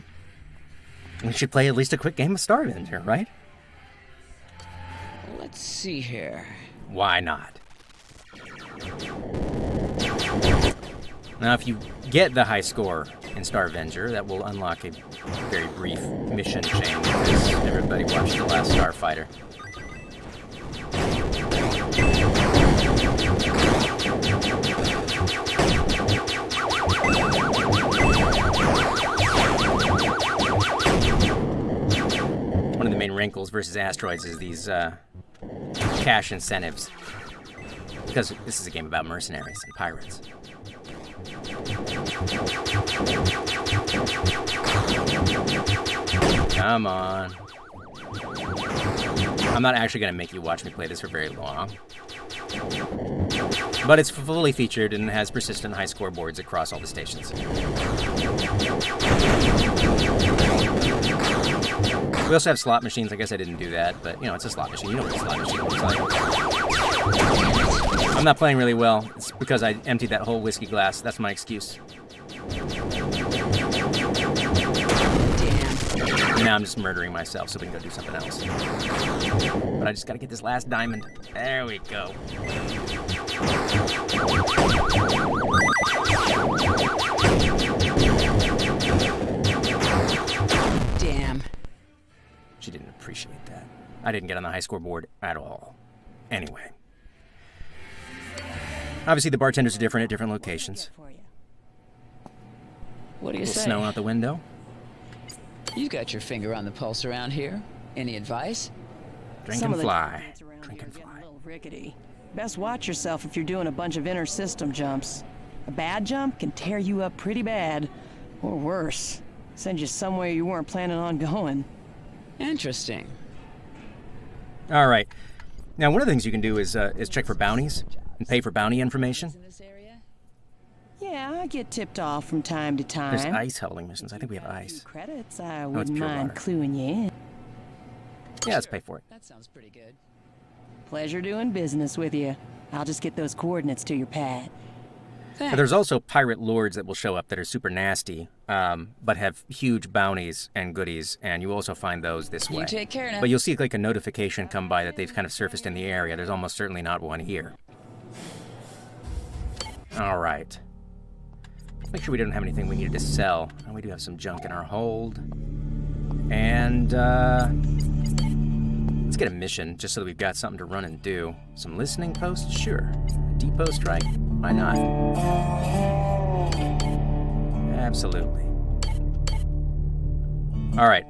[SPEAKER 2] we should play at least a quick game of Starvenger, right?
[SPEAKER 4] Let's see here.
[SPEAKER 2] Why not? Now, if you get the high score in Starvenger, that will unlock a very brief mission chain, because everybody watched The Last Starfighter. One of the main wrinkles versus asteroids is these cash incentives, because this is a game about mercenaries and pirates. Come on. I'm not actually going to make you watch me play this for very long. But it's fully featured and has persistent high scoreboards across all the stations. We also have slot machines. I guess I didn't do that, but, you know, it's a slot machine. You know what a slot machine looks like. I'm not playing really well. It's because I emptied that whole whiskey glass. That's my excuse. Now I'm just murdering myself so we can go do something else. But I just gotta get this last diamond. There we go.
[SPEAKER 4] Damn.
[SPEAKER 2] She didn't appreciate that. I didn't get on the high scoreboard at all. Anyway. Obviously the bartenders are different at different locations.
[SPEAKER 4] What do you say?
[SPEAKER 2] Snow out the window.
[SPEAKER 4] You got your finger on the pulse around here. Any advice?
[SPEAKER 2] Drink and fly. Drink and fly.
[SPEAKER 16] A little rickety. Best watch yourself if you're doing a bunch of inter-system jumps. A bad jump can tear you up pretty bad, or worse, send you somewhere you weren't planning on going.
[SPEAKER 4] Interesting.
[SPEAKER 2] All right. Now, one of the things you can do is check for bounties and pay for bounty information.
[SPEAKER 16] Yeah, I get tipped off from time to time.
[SPEAKER 2] There's ice hauling missions. I think we have ice.
[SPEAKER 16] Credits, I wouldn't mind cluing you in.
[SPEAKER 2] Yeah, let's pay for it.
[SPEAKER 4] That sounds pretty good.
[SPEAKER 16] Pleasure doing business with you. I'll just get those coordinates to your pad.
[SPEAKER 2] But there's also pirate lords that will show up that are super nasty, but have huge bounties and goodies, and you also find those this way.
[SPEAKER 4] You take care now.
[SPEAKER 2] But you'll see like a notification come by that they've kind of surfaced in the area. There's almost certainly not one here. All right. Make sure we don't have anything we needed to sell. And we do have some junk in our hold. And let's get a mission just so that we've got something to run and do. Some listening posts? Sure. A depot strike? Why not? Absolutely. All right.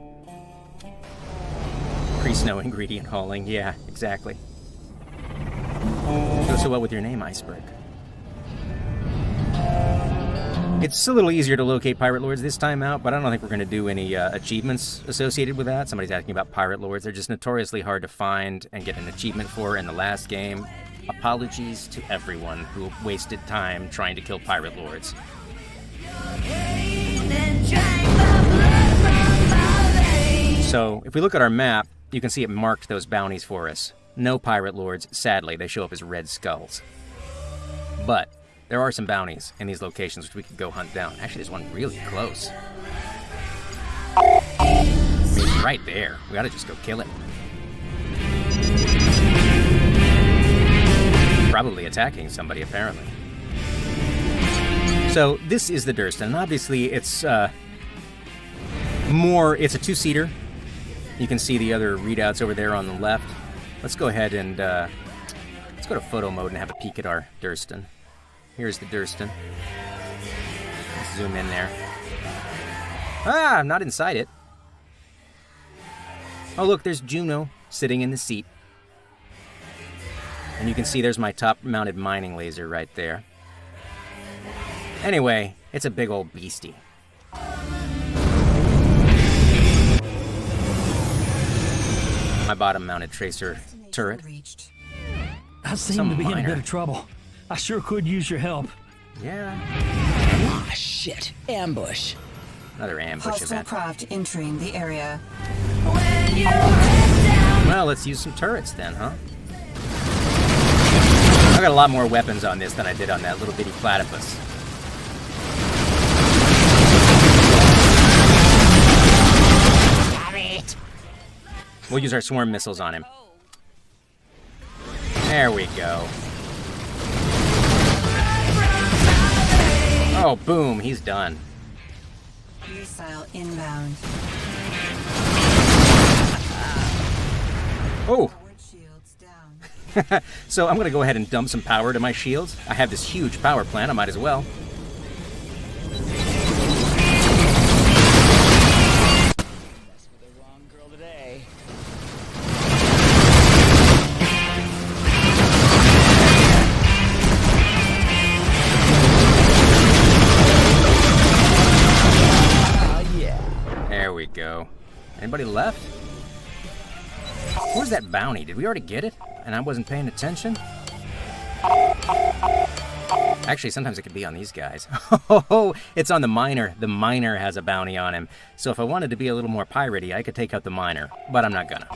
[SPEAKER 2] Pre-snow ingredient hauling. Yeah, exactly. Goes so well with your name, Iceberg. It's a little easier to locate pirate lords this time out, but I don't think we're going to do any achievements associated with that. Somebody's asking about pirate lords. They're just notoriously hard to find and get an achievement for in the last game. Apologies to everyone who wasted time trying to kill pirate lords. So, if we look at our map, you can see it marked those bounties for us. No pirate lords, sadly. They show up as red skulls. But there are some bounties in these locations which we could go hunt down. Actually, there's one really close. It's right there. We ought to just go kill it. Probably attacking somebody, apparently. So, this is the Durston, and obviously it's it's a two-seater. You can see the other readouts over there on the left. Let's go ahead and let's go to photo mode and have a peek at our Durston. Here's the Durston. Let's zoom in there. Ah, I'm not inside it. Oh, look, there's Juno sitting in the seat. And you can see there's my top-mounted mining laser right there. Anyway, it's a big old beastie. My bottom-mounted tracer turret.
[SPEAKER 17] I seem to be in a bit of trouble. I sure could use your help.
[SPEAKER 2] Yeah.
[SPEAKER 4] Ah, shit. Ambush.
[SPEAKER 2] Another ambush
[SPEAKER 7] Hostile
[SPEAKER 2] event.
[SPEAKER 7] craft entering the area.
[SPEAKER 2] Well, let's use some turrets then, huh? I got a lot more weapons on this than I did on that little bitty platypus. We'll use our swarm missiles on him. There we go. Oh, boom, he's done.
[SPEAKER 7] Missile inbound.
[SPEAKER 2] Oh! So I'm going to go ahead and dump some power to my shields. I have this huge power plant, I might as well. There we go. Anybody left? Where's that bounty? Did we already get it? And I wasn't paying attention? Actually, sometimes it could be on these guys. Oh, it's on the miner. The miner has a bounty on him. So if I wanted to be a little more piratey, I could take out the miner. But I'm not gonna.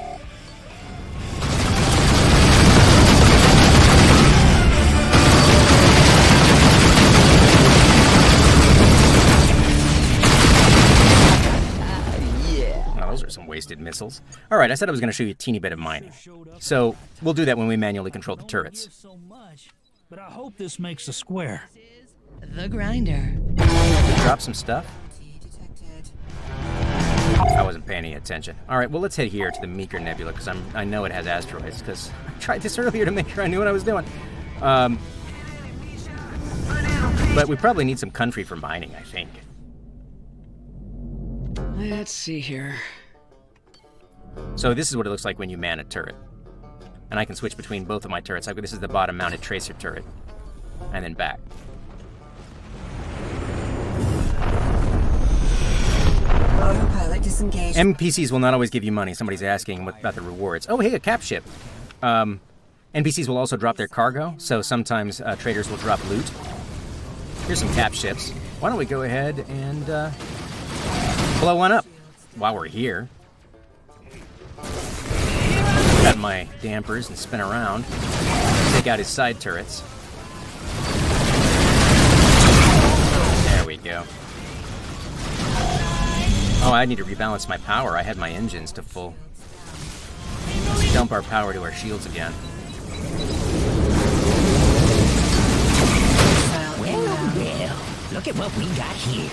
[SPEAKER 2] Those are some wasted missiles. All right, I said I was going to show you a teeny bit of mining. So we'll do that when we manually control the turrets.
[SPEAKER 17] But I hope this makes a square.
[SPEAKER 15] The grinder.
[SPEAKER 2] Drop some stuff. I wasn't paying any attention. All right, well, let's head here to the Meeker Nebula, because I know it has asteroids, because I tried this earlier to make sure I knew what I was doing. But we probably need some country for mining, I think.
[SPEAKER 4] Let's see here.
[SPEAKER 2] So this is what it looks like when you man a turret. And I can switch between both of my turrets. This is the bottom-mounted tracer turret. And then back.
[SPEAKER 7] Autopilot disengaged.
[SPEAKER 2] NPCs will not always give you money. Somebody's asking about the rewards. Oh, hey, a cap ship. NPCs will also drop their cargo, so sometimes traders will drop loot. Here's some cap ships. Why don't we go ahead and blow one up while we're here. Got my dampers and spin around. Take out his side turrets. There we go. Oh, I need to rebalance my power. I had my engines to full. Let's dump our power to our shields again.
[SPEAKER 10] Well, look at what we got here.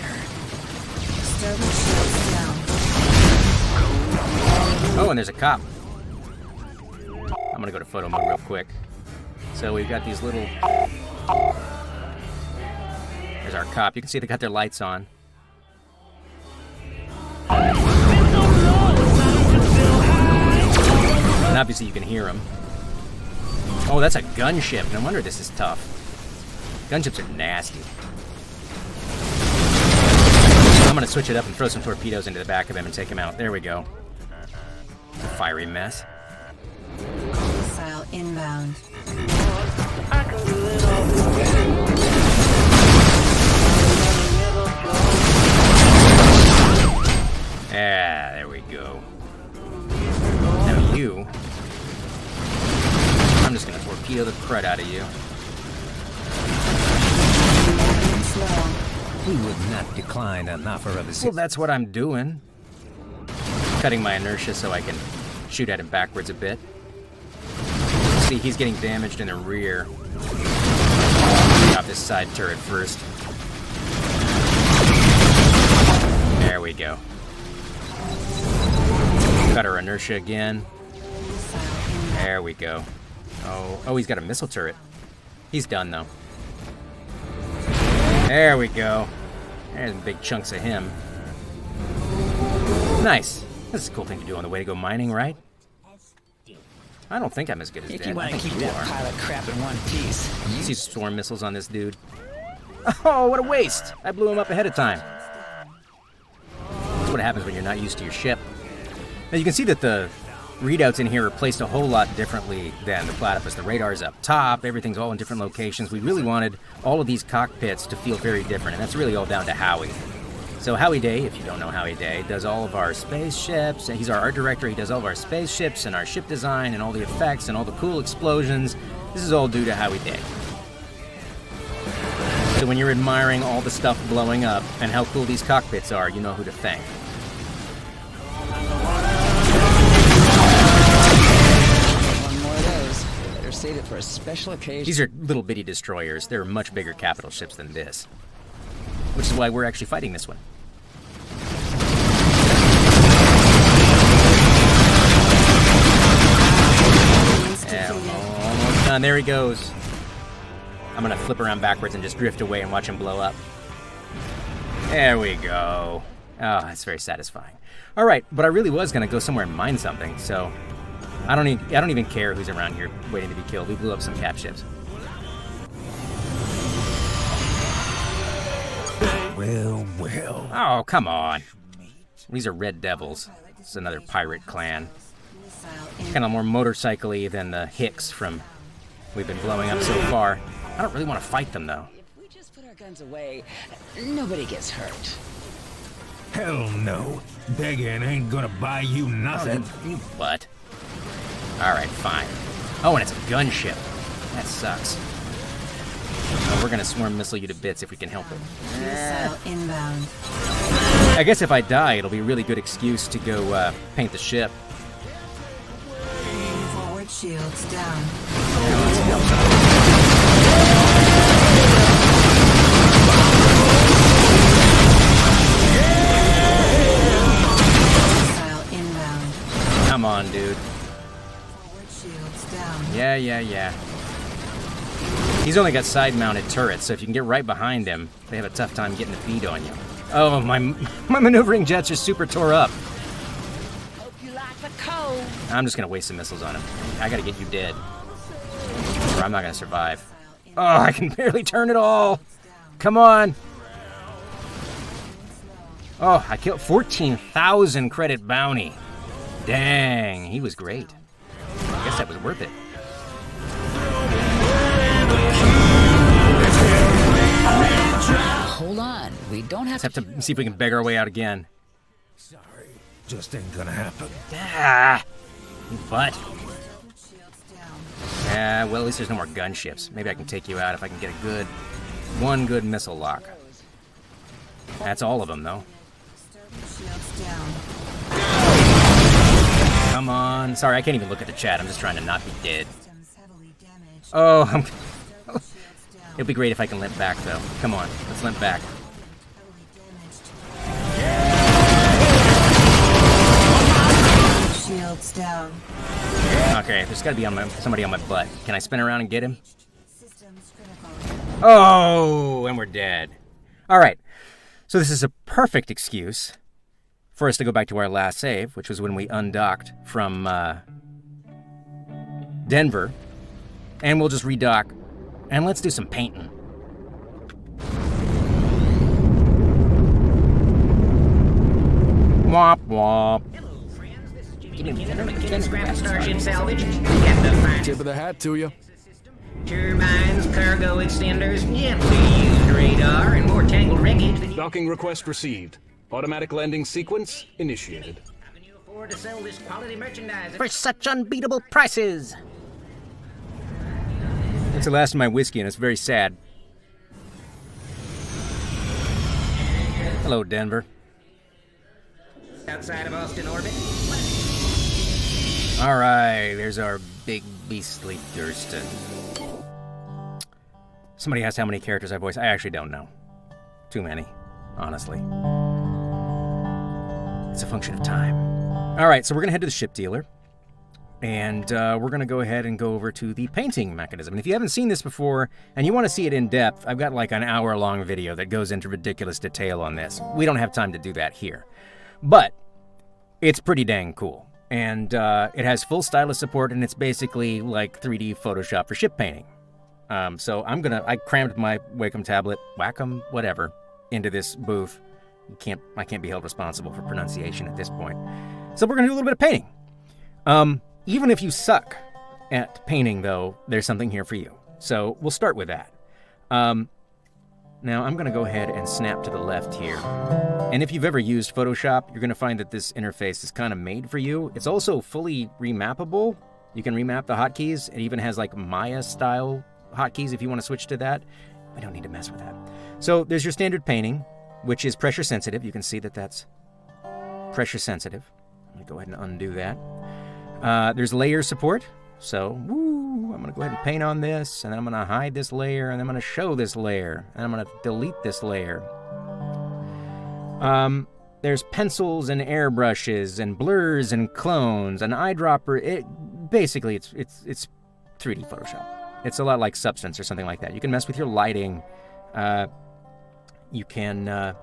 [SPEAKER 2] Oh, and there's a cop. I'm gonna go to photo mode real quick. So we've got these little... There's our cop. You can see they got their lights on. And obviously you can hear them. Oh, that's a gunship. No wonder this is tough. Gunships are nasty. gonna switch it up and throw some torpedoes into the back of him and take him out. There we go. It's a fiery mess.
[SPEAKER 7] Missile inbound.
[SPEAKER 2] Ah, there we go. Now you... I'm just gonna torpedo the crud out of you.
[SPEAKER 9] We would not decline an offer of assistance.
[SPEAKER 2] Well, that's what I'm doing. Cutting my inertia so I can shoot at him backwards a bit. See, he's getting damaged in the rear. Get off this side turret first. There we go. Cut our inertia again. There we go. Oh, he's got a missile turret. He's done, though. There we go. There's big chunks of him. Nice. This is a cool thing to do on the way to go mining, right? I don't think I'm as good as
[SPEAKER 4] If
[SPEAKER 2] Dad.
[SPEAKER 4] you want
[SPEAKER 2] I
[SPEAKER 4] to
[SPEAKER 2] think
[SPEAKER 4] keep
[SPEAKER 2] you
[SPEAKER 4] that
[SPEAKER 2] are.
[SPEAKER 4] pilot crap in one piece.
[SPEAKER 2] See swarm missiles on this dude. Oh, what a waste! I blew him up ahead of time. That's what happens when you're not used to your ship. Now you can see that the readouts in here are placed a whole lot differently than the platypus. The radar's up top, everything's all in different locations. We really wanted all of these cockpits to feel very different, and that's really all down to Howie. So Howie Day, if you don't know Howie Day, does all of our spaceships. He's our art director. He does all of our spaceships and our ship design and all the effects and all the cool explosions. This is all due to Howie Day. So when you're admiring all the stuff blowing up and how cool these cockpits are, you know who to thank.
[SPEAKER 4] One more of those. Better save it for a special occasion.
[SPEAKER 2] These are little bitty destroyers. They're much bigger capital ships than this. Which is why we're actually fighting this one. Yeah, almost done. There he goes. I'm gonna flip around backwards and just drift away and watch him blow up. There we go. Oh, that's very satisfying. All right, but I really was gonna go somewhere and mine something, so I don't even care who's around here waiting to be killed. We blew up some cap ships.
[SPEAKER 9] Well, well.
[SPEAKER 2] Oh, come on. These are Red Devils. It's another pirate clan. Kind of more motorcycle-y than the Hicks from we've been blowing up so far. I don't really want to fight them, though.
[SPEAKER 4] If we just put our guns away, nobody gets hurt.
[SPEAKER 3] Hell no. Begging ain't gonna buy you nothing.
[SPEAKER 2] You butt. Alright, fine. Oh, and it's a gunship. That sucks. Oh, we're gonna swarm missile you to bits if we can help it.
[SPEAKER 7] Missile inbound.
[SPEAKER 2] I guess if I die, it'll be a really good excuse to go paint the ship.
[SPEAKER 7] Forward shields down. Missile inbound.
[SPEAKER 2] Come on, dude.
[SPEAKER 7] Forward shields down.
[SPEAKER 2] Yeah. He's only got side-mounted turrets, so if you can get right behind him, they have a tough time getting the beat on you. Oh, my maneuvering jets are super tore up.
[SPEAKER 4] Hope you like the cold.
[SPEAKER 2] I'm just gonna waste some missiles on him. I gotta get you dead, or I'm not gonna survive. Oh, I can barely turn it all. Come on. Oh, I killed 14,000 credit bounty. Dang, he was great. I guess that was worth it.
[SPEAKER 6] Hold on. We don't have
[SPEAKER 2] Let's have to see if we can beg our way out again.
[SPEAKER 3] Sorry, just ain't gonna happen.
[SPEAKER 2] Ah, you butt. Yeah, well, at least there's no more gunships. Maybe I can take you out if I can get one good missile lock. That's all of them, though.
[SPEAKER 7] Shields down.
[SPEAKER 2] Come on. Sorry, I can't even look at the chat. I'm just trying to not be dead.
[SPEAKER 7] Systems heavily damaged.
[SPEAKER 2] Oh,
[SPEAKER 7] Shields down.
[SPEAKER 2] it'll be great if I can limp back, though. Come on, let's limp back.
[SPEAKER 7] Shields down.
[SPEAKER 2] Okay, there's got to be somebody on my butt. Can I spin around and get him?
[SPEAKER 7] Systems critical.
[SPEAKER 2] Oh, and we're dead. All right, so this is a perfect excuse for us to go back to our last save, which was when we undocked from Denver, and we'll just redock, and let's do some painting. Womp womp.
[SPEAKER 10] Scrap Starship Salvage. Captain
[SPEAKER 5] Tip of the hat to you.
[SPEAKER 10] turbines, cargo extenders, empty used radar, and more tangled wreckage than you
[SPEAKER 18] Docking request received. Automatic landing sequence initiated.
[SPEAKER 10] can afford to sell this quality merchandise.
[SPEAKER 2] For such unbeatable prices. That's the last of my whiskey, and it's very sad. Hello, Denver.
[SPEAKER 10] Outside of Austin orbit.
[SPEAKER 2] All right, there's our big beastly Durston. Somebody asked how many characters I voice. I actually don't know. Too many, honestly. It's a function of time. All right, so we're going to head to the ship dealer. And we're going to go ahead and go over to the painting mechanism. And if you haven't seen this before and you want to see it in depth, I've got like an hour-long video that goes into ridiculous detail on this. We don't have time to do that here. But it's pretty dang cool. And it has full stylus support, and it's basically like 3D Photoshop for ship painting. So I crammed my Wacom tablet, Wacom, whatever, into this booth. I can't be held responsible for pronunciation at this point. So we're going to do a little bit of painting. Even if you suck at painting, though, there's something here for you. So we'll start with that. Now I'm going to go ahead and snap to the left here. And if you've ever used Photoshop, you're going to find that this interface is kind of made for you. It's also fully remappable. You can remap the hotkeys. It even has like Maya-style hotkeys if you want to switch to that. We don't need to mess with that. So there's your standard painting, which is pressure sensitive. You can see that that's pressure sensitive. Let me go ahead and undo that. There's layer support. So, I'm going to go ahead and paint on this, and then I'm going to hide this layer, and I'm going to show this layer, and I'm going to delete this layer. There's pencils and airbrushes and blurs and clones, an eyedropper. Basically, it's 3D Photoshop. It's a lot like Substance or something like that. You can mess with your lighting. You can... But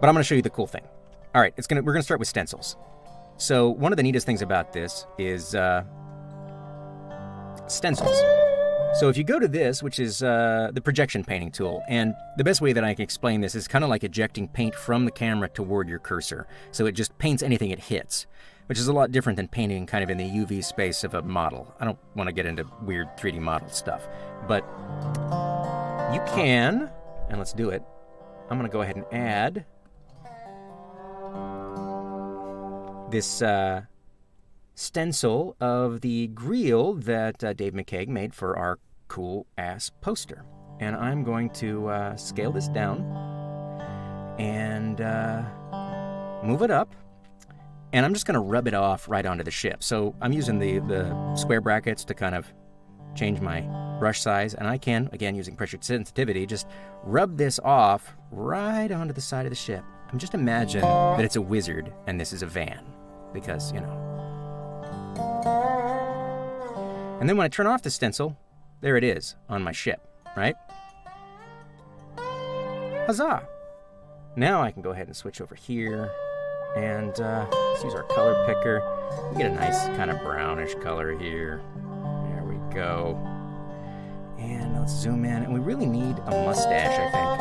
[SPEAKER 2] I'm going to show you the cool thing. All right, we're going to start with stencils. So one of the neatest things about this is stencils. So if you go to this, which is the projection painting tool, and the best way that I can explain this is kind of like ejecting paint from the camera toward your cursor. So it just paints anything it hits, which is a lot different than painting kind of in the UV space of a model. I don't want to get into weird 3D model stuff, but you can, and let's do it. I'm going to go ahead and add this stencil of the grill that Dave McCaig made for our cool-ass poster. And I'm going to scale this down and move it up. And I'm just going to rub it off right onto the ship. So I'm using the square brackets to kind of change my brush size. And I can, again, using pressure sensitivity, just rub this off right onto the side of the ship. And just imagine that it's a wizard and this is a van. Because, you know. And then when I turn off the stencil, there it is on my ship, right? Huzzah! Now I can go ahead and switch over here and let's use our color picker. We get a nice kind of brownish color here. There we go. And let's zoom in. And we really need a mustache, I think,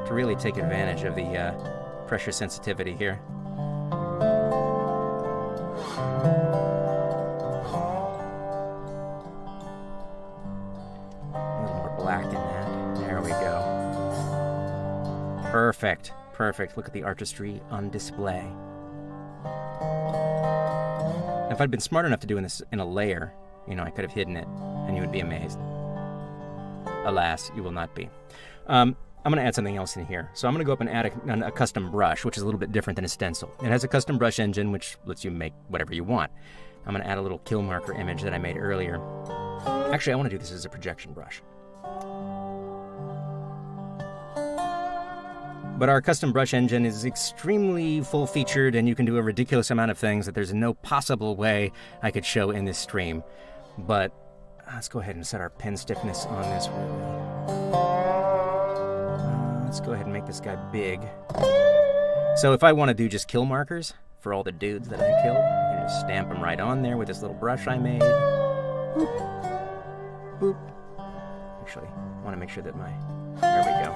[SPEAKER 2] to really take advantage of the pressure sensitivity here. A little more black in that. There we go. Perfect. Perfect. Look at the artistry on display. If I'd been smart enough to do this in a layer, I could have hidden it, and you would be amazed. Alas, you will not be. I'm going to add something else in here. So I'm going to go up and add a custom brush, which is a little bit different than a stencil. It has a custom brush engine, which lets you make whatever you want. I'm going to add a little kill marker image that I made earlier. Actually, I want to do this as a projection brush. But our custom brush engine is extremely full-featured, and you can do a ridiculous amount of things that there's no possible way I could show in this stream. But let's go ahead and set our pen stiffness on this one. Let's go ahead and make this guy big. So if I want to do just kill markers for all the dudes that I killed, I can just stamp them right on there with this little brush I made. Boop. Boop. Actually, I want to make sure that there we go.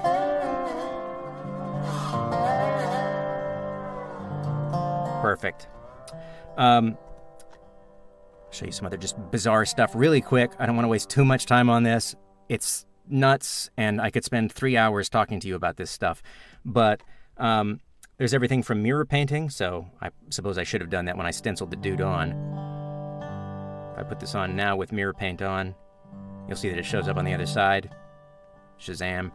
[SPEAKER 2] Perfect. Show you some other just bizarre stuff really quick. I don't want to waste too much time on this. It's nuts, and I could spend 3 hours talking to you about this stuff. But there's everything from mirror painting, so I suppose I should have done that when I stenciled the dude on. If I put this on now with mirror paint on, you'll see that it shows up on the other side. Shazam.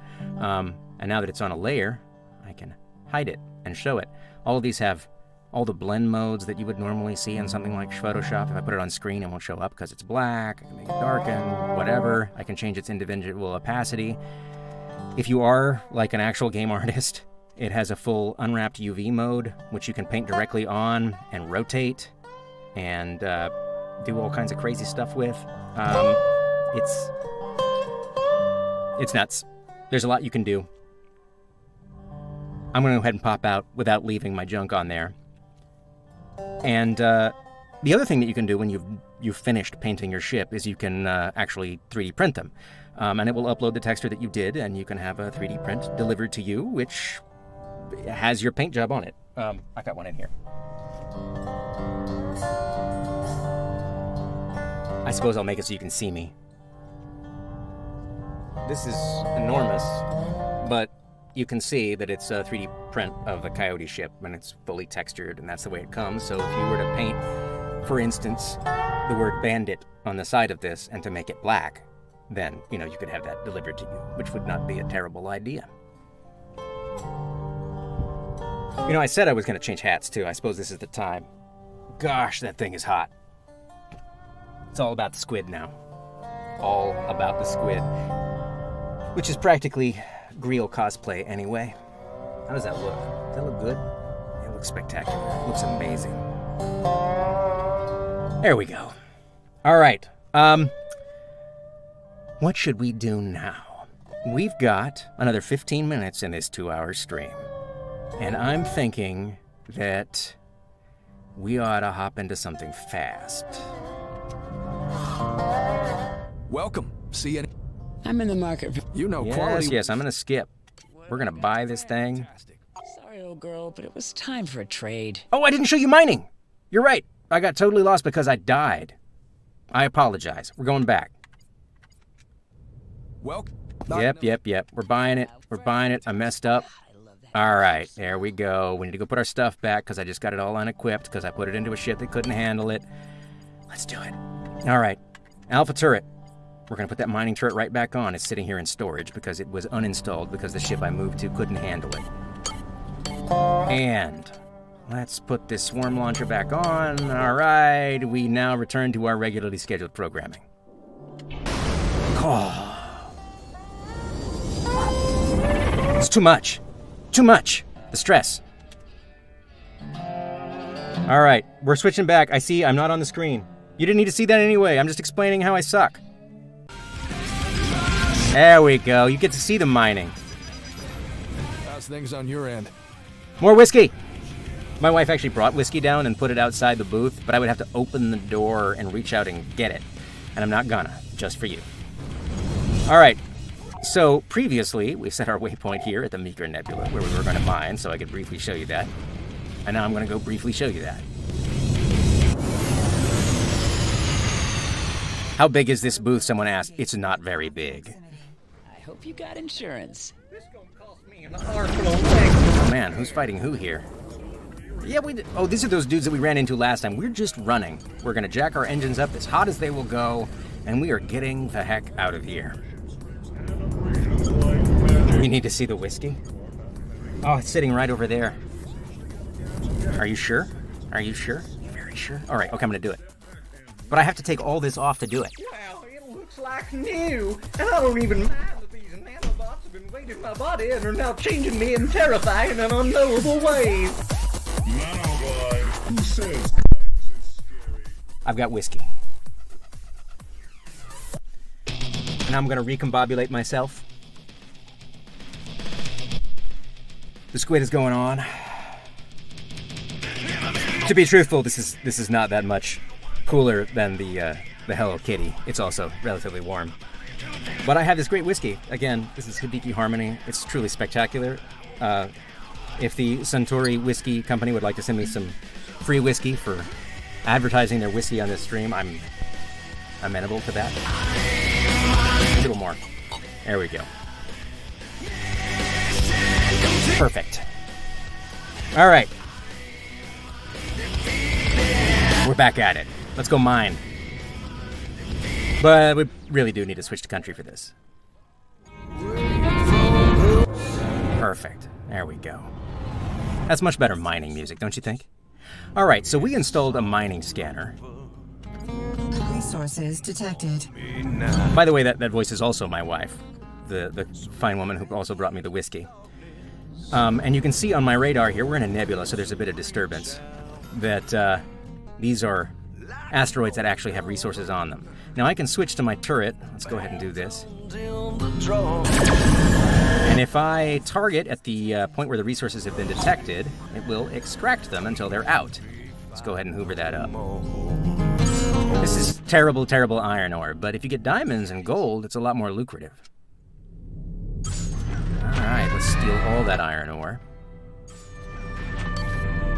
[SPEAKER 2] And now that it's on a layer, I can hide it and show it. All of these have all the blend modes that you would normally see in something like Photoshop. If I put it on screen, it won't show up because it's black. I can make it darken, whatever. I can change its individual opacity. If you are like an actual game artist, it has a full unwrapped UV mode, which you can paint directly on and rotate and do all kinds of crazy stuff with. It's nuts. There's a lot you can do. I'm going to go ahead and pop out without leaving my junk on there. And the other thing that you can do when you've finished painting your ship is you can actually 3D print them. And it will upload the texture that you did, and you can have a 3D print delivered to you, which has your paint job on it. I got one in here. I suppose I'll make it so you can see me. This is enormous, but you can see that it's a 3D print of the Coyote ship, and it's fully textured, and that's the way it comes. So if you were to paint, for instance, the word bandit on the side of this and to make it black, then, you could have that delivered to you, which would not be a terrible idea. I said I was going to change hats, too. I suppose this is the time. Gosh, that thing is hot. It's all about the squid now. All about the squid. Which is practically Grill cosplay anyway. How does that look? Does that look good? It looks spectacular. It looks amazing. There we go. All right. What should we do now? We've got another 15 minutes in this 2-hour stream. And I'm thinking that we ought to hop into something fast.
[SPEAKER 5] Welcome. See you.
[SPEAKER 4] I'm in the market for...
[SPEAKER 5] quality...
[SPEAKER 2] Yes, I'm going to skip. We're going to buy this thing.
[SPEAKER 4] Sorry, old girl, but it was time for a trade.
[SPEAKER 2] Oh, I didn't show you mining. You're right. I got totally lost because I died. I apologize. We're going back. Yep. We're buying it. I messed up. All right, there we go. We need to go put our stuff back because I just got it all unequipped because I put it into a ship that couldn't handle it. Let's do it. All right. Alpha turret. We're going to put that mining turret right back on. It's sitting here in storage because it was uninstalled because the ship I moved to couldn't handle it. And let's put this swarm launcher back on. All right. We now return to our regularly scheduled programming. Oh. It's too much. Too much. The stress. All right. We're switching back. I see I'm not on the screen. You didn't need to see that anyway. I'm just explaining how I suck. There we go. You get to see the mining.
[SPEAKER 5] How's things on your end?
[SPEAKER 2] More whiskey. My wife actually brought whiskey down and put it outside the booth, but I would have to open the door and reach out and get it. And I'm not gonna, just for you. All right. So previously, we set our waypoint here at the Meeker Nebula, where we were going to mine, so I could briefly show you that. And now I'm going to go briefly show you that. How big is this booth? Someone asked. It's not very big.
[SPEAKER 4] I hope you got insurance.
[SPEAKER 2] Oh man, who's fighting who here? Yeah, we did. Oh, these are those dudes that we ran into last time. We're just running. We're going to jack our engines up as hot as they will go, and we are getting the heck out of here. We need to see the whiskey. Oh, it's sitting right over there. Are you sure? Are you sure? You're very sure? All right, okay, I'm going to do it. But I have to take all this off to do it.
[SPEAKER 19] Well, it looks like new. And I don't even mind that these nanobots have invaded my body and are now changing me in terrifying and unknowable ways.
[SPEAKER 3] Nanobot, who says
[SPEAKER 2] I've got whiskey. And I'm going to recombobulate myself. The squid is going on. To be truthful, this is not that much cooler than the Hello Kitty. It's also relatively warm. But I have this great whiskey. Again, this is Hibiki Harmony. It's truly spectacular. If the Suntory Whiskey Company would like to send me some free whiskey for advertising their whiskey on this stream, I'm amenable to that. A little more. There we go. Perfect. All right. We're back at it. Let's go mine. But we really do need to switch to country for this. Perfect. There we go. That's much better mining music, don't you think? All right, so we installed a mining scanner.
[SPEAKER 7] Resources detected.
[SPEAKER 2] By the way, that voice is also my wife, the fine woman who also brought me the whiskey. And you can see on my radar here, we're in a nebula, so there's a bit of disturbance, that these are asteroids that actually have resources on them. Now I can switch to my turret. Let's go ahead and do this. And if I target at the point where the resources have been detected, it will extract them until they're out. Let's go ahead and hoover that up. This is terrible, terrible iron ore, but if you get diamonds and gold, it's a lot more lucrative. Alright, let's steal all that iron ore.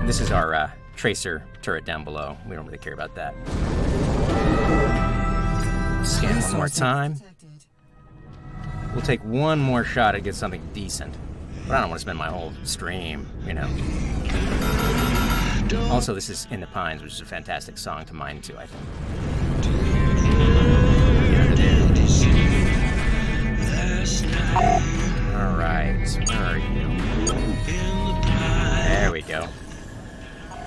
[SPEAKER 2] And this is our tracer turret down below. We don't really care about that. Scan one more time. We'll take one more shot at get something decent. But I don't want to spend my whole stream, you know. Also, this is In the Pines, which is a fantastic song to mine to, I think. Alright, where are you? There we go.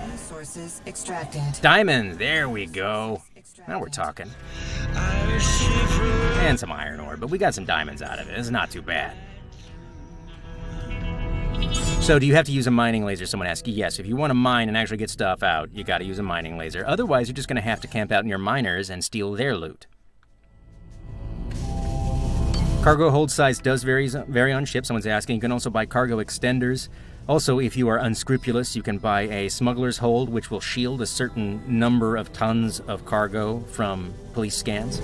[SPEAKER 7] Resources extracted.
[SPEAKER 2] Diamonds, there we go. Now we're talking. And some iron ore, but we got some diamonds out of it. It's not too bad. So do you have to use a mining laser? Someone asked. Yes, if you want to mine and actually get stuff out, you got to use a mining laser. Otherwise, you're just going to have to camp out in your miners and steal their loot. Cargo hold size does vary on ships. Someone's asking. You can also buy cargo extenders. Also, if you are unscrupulous, you can buy a smuggler's hold, which will shield a certain number of tons of cargo from police scans.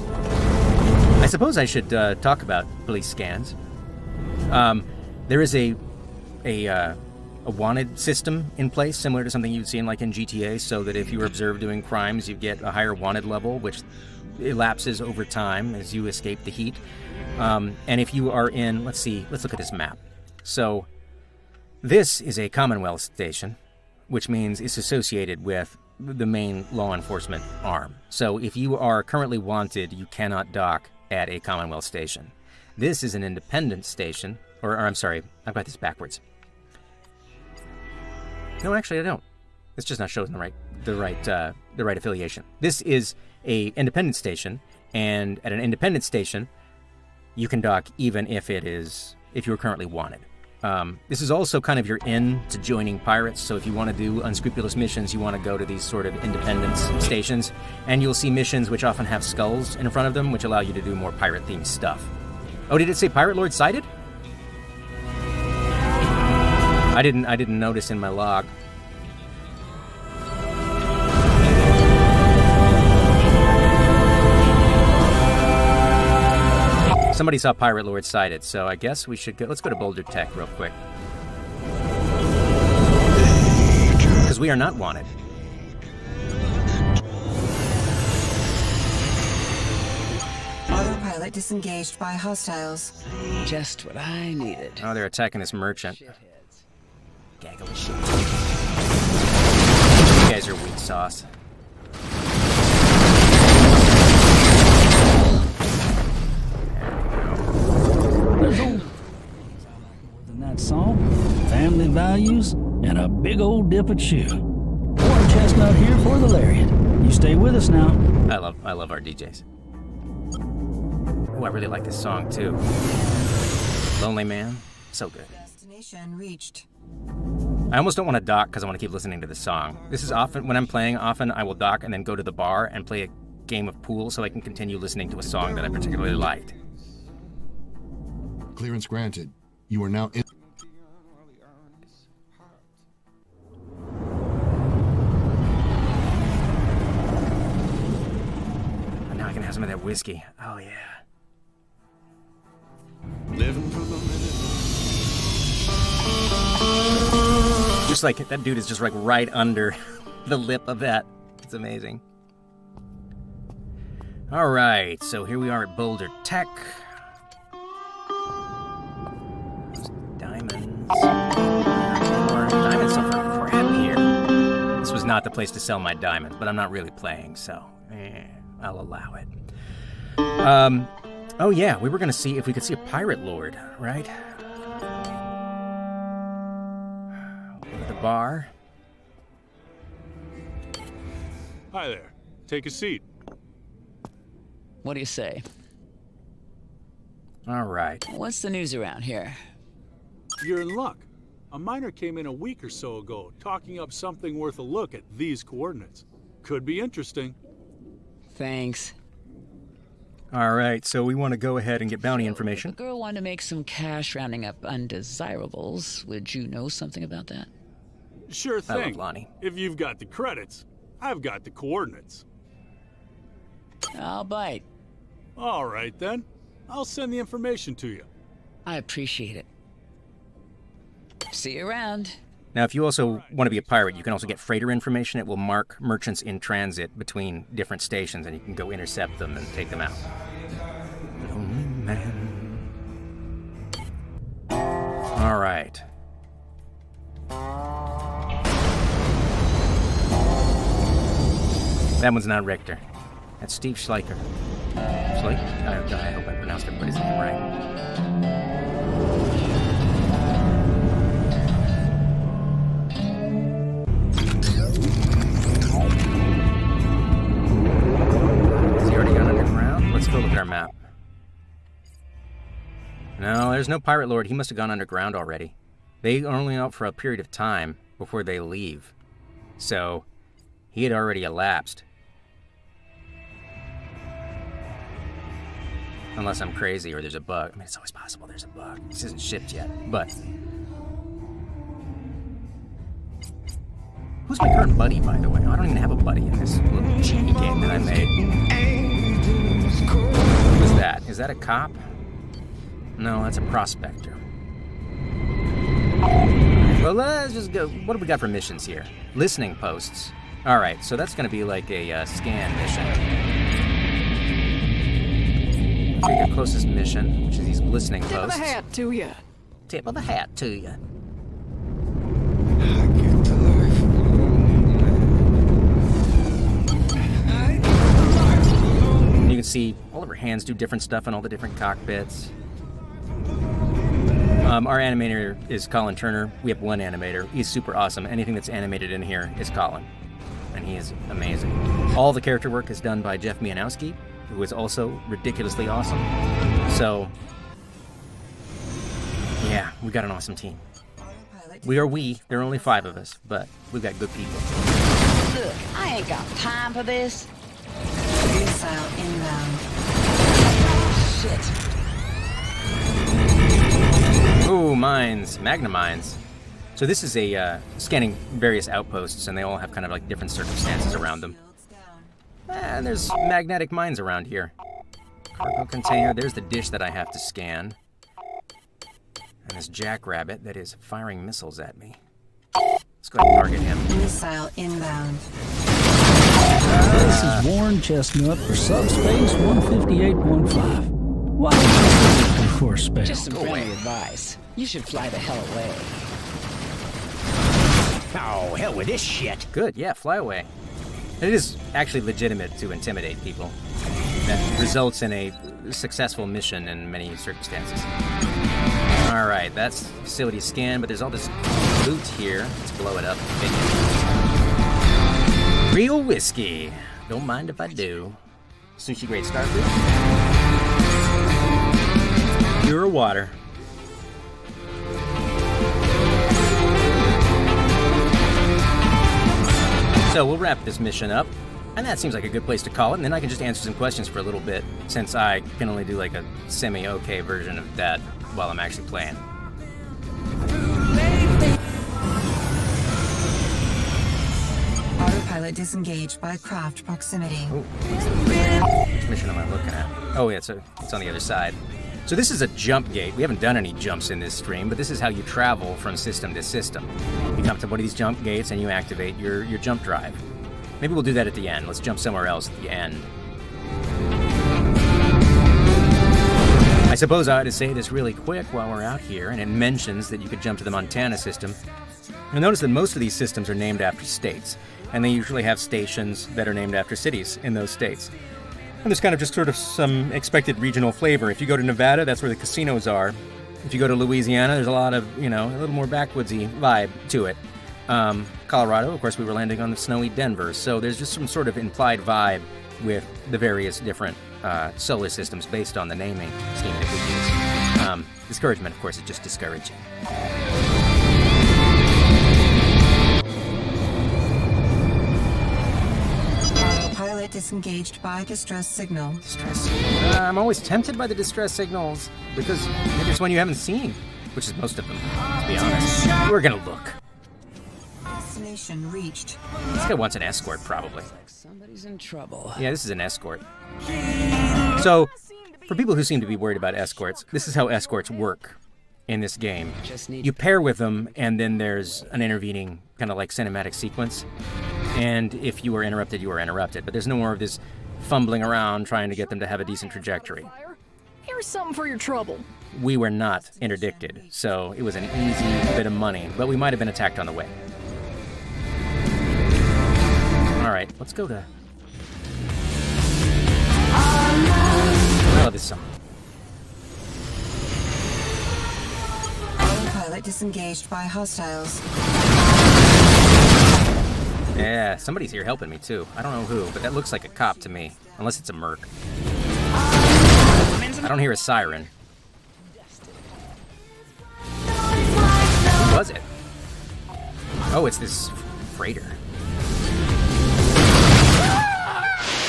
[SPEAKER 2] I suppose I should talk about police scans. There is a wanted system in place, similar to something you'd seen like in GTA, so that if you were observed doing crimes, you get a higher wanted level, which elapses over time as you escape the heat. And if you are in, let's look at this map. So this is a Commonwealth station, which means it's associated with the main law enforcement arm. So if you are currently wanted, you cannot dock at a Commonwealth station. This is an independent station, or I'm sorry, I've got this backwards. No, actually I don't. It's just not showing the right affiliation. This is a independent station, and at an independent station, you can dock even if you are currently wanted. This is also kind of your in to joining pirates, so if you want to do unscrupulous missions, you want to go to these sort of independence stations, and you'll see missions which often have skulls in front of them, which allow you to do more pirate-themed stuff. Oh, did it say Pirate Lord sighted? I didn't notice in my log. Somebody saw Pirate Lord sighted, so I guess we should go. Let's go to Boulder Tech real quick. Because we are not wanted.
[SPEAKER 7] Autopilot disengaged by hostiles.
[SPEAKER 4] Just what I needed.
[SPEAKER 2] Oh, they're attacking this merchant. Gaggle of shit. You guys are weak sauce.
[SPEAKER 17] In that song, family values, and a big old dip of chew. One chestnut here for the lariat. You stay with us now.
[SPEAKER 2] I love our DJs. Oh, I really like this song too. Lonely Man, so good.
[SPEAKER 7] Destination reached.
[SPEAKER 2] I almost don't want to dock because I want to keep listening to the song. This is often, when I'm playing, I will dock and then go to the bar and play a game of pool so I can continue listening to a song that I particularly liked.
[SPEAKER 14] Clearance granted. You are now in.
[SPEAKER 2] And now I can have some of that whiskey. Oh, yeah.
[SPEAKER 1] Living for the minute.
[SPEAKER 2] Just like, that dude is just like right under the lip of that. It's amazing. Alright, so here we are at Boulder Tech. Diamonds. More diamonds sell for crap here. This was not the place to sell my diamonds, but I'm not really playing, so I'll allow it. Oh yeah, we were gonna see if we could see a pirate lord, right? Go to the bar.
[SPEAKER 13] Hi there. Take a seat.
[SPEAKER 6] What do you say?
[SPEAKER 2] All right.
[SPEAKER 6] What's the news around here?
[SPEAKER 13] You're in luck. A miner came in a week or so ago, talking up something worth a look at these coordinates. Could be interesting.
[SPEAKER 6] Thanks.
[SPEAKER 2] All right, so we want to go ahead and get bounty information.
[SPEAKER 6] If a girl wanted to make some cash rounding up undesirables, would you know something about that?
[SPEAKER 13] Sure thing.
[SPEAKER 2] I love Lonnie.
[SPEAKER 13] If you've got the credits, I've got the coordinates.
[SPEAKER 6] I'll bite.
[SPEAKER 13] All right, then. I'll send the information to you.
[SPEAKER 6] I appreciate it. See you around.
[SPEAKER 2] Now, if you also want to be a pirate, you can also get freighter information. It will mark merchants in transit between different stations, and you can go intercept them and take them out. Lonely man. All right. That one's not Richter. That's Steve Schleicher. Schleicher? I hope I pronounced everybody's name right. Let's go look at our map. No, there's no pirate lord. He must have gone underground already. They are only out for a period of time before they leave. So, he had already elapsed. Unless I'm crazy or there's a bug. I mean, it's always possible there's a bug. This isn't shipped yet, but... Who's my current buddy, by the way? I don't even have a buddy in this little cheeky game that I made. Who's that? Is that a cop? No, that's a prospector. Well, let's just go. What do we got for missions here? Listening posts. All right, so that's going to be like a scan mission. Okay, your closest mission, which is these listening posts.
[SPEAKER 12] Tip of the hat to you.
[SPEAKER 2] Tip of the hat to you. You can see all of her hands do different stuff in all the different cockpits. Our animator is Colin Turner. We have one animator. He's super awesome. Anything that's animated in here is Colin, and he is amazing. All the character work is done by Jeff Mianowski, who is also ridiculously awesome. So, yeah, we got an awesome team. There are only 5 of us, but we've got good people.
[SPEAKER 6] Look, I ain't got time for this.
[SPEAKER 7] Missile inbound.
[SPEAKER 6] Shit.
[SPEAKER 2] Ooh, mines. Magna mines. So this is a scanning various outposts, and they all have kind of like different circumstances around them. And there's magnetic mines around here. Cargo container. There's the dish that I have to scan. And this jackrabbit that is firing missiles at me. Let's go ahead and target him.
[SPEAKER 7] Missile inbound.
[SPEAKER 17] This is Warren Chestnut for Subspace 15815. Why don't you looking for a special?
[SPEAKER 6] Just some friendly advice. You should fly the hell away.
[SPEAKER 9] Oh, hell with this shit.
[SPEAKER 2] Good, yeah, fly away. It is actually legitimate to intimidate people. That results in a successful mission in many circumstances. Alright, that's facility scan, but there's all this loot here. Let's blow it up. Real whiskey. Don't mind if I do. Sushi grade starfish. Pure water. So we'll wrap this mission up, and that seems like a good place to call it, and then I can just answer some questions for a little bit, since I can only do like a semi-okay version of that while I'm actually playing.
[SPEAKER 7] Autopilot disengaged by craft proximity.
[SPEAKER 2] Ooh, which mission am I looking at? Oh yeah, it's on the other side. So this is a jump gate. We haven't done any jumps in this stream, but this is how you travel from system to system. You come to one of these jump gates and you activate your jump drive. Maybe we'll do that at the end. Let's jump somewhere else at the end. I suppose I ought to say this really quick while we're out here, and it mentions that you could jump to the Montana system. You'll notice that most of these systems are named after states, and they usually have stations that are named after cities in those states. And there's kind of just sort of some expected regional flavor. If you go to Nevada, that's where the casinos are. If you go to Louisiana, there's a lot of, a little more backwoodsy vibe to it. Colorado, of course, we were landing on the snowy Denver, so there's just some sort of implied vibe with the various different solar systems based on the naming scheme that we use. Discouragement, of course, is just discouraging.
[SPEAKER 7] Pilot disengaged by distress signal.
[SPEAKER 2] I'm always tempted by the distress signals, because maybe it's one you haven't seen, which is most of them, to be honest. We're gonna look.
[SPEAKER 7] Destination reached.
[SPEAKER 2] This guy wants an escort, probably.
[SPEAKER 4] Somebody's in trouble.
[SPEAKER 2] Yeah, this is an escort. So, for people who seem to be worried about escorts, this is how escorts work in this game. You pair with them, and then there's an intervening kind of like cinematic sequence. And if you are interrupted, you are interrupted. But there's no more of this fumbling around trying to get them to have a decent trajectory.
[SPEAKER 11] Here's something for your trouble.
[SPEAKER 2] We were not interdicted, so it was an easy bit of money, but we might have been attacked on the way. All right, let's go to... I love this song.
[SPEAKER 7] Pilot disengaged by hostiles.
[SPEAKER 2] Yeah, somebody's here helping me too. I don't know who, but that looks like a cop to me. Unless it's a merc. I don't hear a siren. Who was it? Oh, it's this freighter.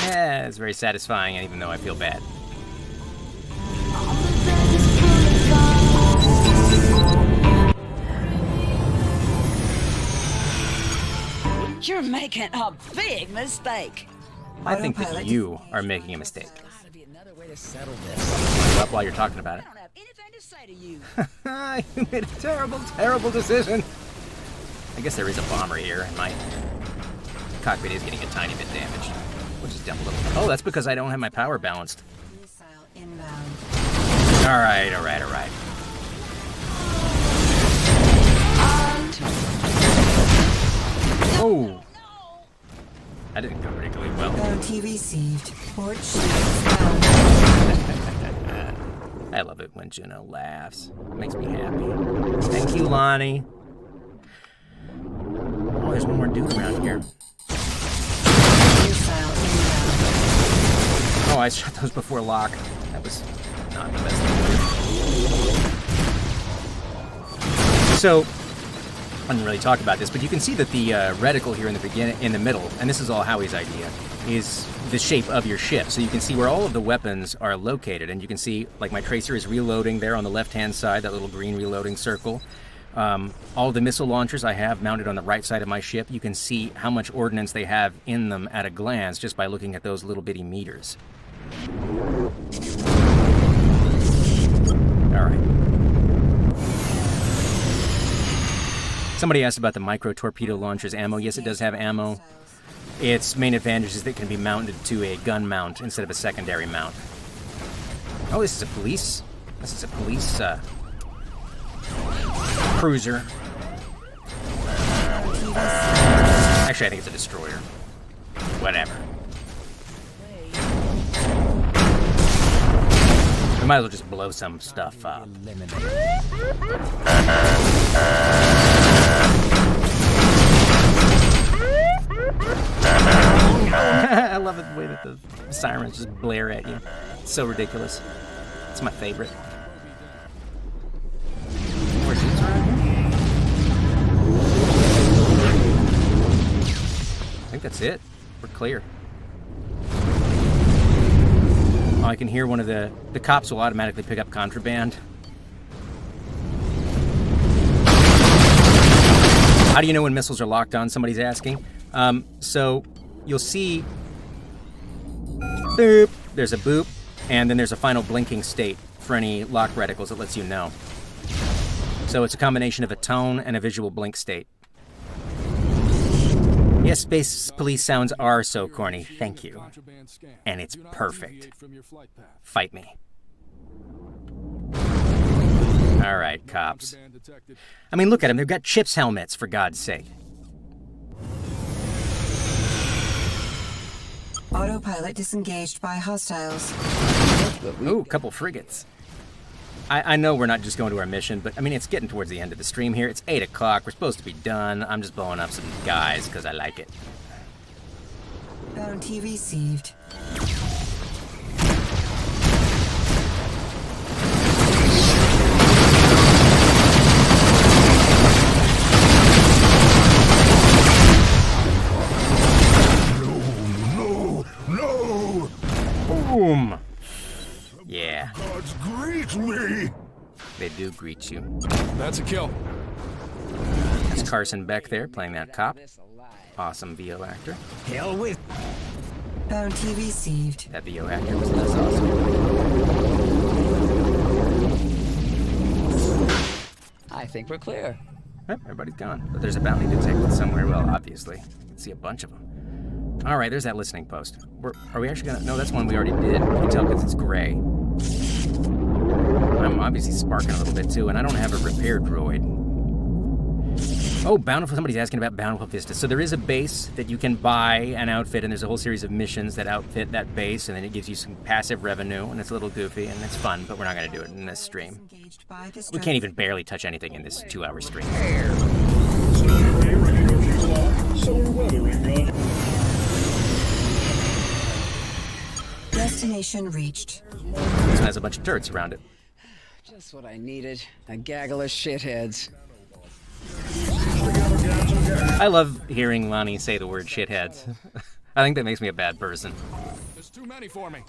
[SPEAKER 2] Yeah, it's very satisfying, even though I feel bad.
[SPEAKER 4] You're making a big mistake.
[SPEAKER 2] I think that you are making a mistake.
[SPEAKER 4] Gotta be another way to settle this.
[SPEAKER 2] Up while you're talking about it.
[SPEAKER 4] I don't have anything to say to you.
[SPEAKER 2] You made a terrible, terrible decision. I guess there is a bomber here, and my cockpit is getting a tiny bit damaged. We'll just dump a little. Oh, that's because I don't have my power balanced.
[SPEAKER 7] Missile inbound.
[SPEAKER 2] All right, all right, all right. Oh! That didn't go particularly well.
[SPEAKER 7] Bounty received. Port shields down.
[SPEAKER 2] I love it when Juno laughs. It makes me happy. Thank you, Lonnie. Oh, there's one more dude around here.
[SPEAKER 7] Missile inbound.
[SPEAKER 2] Oh, I shot those before lock. That was not the best thing to do. So, I didn't really talk about this, but you can see that the reticle here in the middle, and this is all Howie's idea, is the shape of your ship. So you can see where all of the weapons are located, and you can see, like, my tracer is reloading there on the left-hand side, that little green reloading circle. All of the missile launchers I have mounted on the right side of my ship. You can see how much ordnance they have in them at a glance just by looking at those little bitty meters. All right. Somebody asked about the micro-torpedo launcher's ammo. Yes, it does have ammo. Its main advantage is that it can be mounted to a gun mount instead of a secondary mount. Oh, this is a police... This is a police, cruiser. Actually, I think it's a destroyer. Whatever. We might as well just blow some stuff up. I love the way that the sirens just blare at you. It's so ridiculous. It's my favorite. Where's this around here? I think that's it. We're clear. Oh, I can hear one of the cops will automatically pick up contraband. How do you know when missiles are locked on? Somebody's asking. So you'll see boop, there's a boop, and then there's a final blinking state for any lock reticles, it lets you know. So it's a combination of a tone and a visual blink state. Yes, space police sounds are so corny. Thank you. And it's perfect. Fight me. All right, cops. I mean, look at them. They've got Chips helmets, for God's sake.
[SPEAKER 7] Autopilot disengaged by hostiles.
[SPEAKER 2] Ooh, a couple frigates. I know we're not just going to our mission, but I mean, it's getting towards the end of the stream here. It's 8 o'clock. We're supposed to be done. I'm just blowing up some guys because I like it.
[SPEAKER 7] Bounty received.
[SPEAKER 3] No!
[SPEAKER 2] Boom! Yeah.
[SPEAKER 3] Gods greet me!
[SPEAKER 2] They do greet you.
[SPEAKER 5] That's a kill.
[SPEAKER 2] That's Carson Beck there, playing that cop. Awesome VO actor.
[SPEAKER 10] Hell with.
[SPEAKER 7] Bounty received.
[SPEAKER 2] That VO actor was less awesome.
[SPEAKER 4] I think we're clear.
[SPEAKER 2] Yep, everybody's gone. But there's a bounty detected somewhere, well, obviously. You can see a bunch of them. All right, there's that listening post. Are we actually gonna... No, that's one we already did. You can tell because it's gray. I'm obviously sparking a little bit, too, and I don't have a repair droid. Oh, Bountiful. Somebody's asking about Bountiful Vista. So there is a base that you can buy an outfit, and there's a whole series of missions that outfit that base, and then it gives you some passive revenue, and it's a little goofy, and it's fun, but we're not going to do it in this stream. We can't even barely touch anything in this 2-hour stream.
[SPEAKER 7] Destination reached.
[SPEAKER 2] This one has a bunch of turrets around it.
[SPEAKER 4] Just what I needed. A gaggle of shitheads.
[SPEAKER 2] I love hearing Lonnie say the word shitheads. I think that makes me a bad person.
[SPEAKER 5] There's too many for me.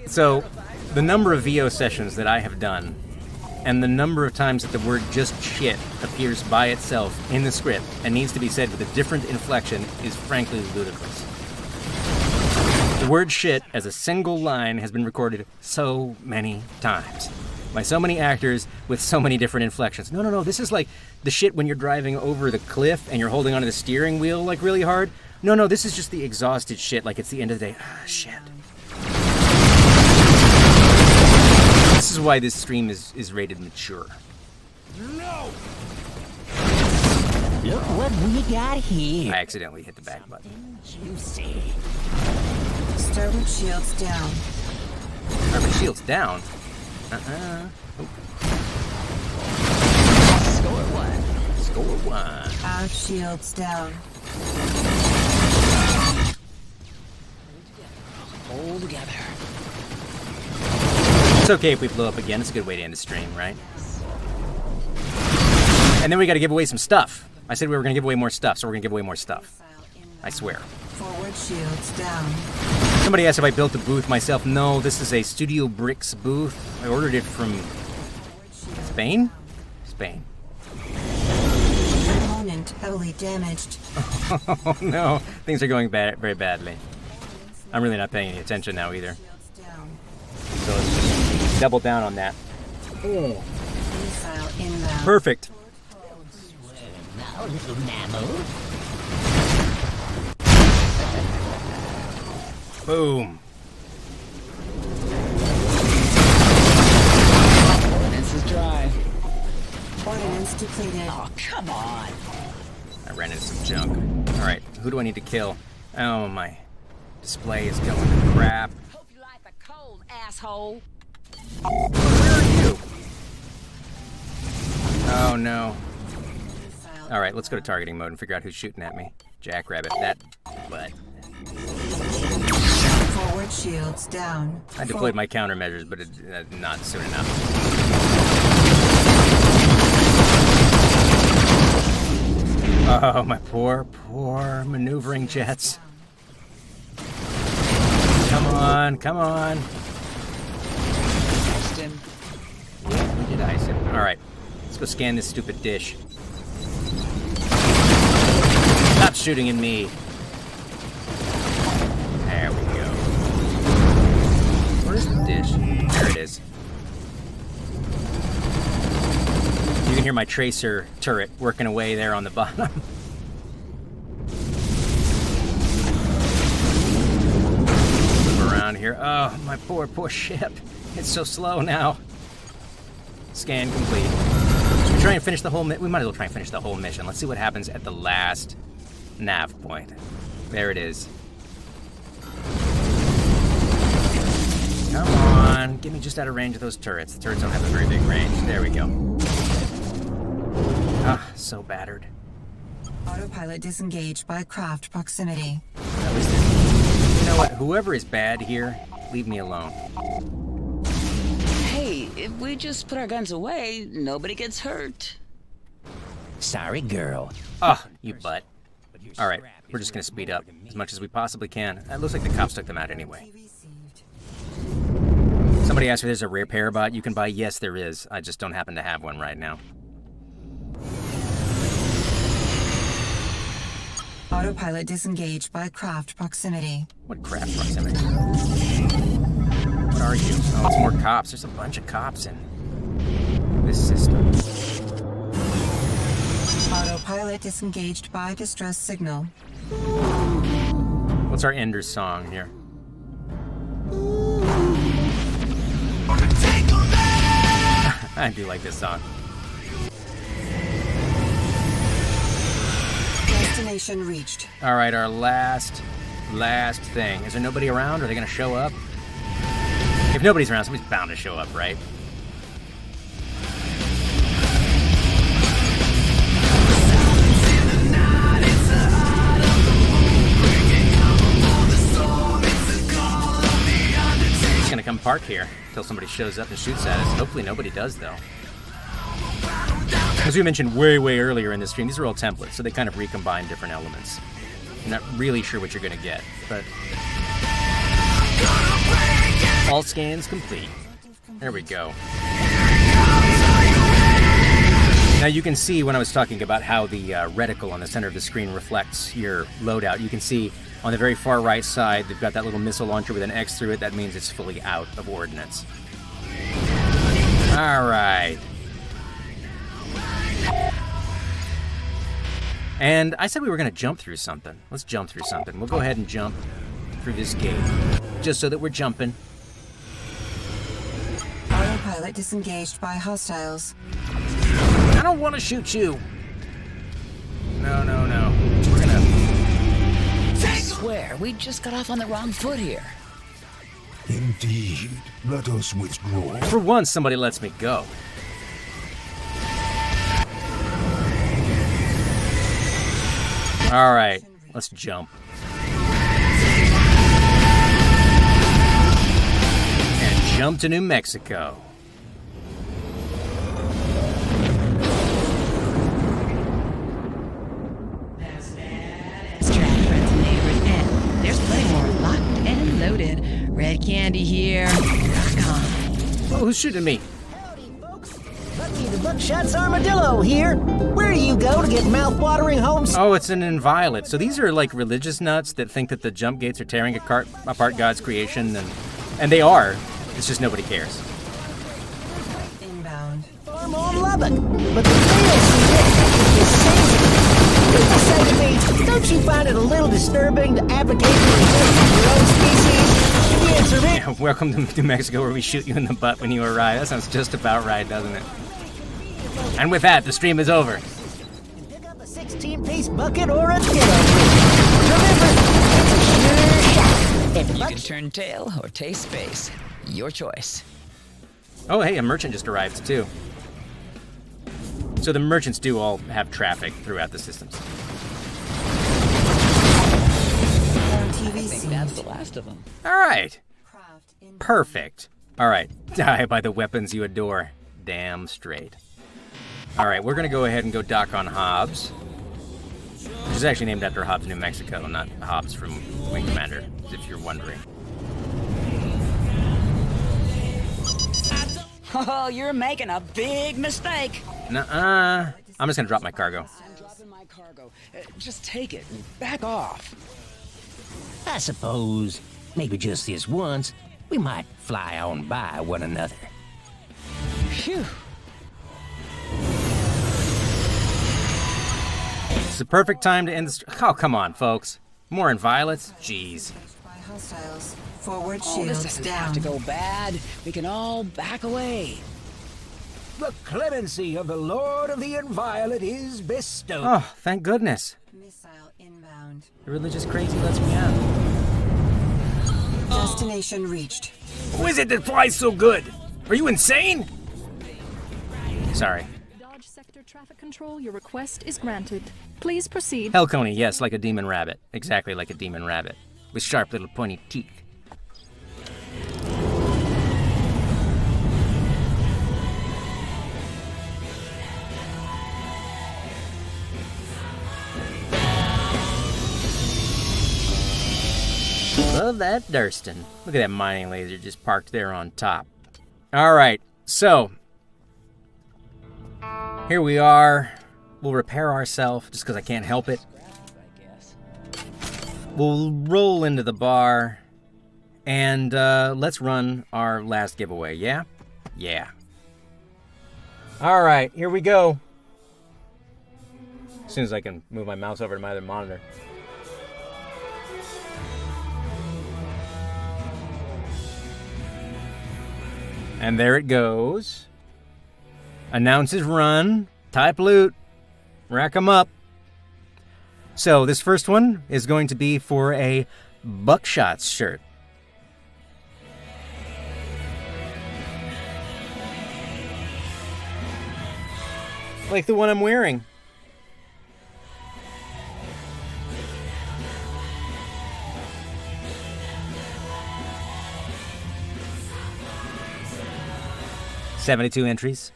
[SPEAKER 2] So, the number of VO sessions that I have done, and the number of times that the word just shit appears by itself in the script and needs to be said with a different inflection is frankly ludicrous. The word shit as a single line has been recorded so many times by so many actors with so many different inflections. No, this is like the shit when you're driving over the cliff and you're holding onto the steering wheel like really hard. No, this is just the exhausted shit like it's the end of the day. Shit. This is why this stream is rated mature.
[SPEAKER 10] No! Look what we got here.
[SPEAKER 2] I accidentally hit the back button.
[SPEAKER 10] Juicy.
[SPEAKER 7] Starboard shields down.
[SPEAKER 2] Starboard shields down? Oh.
[SPEAKER 4] Score one.
[SPEAKER 7] Aft shields down.
[SPEAKER 4] Hold together.
[SPEAKER 2] It's okay if we blow up again. It's a good way to end the stream, right? And then we got to give away some stuff. I said we were going to give away more stuff, so we're going to give away more stuff. I swear.
[SPEAKER 7] Forward shields down.
[SPEAKER 2] Somebody asked if I built a booth myself. No, this is a Studio Bricks booth. I ordered it from Spain? Spain.
[SPEAKER 7] Opponent heavily damaged.
[SPEAKER 2] Oh no, things are going very badly. I'm really not paying any attention now either. So let's just double down on that.
[SPEAKER 7] Missile inbound.
[SPEAKER 2] Perfect.
[SPEAKER 10] Now, little mammal.
[SPEAKER 2] Boom.
[SPEAKER 4] This is dry.
[SPEAKER 7] Ordnance depleted.
[SPEAKER 4] Oh, come on.
[SPEAKER 2] I ran into some junk. Alright, who do I need to kill? Oh, my display is going to crap.
[SPEAKER 6] Hope you like the cold, asshole.
[SPEAKER 2] Where are you? Oh, no. Alright, let's go to targeting mode and figure out who's shooting at me. Jackrabbit, that butt.
[SPEAKER 7] Forward shields down.
[SPEAKER 2] I deployed my countermeasures, but not soon enough. Oh, my poor maneuvering jets. Come on. Yeah, we did ice him. Alright, let's go scan this stupid dish. Stop shooting at me. dish. There it is. You can hear my tracer turret working away there on the bottom. Move around here. Oh, my poor ship. It's so slow now. Scan complete. Should we try and finish the whole we might as well try and finish the whole mission. Let's see what happens at the last nav point. There it is. Come on, get me just out of range of those turrets. The turrets don't have a very big range. There we go. Ah, so battered.
[SPEAKER 7] Autopilot disengaged by craft proximity.
[SPEAKER 2] At least you know what? Whoever is bad here, leave me alone.
[SPEAKER 4] Hey, if we just put our guns away, nobody gets hurt.
[SPEAKER 9] Sorry, girl.
[SPEAKER 2] Oh, you butt. All right, we're just gonna speed up as much as we possibly can. It looks like the cops took them out anyway. Somebody asked if there's a repair bot you can buy. Yes, there is. I just don't happen to have one right now.
[SPEAKER 7] Autopilot disengaged by craft proximity.
[SPEAKER 2] What craft proximity? What are you? Oh, it's more cops. There's a bunch of cops in this system.
[SPEAKER 7] Autopilot disengaged by distress signal.
[SPEAKER 2] What's our Ender's song here? I do like this song.
[SPEAKER 7] Destination reached.
[SPEAKER 2] All right, our last thing. Is there nobody around? Are they going to show up? If nobody's around, somebody's bound to show up, right? Just going to come park here until somebody shows up and shoots at us. Hopefully nobody does, though. As we mentioned way earlier in this stream, these are all templates, so they kind of recombine different elements. You're not really sure what you're going to get, but... all scans complete. There we go. Now you can see when I was talking about how the reticle on the center of the screen reflects your loadout, you can see on the very far right side, they've got that little missile launcher with an X through it. That means it's fully out of ordnance. All right. And I said we were going to jump through something. Let's jump through something. We'll go ahead and jump through this gate, just so that we're jumping.
[SPEAKER 7] Autopilot disengaged by hostiles.
[SPEAKER 2] I don't want to shoot you. No. We're going to...
[SPEAKER 4] I swear, we just got off on the wrong foot here.
[SPEAKER 3] Indeed. Let us withdraw.
[SPEAKER 2] For once, somebody lets me go. All right, let's jump. And jump to New Mexico.
[SPEAKER 16] There's plenty more locked and loaded. Red candy here. Rock on.
[SPEAKER 2] Oh, who's shooting me?
[SPEAKER 10] Lucky the Buckshot's Armadillo here. Where do you go to get mouth-watering homes?
[SPEAKER 2] Oh, it's an inviolate. So these are like religious nuts that think that the jump gates are tearing apart God's creation, and they are. It's just nobody cares.
[SPEAKER 7] Inbound.
[SPEAKER 10] Farm on Lubbock, but the real secret is saving. People say to me, don't you find it a little disturbing to advocate for the your own species? The answer is...
[SPEAKER 2] Yeah, welcome to New Mexico, where we shoot you in the butt when you arrive. That sounds just about right, doesn't it? And with that, the stream is over.
[SPEAKER 10] Pick up a 16-piece bucket or a ditto. Remember, it's a sure shot.
[SPEAKER 4] You can turn tail or taste space. Your choice.
[SPEAKER 2] Oh, hey, a merchant just arrived, too. So the merchants do all have traffic throughout the systems.
[SPEAKER 4] I think that's the last of them.
[SPEAKER 2] All right. Perfect. All right. Die by the weapons you adore. Damn straight. All right, we're going to go ahead and go dock on Hobbs, which is actually named after Hobbs, New Mexico, not Hobbs from Wing Commander, if you're wondering.
[SPEAKER 4] Oh, you're making a big mistake.
[SPEAKER 2] Nuh-uh. I'm just going to drop my cargo.
[SPEAKER 4] I'm dropping my cargo. Just take it and back off.
[SPEAKER 9] I suppose, maybe just this once, we might fly on by one another.
[SPEAKER 4] Phew.
[SPEAKER 2] It's the perfect time to end the... Oh, come on, folks. More in violets? Jeez.
[SPEAKER 7] By hostiles. Forward
[SPEAKER 4] Oh,
[SPEAKER 7] shields
[SPEAKER 4] this doesn't
[SPEAKER 7] down.
[SPEAKER 4] have to go bad. We can all back away.
[SPEAKER 9] The clemency of the Lord of the Inviolate is bestowed.
[SPEAKER 2] Oh, thank goodness.
[SPEAKER 7] Missile inbound.
[SPEAKER 2] The religious crazy lets me out.
[SPEAKER 7] Destination reached.
[SPEAKER 2] Who is it that flies so good? Are you insane? Sorry.
[SPEAKER 11] Dodge sector traffic control, your request is granted. Please proceed.
[SPEAKER 2] Hellconey, yes, like a demon rabbit. Exactly like a demon rabbit. With sharp little pointy teeth. Love that Durston. Look at that mining laser just parked there on top. Alright, so here we are. We'll repair ourselves just because I can't help it. We'll roll into the bar and let's run our last giveaway, yeah? Yeah. Alright, here we go. As soon as I can move my mouse over to my other monitor. And there it goes. Announces run. Type loot. Rack 'em up. So this first one is going to be for a Buckshots shirt. Like the one I'm wearing. $72 entries.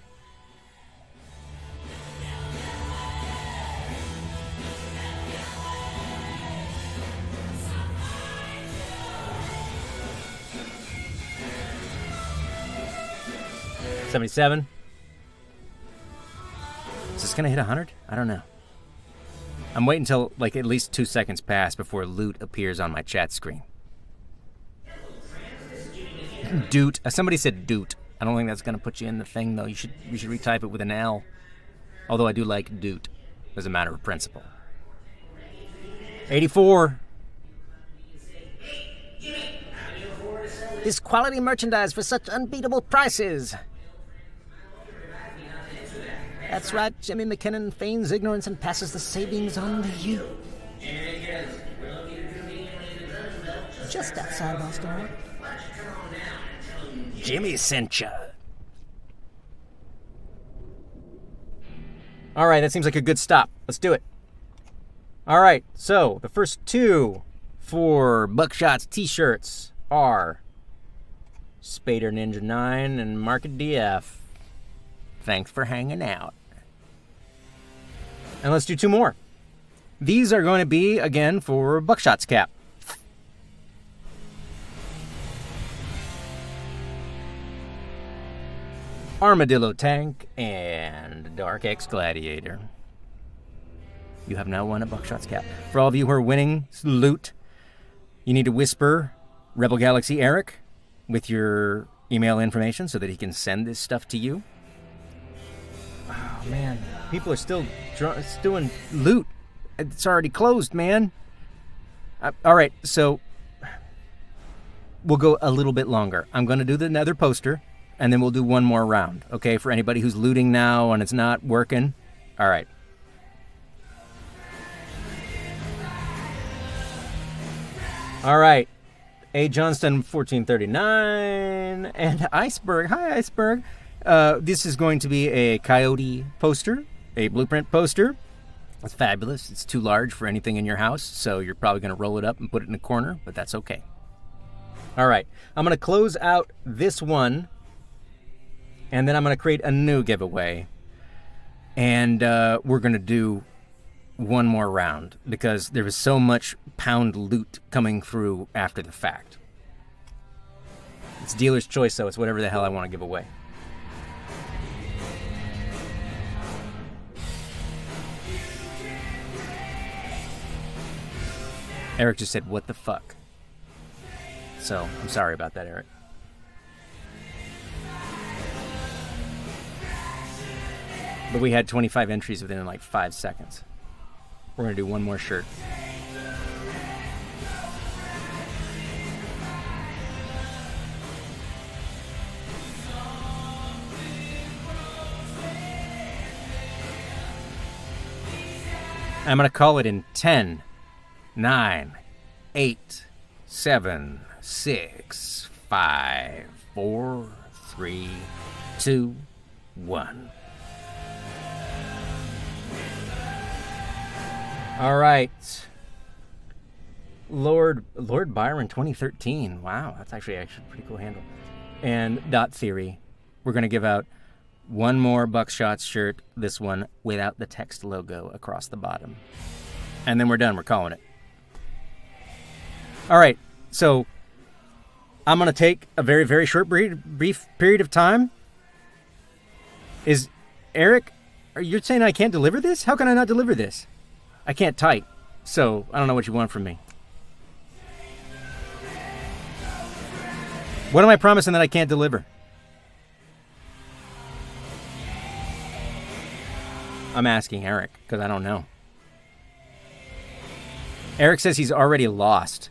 [SPEAKER 2] $77. Is this gonna hit 100? I don't know. I'm waiting until like at least 2 seconds pass before loot appears on my chat screen. Doot. Somebody said doot. I don't think that's gonna put you in the thing though. You should retype it with an L. Although I do like doot as a matter of principle. 84. This quality merchandise for such unbeatable prices. That's right, Jimmy McKinnon feigns ignorance and passes the savings on to you. Just outside Boston. Jimmy sent ya. All right, that seems like a good stop. Let's do it. All right, so the first two for Buckshots t-shirts are Spader Ninja 9 and Market DF. Thanks for hanging out. And let's do two more. These are going to be, again, for Buckshots cap. Armadillo Tank and Dark X Gladiator. You have now won a Buckshots cap. For all of you who are winning loot, you need to whisper Rebel Galaxy Eric with your email information so that he can send this stuff to you. Oh, man. People are still doing loot. It's already closed, man. All right, so we'll go a little bit longer. I'm going to do the nether poster, and then we'll do one more round, okay, for anybody who's looting now and it's not working. All right. All right. A. Johnston, 1439, and Iceberg. Hi, Iceberg. This is going to be a Coyote poster, a blueprint poster. It's fabulous. It's too large for anything in your house, so you're probably going to roll it up and put it in a corner, but that's okay. All right. I'm going to close out this one, and then I'm going to create a new giveaway, and we're going to do one more round because there was so much pound loot coming through after the fact. It's dealer's choice, though. It's whatever the hell I want to give away. Eric just said, what the fuck? So, I'm sorry about that, Eric. But we had 25 entries within like 5 seconds. We're going to do one more shirt. I'm going to call it in 10, 9, 8, 7, 6, 5, 4, 3, 2, 1. All right. Lord Byron 2013. Wow, that's actually a pretty cool handle. And Dot Theory. We're going to give out one more Buckshots shirt, this one without the text logo across the bottom. And then we're done. We're calling it. All right. So I'm going to take a very, very short, brief period of time. Is Eric, are you saying I can't deliver this? How can I not deliver this? I can't type, so I don't know what you want from me. What am I promising that I can't deliver? I'm asking Eric, because I don't know. Eric says he's already lost.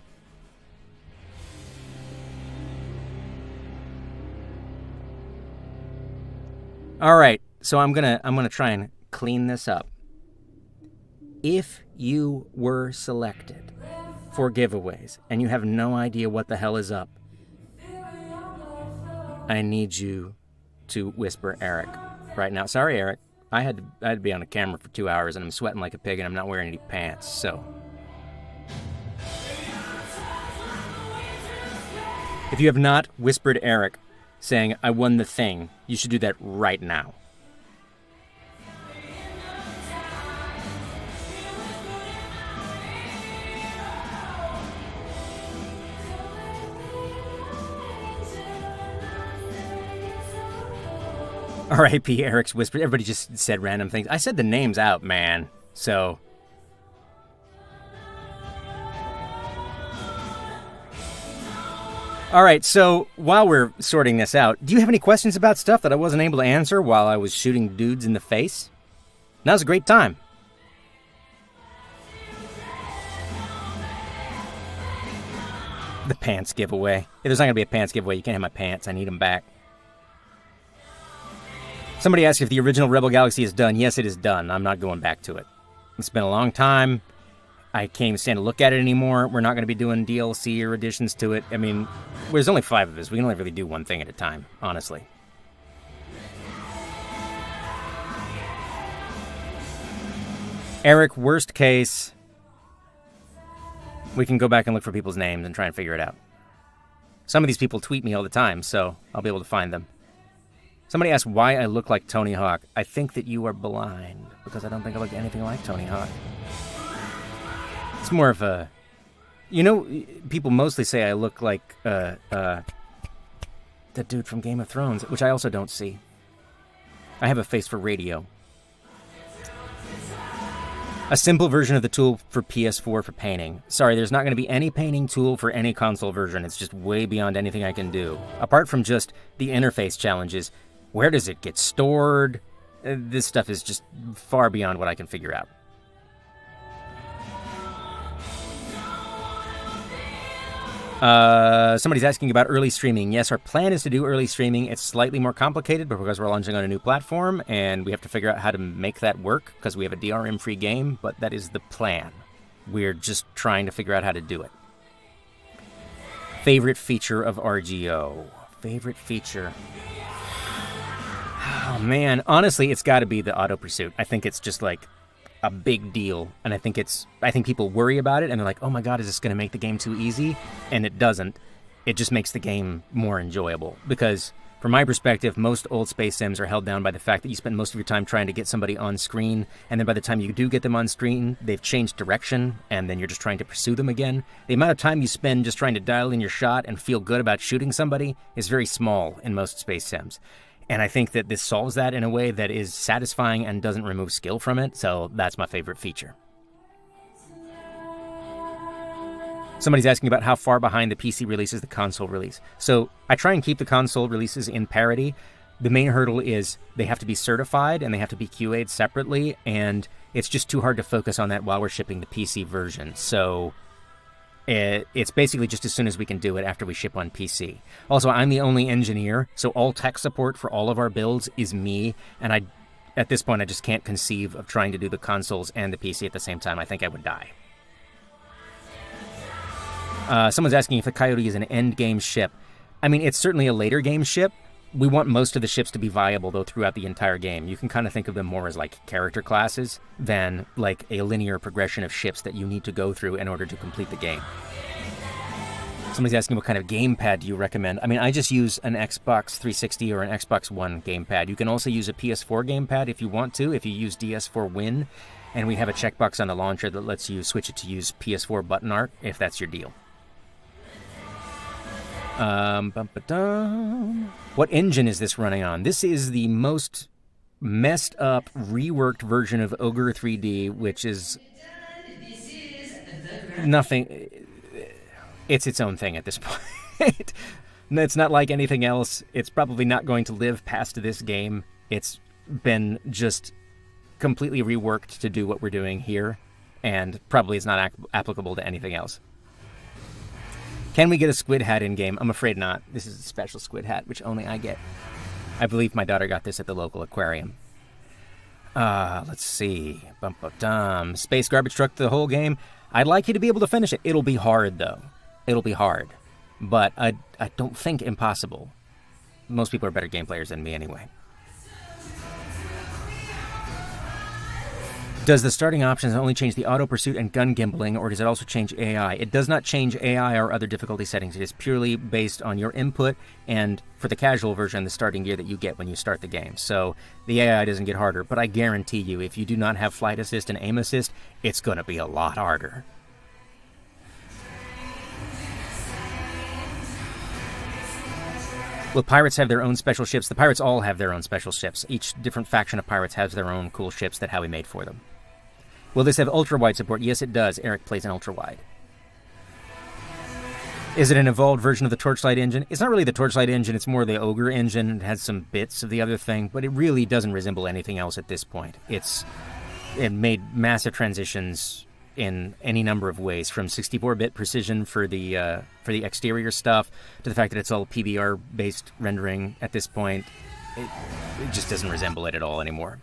[SPEAKER 2] All right, so I'm gonna try and clean this up. If you were selected for giveaways and you have no idea what the hell is up, I need you to whisper Eric right now. Sorry, Eric. I had to be on a camera for 2 hours and I'm sweating like a pig and I'm not wearing any pants, so. If you have not whispered Eric saying, I won the thing, you should do that right now. R.I.P. Eric's whispered. Everybody just said random things. I said the names out, man. So. All right, so while we're sorting this out, do you have any questions about stuff that I wasn't able to answer while I was shooting dudes in the face? Now's a great time. The pants giveaway. If there's not going to be a pants giveaway, you can't have my pants. I need them back. Somebody asked if the original Rebel Galaxy is done. Yes, it is done. I'm not going back to it. It's been a long time. I can't even stand to look at it anymore. We're not going to be doing DLC or additions to it. I mean, there's only 5 of us. We can only really do one thing at a time, honestly. Eric, worst case, we can go back and look for people's names and try and figure it out. Some of these people tweet me all the time, so I'll be able to find them. Somebody asked why I look like Tony Hawk. I think that you are blind, because I don't think I look anything like Tony Hawk. It's more of a... You know, people mostly say I look like the dude from Game of Thrones, which I also don't see. I have a face for radio. A simple version of the tool for PS4 for painting. Sorry, there's not going to be any painting tool for any console version. It's just way beyond anything I can do. Apart from just the interface challenges, where does it get stored? This stuff is just far beyond what I can figure out. Somebody's asking about early streaming. Yes, our plan is to do early streaming. It's slightly more complicated, but because we're launching on a new platform, and we have to figure out how to make that work, because we have a DRM-free game, but that is the plan. We're just trying to figure out how to do it. Favorite feature of RGO? Favorite feature? Oh, man. Honestly, it's got to be the auto pursuit. I think it's just like a big deal, and I think people worry about it and they're like, oh my god, is this going to make the game too easy? And it doesn't. It just makes the game more enjoyable, because from my perspective, most old space sims are held down by the fact that you spend most of your time trying to get somebody on screen, and then by the time you do get them on screen, they've changed direction, and then you're just trying to pursue them again. The amount of time you spend just trying to dial in your shot and feel good about shooting somebody is very small in most space sims. And I think that this solves that in a way that is satisfying and doesn't remove skill from it, so that's my favorite feature. Somebody's asking about how far behind the PC release is the console release. So I try and keep the console releases in parity. The main hurdle is they have to be certified and they have to be QA'd separately, and it's just too hard to focus on that while we're shipping the PC version. So it's basically just as soon as we can do it after we ship on PC. Also, I'm the only engineer, so all tech support for all of our builds is me, and at this point I just can't conceive of trying to do the consoles and the PC at the same time. I think I would die. Someone's asking if the Coyote is an end-game ship. I mean, it's certainly a later game ship. We want most of the ships to be viable, though, throughout the entire game. You can kind of think of them more as, like, character classes than, like, a linear progression of ships that you need to go through in order to complete the game. Somebody's asking what kind of gamepad do you recommend. I mean, I just use an Xbox 360 or an Xbox One gamepad. You can also use a PS4 gamepad if you want to, if you use DS4 Win, and we have a checkbox on the launcher that lets you switch it to use PS4 button art, if that's your deal. What engine is this running on? This is the most messed up, reworked version of Ogre 3D, which is nothing. It's its own thing at this point. It's not like anything else. It's probably not going to live past this game. It's been just completely reworked to do what we're doing here, and probably is not applicable to anything else. Can we get a squid hat in-game? I'm afraid not. This is a special squid hat, which only I get. I believe my daughter got this at the local aquarium. Let's see. Bum-ba-dum. Space garbage truck the whole game. I'd like you to be able to finish it. It'll be hard, though. It'll be hard. But I don't think impossible. Most people are better game players than me anyway. Does the starting options only change the auto pursuit and gun gimbling, or does it also change AI? It does not change AI or other difficulty settings. It is purely based on your input and, for the casual version, the starting gear that you get when you start the game. So the AI doesn't get harder, but I guarantee you, if you do not have flight assist and aim assist, it's going to be a lot harder. Will pirates have their own special ships? The pirates all have their own special ships. Each different faction of pirates has their own cool ships that Howie made for them. Will this have ultra-wide support? Yes, it does. Eric plays an ultra-wide. Is it an evolved version of the Torchlight engine? It's not really the Torchlight engine. It's more the Ogre engine. It has some bits of the other thing, but it really doesn't resemble anything else at this point. It made massive transitions in any number of ways, from 64-bit precision for the exterior stuff to the fact that it's all PBR-based rendering at this point. It just doesn't resemble it at all anymore.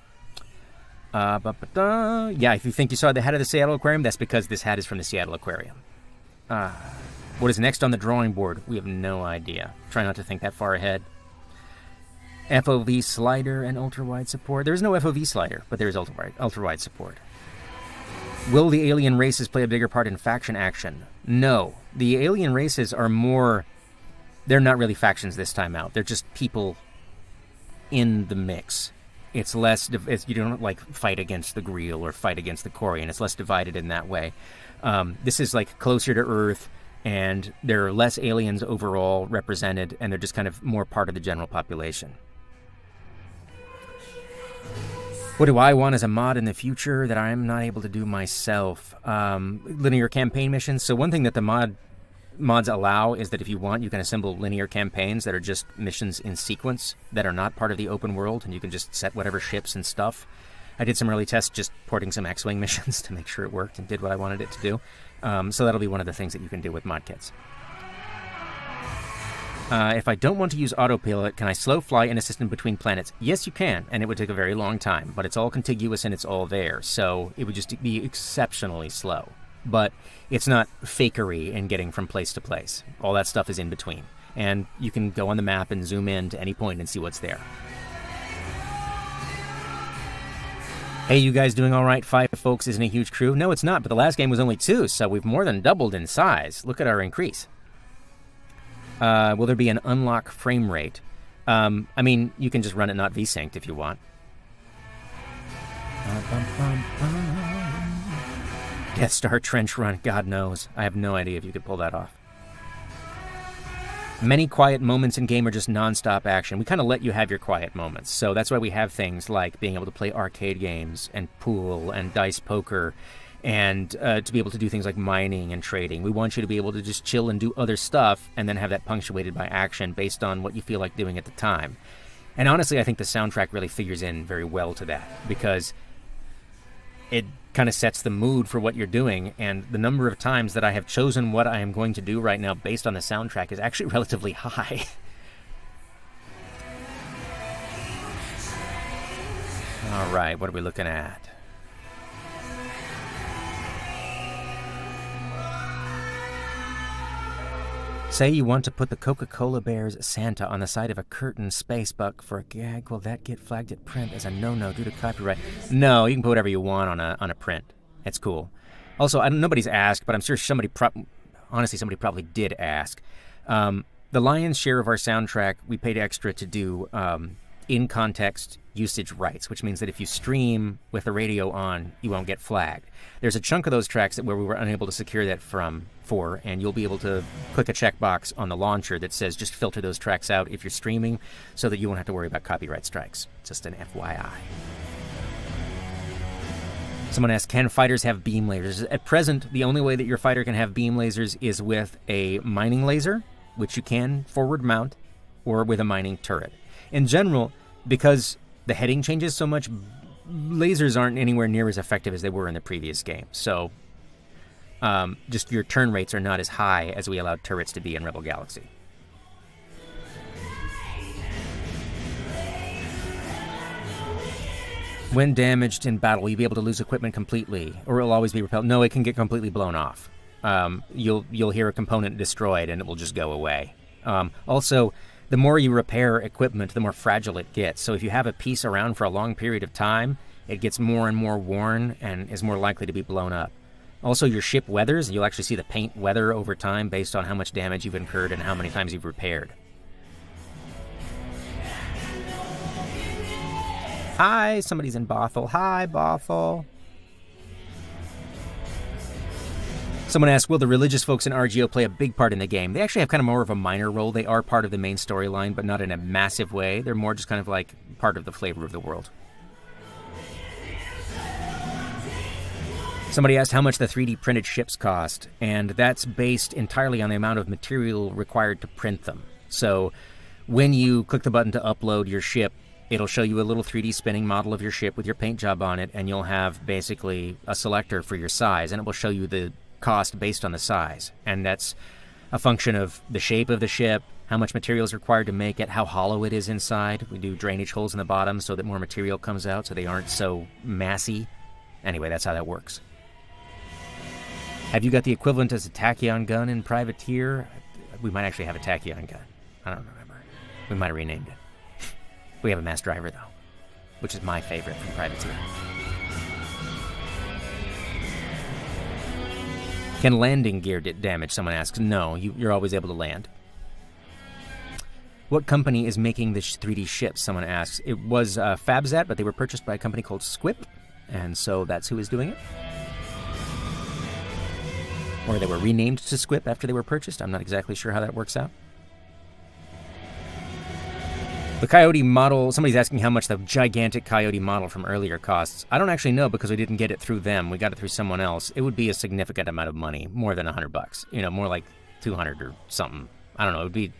[SPEAKER 2] Yeah, if you think you saw the hat of the Seattle Aquarium, that's because this hat is from the Seattle Aquarium. What is next on the drawing board? We have no idea. Try not to think that far ahead. FOV slider and ultra-wide support. There is no FOV slider, but there is ultra-wide support. Will the alien races play a bigger part in faction action? No. The alien races are more... They're not really factions this time out. They're just people in the mix. It's less... you don't, like, fight against the Greel or fight against the Corian. It's less divided in that way. This is, like, closer to Earth, and there are less aliens overall represented, and they're just kind of more part of the general population. What do I want as a mod in the future that I'm not able to do myself? Linear campaign missions. So one thing that the mods allow is that if you want, you can assemble linear campaigns that are just missions in sequence that are not part of the open world, and you can just set whatever ships and stuff. I did some early tests just porting some X-Wing missions to make sure it worked and did what I wanted it to do. So that'll be one of the things that you can do with mod kits. If I don't want to use autopilot, can I slow fly in a system between planets? Yes, you can, and it would take a very long time, but it's all contiguous and it's all there, so it would just be exceptionally slow. But it's not fakery in getting from place to place. All that stuff is in between, and you can go on the map and zoom in to any point and see what's there. Hey, you guys doing all right? 5 folks isn't a huge crew? No, it's not, but the last game was only 2, so we've more than doubled in size. Look at our increase. Will there be an unlock frame rate? I mean, you can just run it not V-synced if you want. Death Star Trench Run, God knows. I have no idea if you could pull that off. Many quiet moments in game are just non-stop action. We kind of let you have your quiet moments. So that's why we have things like being able to play arcade games and pool and dice poker and to be able to do things like mining and trading. We want you to be able to just chill and do other stuff and then have that punctuated by action based on what you feel like doing at the time. And honestly, I think the soundtrack really figures in very well to that, because it kind of sets the mood for what you're doing, and the number of times that I have chosen what I am going to do right now based on the soundtrack is actually relatively high. All right, what are we looking at? Say you want to put the Coca-Cola Bears Santa on the side of a curtain spacebuck for a gag. Will that get flagged at print as a no-no due to copyright? No, you can put whatever you want on a print. It's cool. Also, nobody's asked, but I'm sure somebody probably did ask. The lion's share of our soundtrack, we paid extra to do in-context usage rights, which means that if you stream with the radio on, you won't get flagged. There's a chunk of those tracks where we were unable to secure that for, and you'll be able to click a checkbox on the launcher that says just filter those tracks out if you're streaming, so that you won't have to worry about copyright strikes. Just an FYI. Someone asked, can fighters have beam lasers? At present, the only way that your fighter can have beam lasers is with a mining laser, which you can forward mount, or with a mining turret. In general, because the heading changes so much, lasers aren't anywhere near as effective as they were in the previous game. So, just your turn rates are not as high as we allowed turrets to be in Rebel Galaxy. When damaged in battle, will you be able to lose equipment completely, or it'll always be repelled? No, it can get completely blown off. You'll hear a component destroyed, and it will just go away. Also, the more you repair equipment, the more fragile it gets. So if you have a piece around for a long period of time, it gets more and more worn and is more likely to be blown up. Also, your ship weathers. You'll actually see the paint weather over time based on how much damage you've incurred and how many times you've repaired. Hi, somebody's in Bothell. Hi, Bothell. Someone asked, will the religious folks in RGO play a big part in the game? They actually have kind of more of a minor role. They are part of the main storyline, but not in a massive way. They're more just kind of like part of the flavor of the world. Somebody asked how much the 3D printed ships cost, and that's based entirely on the amount of material required to print them. So when you click the button to upload your ship, it'll show you a little 3D spinning model of your ship with your paint job on it, and you'll have basically a selector for your size, and it will show you the cost based on the size. And that's a function of the shape of the ship, how much material is required to make it, how hollow it is inside. We do drainage holes in the bottom so that more material comes out so they aren't so massy. Anyway, that's how that works. Have you got the equivalent as a tachyon gun in Privateer? We might actually have a tachyon gun. I don't remember. We might have renamed it. We have a mass driver, though, which is my favorite from Privateer. Can landing gear get damaged? Someone asks. No, you're always able to land. What company is making the 3D ships? Someone asks. It was Fabzat, but they were purchased by a company called Squip, and so that's who is doing it. Or they were renamed to Squip after they were purchased. I'm not exactly sure how that works out. The Coyote model, somebody's asking how much the gigantic Coyote model from earlier costs. I don't actually know because we didn't get it through them. We got it through someone else. It would be a significant amount of money, more than $100. You know, more like 200 or something. I don't know. It would be,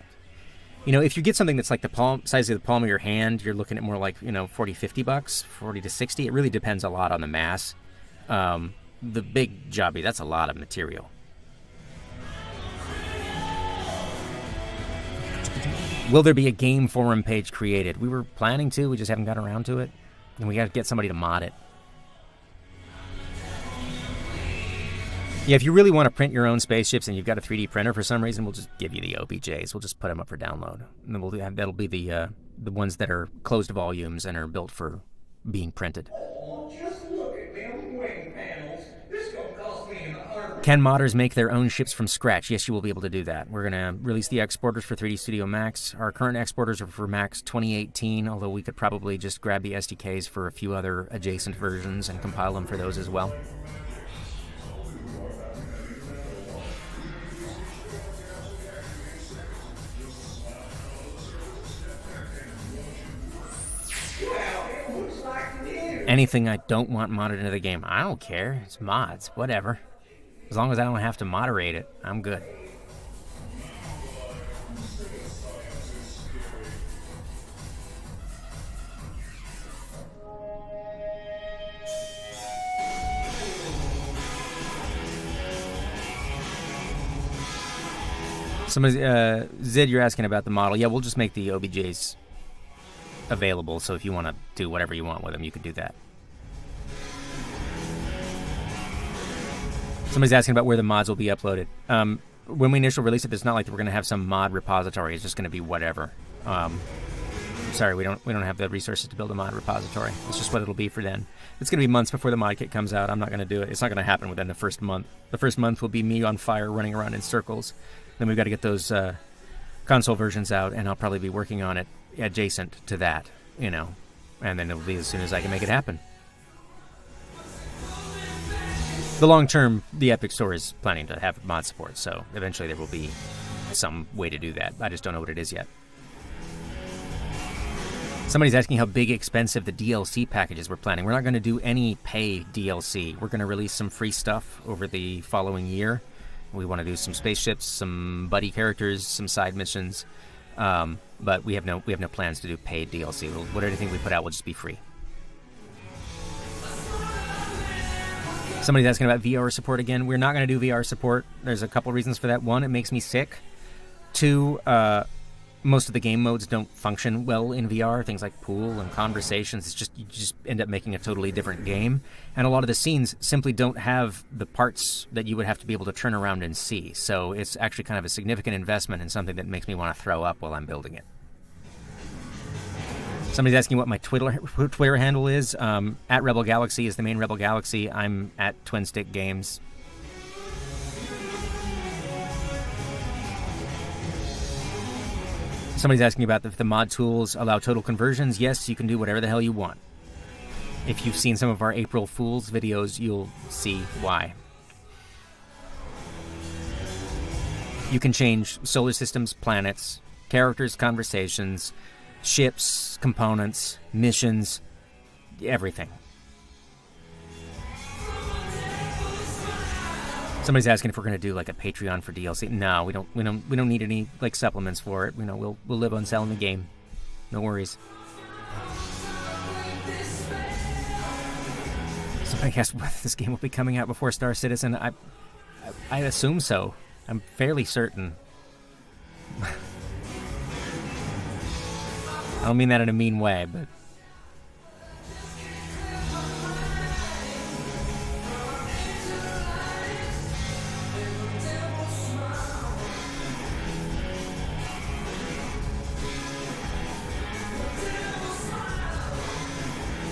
[SPEAKER 2] you know, if you get something that's like the size of the palm of your hand, you're looking at more like, you know, $40, $50, 40 to 60. It really depends a lot on the mass. The big jobby, that's a lot of material. Will there be a game forum page created? We were planning to, we just haven't got around to it. And we got to get somebody to mod it. Yeah, if you really want to print your own spaceships and you've got a 3D printer for some reason, we'll just give you the OBJs. We'll just put them up for download. And then that'll be the ones that are closed volumes and are built for being printed.
[SPEAKER 19] Just look at them wing panels. This gonna cost me an arm.
[SPEAKER 2] Can modders make their own ships from scratch? Yes, you will be able to do that. We're going to release the exporters for 3D Studio Max. Our current exporters are for Max 2018, although we could probably just grab the SDKs for a few other adjacent versions and compile them for those as well. Anything I don't want modded into the game, I don't care. It's mods, whatever. As long as I don't have to moderate it, I'm good. Somebody, Zid, you're asking about the model. Yeah, we'll just make the OBJs available, so if you want to do whatever you want with them, you can do that. Somebody's asking about where the mods will be uploaded. When we initially release it, it's not like we're going to have some mod repository. It's just going to be whatever. Sorry, we don't have the resources to build a mod repository. It's just what it'll be for then. It's going to be months before the mod kit comes out. I'm not going to do it. It's not going to happen within the first month. The first month will be me on fire running around in circles. Then we've got to get those console versions out, and I'll probably be working on it adjacent to that, you know. And then it'll be as soon as I can make it happen. The long term, the Epic Store is planning to have mod support, so eventually there will be some way to do that. I just don't know what it is yet. Somebody's asking how big, expensive the DLC packages we're planning. We're not going to do any pay DLC. We're going to release some free stuff over the following year. We want to do some spaceships, some buddy characters, some side missions, but we have no plans to do paid DLC. Everything we put out will just be free. Somebody's asking about VR support again. We're not going to do VR support. There's a couple reasons for that. One, it makes me sick. Two, most of the game modes don't function well in VR. Things like pool and conversations. It's just, you just end up making a totally different game. And a lot of the scenes simply don't have the parts that you would have to be able to turn around and see. So it's actually kind of a significant investment in something that makes me want to throw up while I'm building it. Somebody's asking what my Twitter handle is. At Rebel Galaxy is the main Rebel Galaxy. I'm at Twin Stick Games. Somebody's asking about if the mod tools allow total conversions. Yes, you can do whatever the hell you want. If you've seen some of our April Fools videos, you'll see why. You can change solar systems, planets, characters, conversations, ships, components, missions, everything. Somebody's asking if we're going to do like a Patreon for DLC. No, we don't need any like supplements for it. You know, we'll live on selling the game. No worries. Somebody asked whether this game will be coming out before Star Citizen. I assume so. I'm fairly certain. I don't mean that in a mean way, but...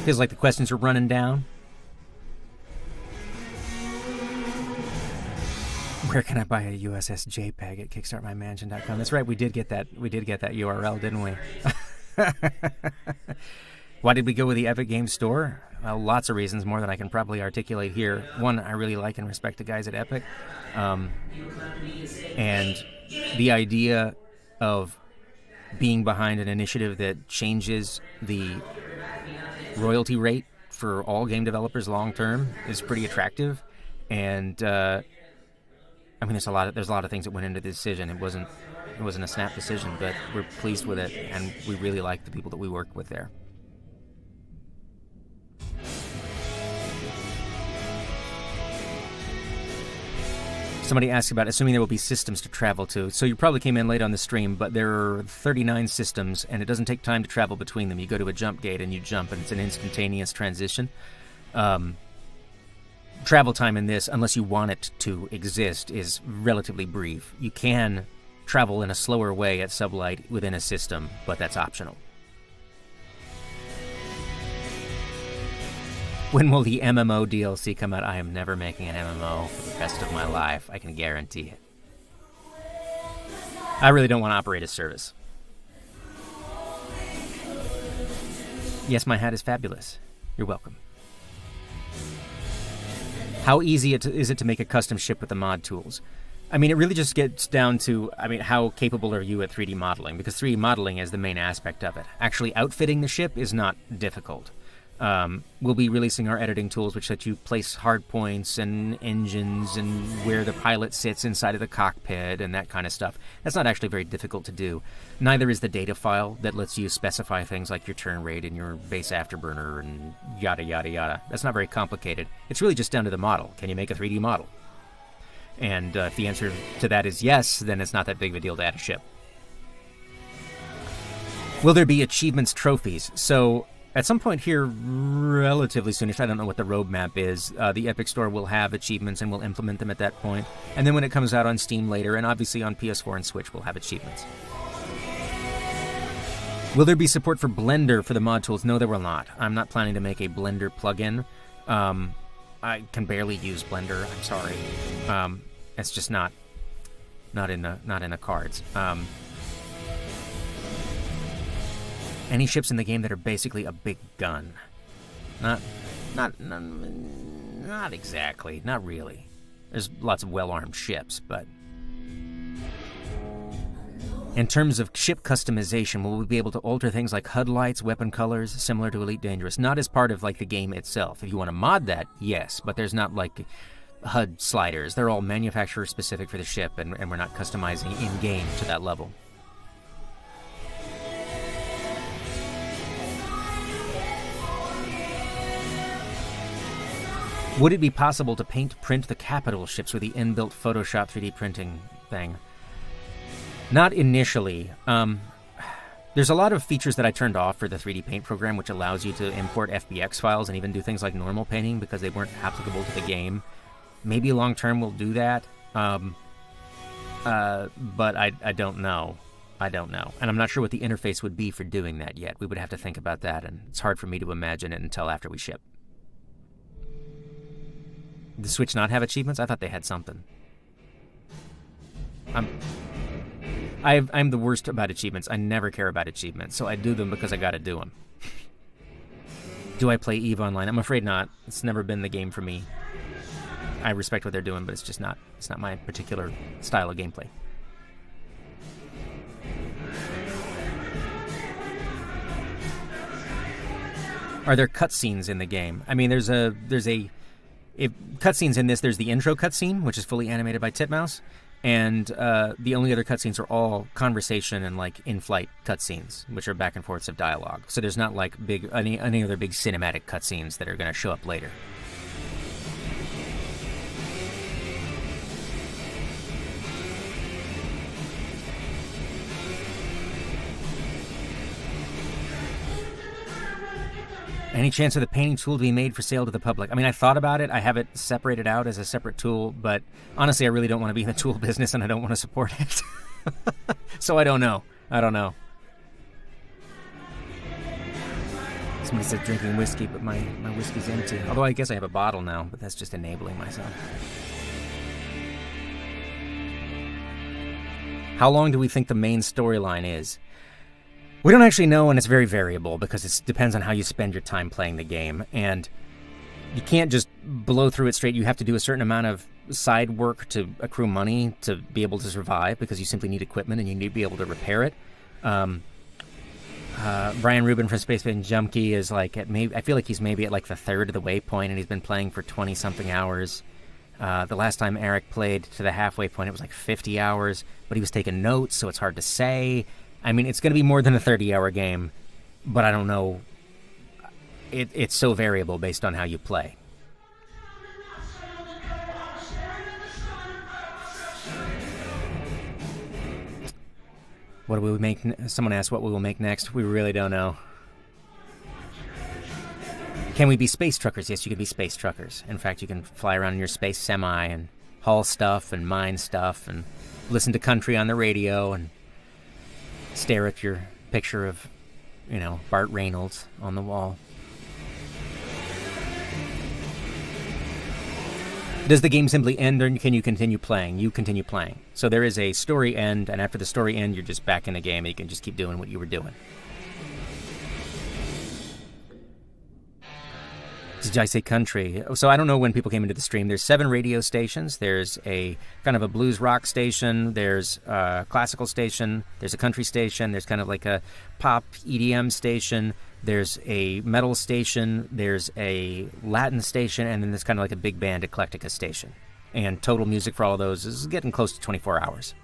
[SPEAKER 2] Feels like the questions are running down. Where can I buy a USS JPEG at kickstartmymansion.com? That's right, we did get that URL, didn't we? Why did we go with the Epic Games Store? Well, lots of reasons, more than I can probably articulate here. One, I really like and respect the guys at Epic. And the idea of being behind an initiative that changes the royalty rate for all game developers long term is pretty attractive. And I mean, there's a lot of things that went into the decision. It wasn't a snap decision, but we're pleased with it, and we really like the people that we work with there. Somebody asked about assuming there will be systems to travel to. So you probably came in late on the stream, but there are 39 systems, and it doesn't take time to travel between them. You go to a jump gate and you jump, and it's an instantaneous transition. Travel time in this, unless you want it to exist, is relatively brief. You can travel in a slower way at sublight within a system, but that's optional. When will the MMO DLC come out? I am never making an MMO for the rest of my life. I can guarantee it. I really don't want to operate a service. Yes, my hat is fabulous. You're welcome. How easy is it to make a custom ship with the mod tools? I mean, it really just gets down to, how capable are you at 3D modeling? Because 3D modeling is the main aspect of it. Actually outfitting the ship is not difficult. We'll be releasing our editing tools, which let you place hard points and engines and where the pilot sits inside of the cockpit and that kind of stuff. That's not actually very difficult to do. Neither is the data file that lets you specify things like your turn rate and your base afterburner and yada, yada, yada. That's not very complicated. It's really just down to the model. Can you make a 3D model? And if the answer to that is yes, then it's not that big of a deal to add a ship. Will there be achievements trophies? So at some point here, relatively soonish, I don't know what the roadmap is, the Epic Store will have achievements and we'll implement them at that point. And then when it comes out on Steam later, and obviously on PS4 and Switch, we'll have achievements. Will there be support for Blender for the mod tools? No, there will not. I'm not planning to make a Blender plugin. I can barely use Blender. I'm sorry. It's just not in the cards. Any ships in the game that are basically a big gun? Not exactly. Not really. There's lots of well-armed ships, but in terms of ship customization, will we be able to alter things like HUD lights, weapon colors, similar to Elite Dangerous? Not as part of like the game itself. If you want to mod that, yes, but there's not like HUD sliders. They're all manufacturer specific for the ship, and we're not customizing in-game to that level. Would it be possible to print the capital ships with the inbuilt Photoshop 3D printing thing? Not initially. There's a lot of features that I turned off for the 3D Paint program, which allows you to import FBX files and even do things like normal painting because they weren't applicable to the game. Maybe long term we'll do that, but I don't know. I don't know. And I'm not sure what the interface would be for doing that yet. We would have to think about that, and it's hard for me to imagine it until after we ship. Did the Switch not have achievements? I thought they had something. I'm the worst about achievements. I never care about achievements, so I do them because I gotta do them. Do I play EVE Online? I'm afraid not. It's never been the game for me. I respect what they're doing, but it's not my particular style of gameplay. Are there cutscenes in the game? I mean, there's cutscenes in this. There's the intro cutscene, which is fully animated by Titmouse, and the only other cutscenes are all conversation and like in-flight cutscenes, which are back and forths of dialogue. So there's not like any other big cinematic cutscenes that are going to show up later. Any chance of the painting tool to be made for sale to the public? I mean, I thought about it. I have it separated out as a separate tool, but honestly, I really don't want to be in the tool business and I don't want to support it. So I don't know. Somebody said drinking whiskey, but my whiskey's empty. Although I guess I have a bottle now, but that's just enabling myself. How long do we think the main storyline is? We don't actually know, and it's very variable because it depends on how you spend your time playing the game, and you can't just blow through it straight. You have to do a certain amount of side work to accrue money to be able to survive because you simply need equipment and you need to be able to repair it. Brian Rubin from Space Bane Junkie is like I feel like he's maybe at like the third of the waypoint, and he's been playing for 20-something hours. The last time Eric played to the halfway point, it was like 50 hours, but he was taking notes, so it's hard to say. I mean, it's going to be more than a 30-hour game, but I don't know. It's so variable based on how you play. What will we make? Someone asked what we will make next. We really don't know. Can we be space truckers? Yes, you can be space truckers. In fact, you can fly around in your space semi and haul stuff and mine stuff and listen to country on the radio and stare at your picture of, Bart Reynolds on the wall. Does the game simply end, or can you continue playing? You continue playing. So there is a story end, and after the story end, you're just back in the game, and you can just keep doing what you were doing. Did I say country? So I don't know when people came into the stream. There's 7 radio stations. There's a kind of a blues rock station. There's a classical station. There's a country station. There's kind of like a pop EDM station. There's a metal station. There's a Latin station. And then there's kind of like a big band Eclectica station. And total music for all of those is getting close to 24 hours.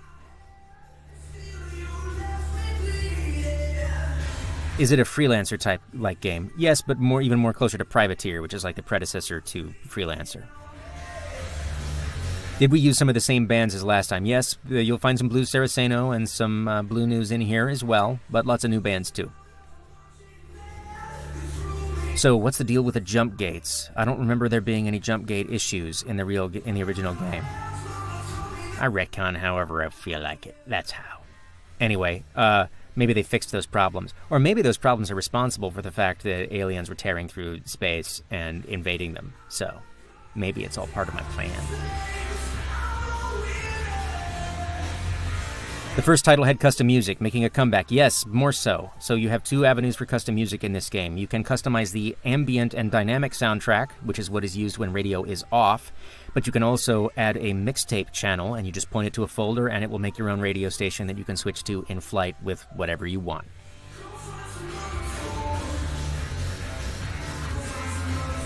[SPEAKER 2] Is it a Freelancer type like game? Yes, but even more closer to Privateer, which is like the predecessor to Freelancer. Did we use some of the same bands as last time? Yes, you'll find some Blue Saraceno and some Blue News in here as well, but lots of new bands too. So what's the deal with the jump gates? I don't remember there being any jump gate issues in the original game. I retcon however I feel like it. That's how. Anyway, maybe they fixed those problems. Or maybe those problems are responsible for the fact that aliens were tearing through space and invading them. So maybe it's all part of my plan. The first title had custom music, making a comeback. Yes, more so. So you have two avenues for custom music in this game. You can customize the ambient and dynamic soundtrack, which is what is used when radio is off, but you can also add a mixtape channel, and you just point it to a folder, and it will make your own radio station that you can switch to in flight with whatever you want.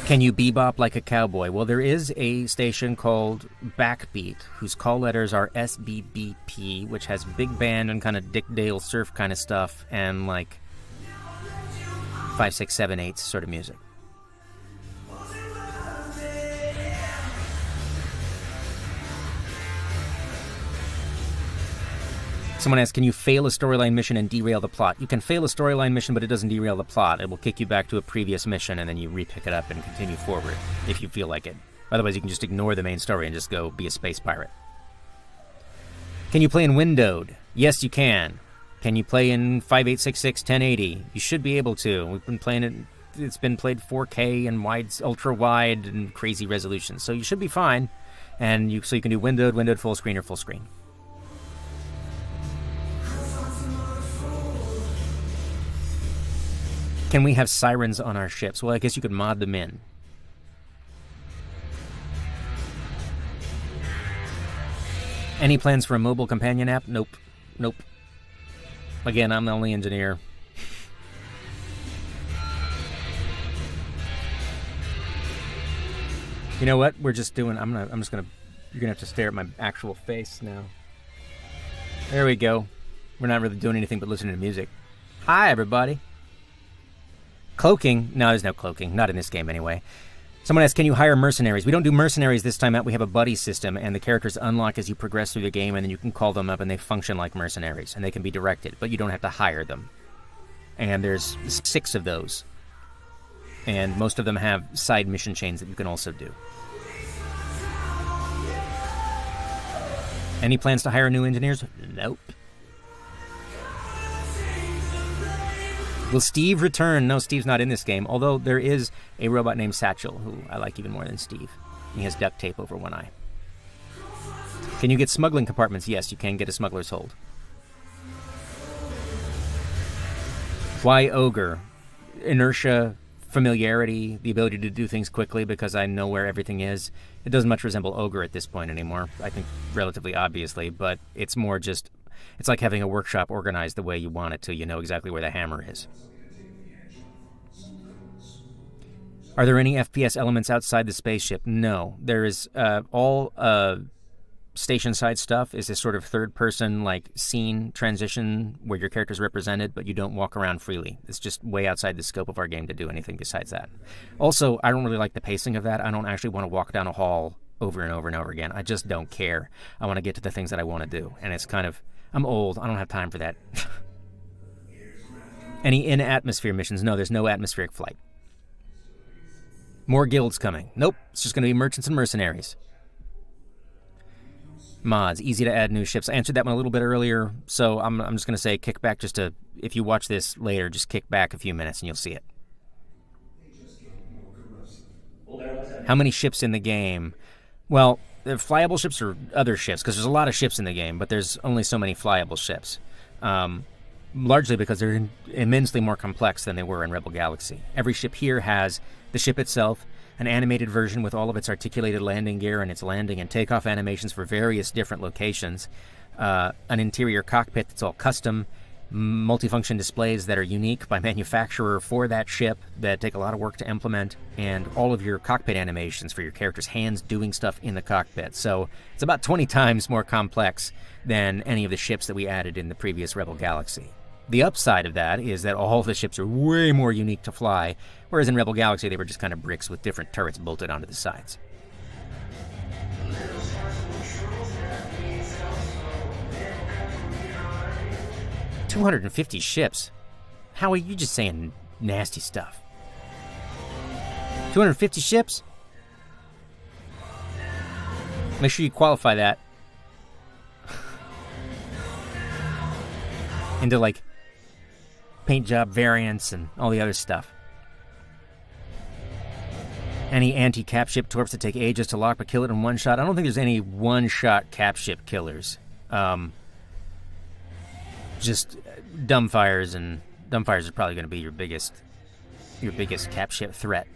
[SPEAKER 2] Can you bebop like a cowboy? Well, there is a station called Backbeat, whose call letters are SBBP, which has big band and kind of Dick Dale surf kind of stuff, and like 5, 6, 7, 8 sort of music. Someone asks, can you fail a storyline mission and derail the plot? You can fail a storyline mission, but it doesn't derail the plot. It will kick you back to a previous mission, and then you re-pick it up and continue forward, if you feel like it. Otherwise, you can just ignore the main story and just go be a space pirate. Can you play in windowed? Yes, you can. Can you play in 5866 1080? You should be able to. We've been playing it. It's been played 4K and wide, ultra-wide, and crazy resolutions. So you should be fine. And so you can do windowed, full screen, or full screen. Can we have sirens on our ships? Well, I guess you could mod them in. Any plans for a mobile companion app? Nope. Nope. Again, I'm the only engineer. You know what? We're just doing... You're gonna have to stare at my actual face now. There we go. We're not really doing anything but listening to music. Hi, everybody. Cloaking? No, there's no cloaking. Not in this game, anyway. Someone asks, can you hire mercenaries? We don't do mercenaries this time out. We have a buddy system, and the characters unlock as you progress through the game, and then you can call them up, and they function like mercenaries, and they can be directed, but you don't have to hire them. And there's 6 of those. And most of them have side mission chains that you can also do. Any plans to hire new engineers? Nope. Will Steve return? No, Steve's not in this game, although there is a robot named Satchel, who I like even more than Steve. He has duct tape over one eye. Can you get smuggling compartments? Yes, you can get a smuggler's hold. Why Ogre? Inertia, familiarity, the ability to do things quickly because I know where everything is. It doesn't much resemble Ogre at this point anymore, I think relatively obviously, but it's more just... It's like having a workshop organized the way you want it to. You know exactly where the hammer is. Are there any FPS elements outside the spaceship? No. There is all station-side stuff is this sort of third-person, like, scene transition where your character's represented, but you don't walk around freely. It's just way outside the scope of our game to do anything besides that. Also, I don't really like the pacing of that. I don't actually want to walk down a hall over and over and over again. I just don't care. I want to get to the things that I want to do, and it's kind of... I'm old. I don't have time for that. Any in-atmosphere missions? No, there's no atmospheric flight. More guilds coming. Nope, it's just going to be merchants and mercenaries. Mods, easy to add new ships. I answered that one a little bit earlier, so I'm just going to say kick back just to... If you watch this later, just kick back a few minutes and you'll see it. How many ships in the game? Well... The flyable ships or other ships, because there's a lot of ships in the game, but there's only so many flyable ships. Largely because they're immensely more complex than they were in Rebel Galaxy. Every ship here has the ship itself, an animated version with all of its articulated landing gear and its landing and takeoff animations for various different locations, an interior cockpit that's all custom, multifunction displays that are unique by manufacturer for that ship that take a lot of work to implement, and all of your cockpit animations for your character's hands doing stuff in the cockpit. So it's about 20 times more complex than any of the ships that we added in the previous Rebel Galaxy. The upside of that is that all the ships are way more unique to fly, whereas in Rebel Galaxy they were just kind of bricks with different turrets bolted onto the sides. 250 ships. How are you just saying nasty stuff? 250 ships? Make sure you qualify that into, like, paint job variants and all the other stuff. Any anti-cap ship torps that take ages to lock but kill it in one shot? I don't think there's any one-shot cap ship killers. Just dumbfires, and dumbfires is probably going to be your biggest cap ship threat.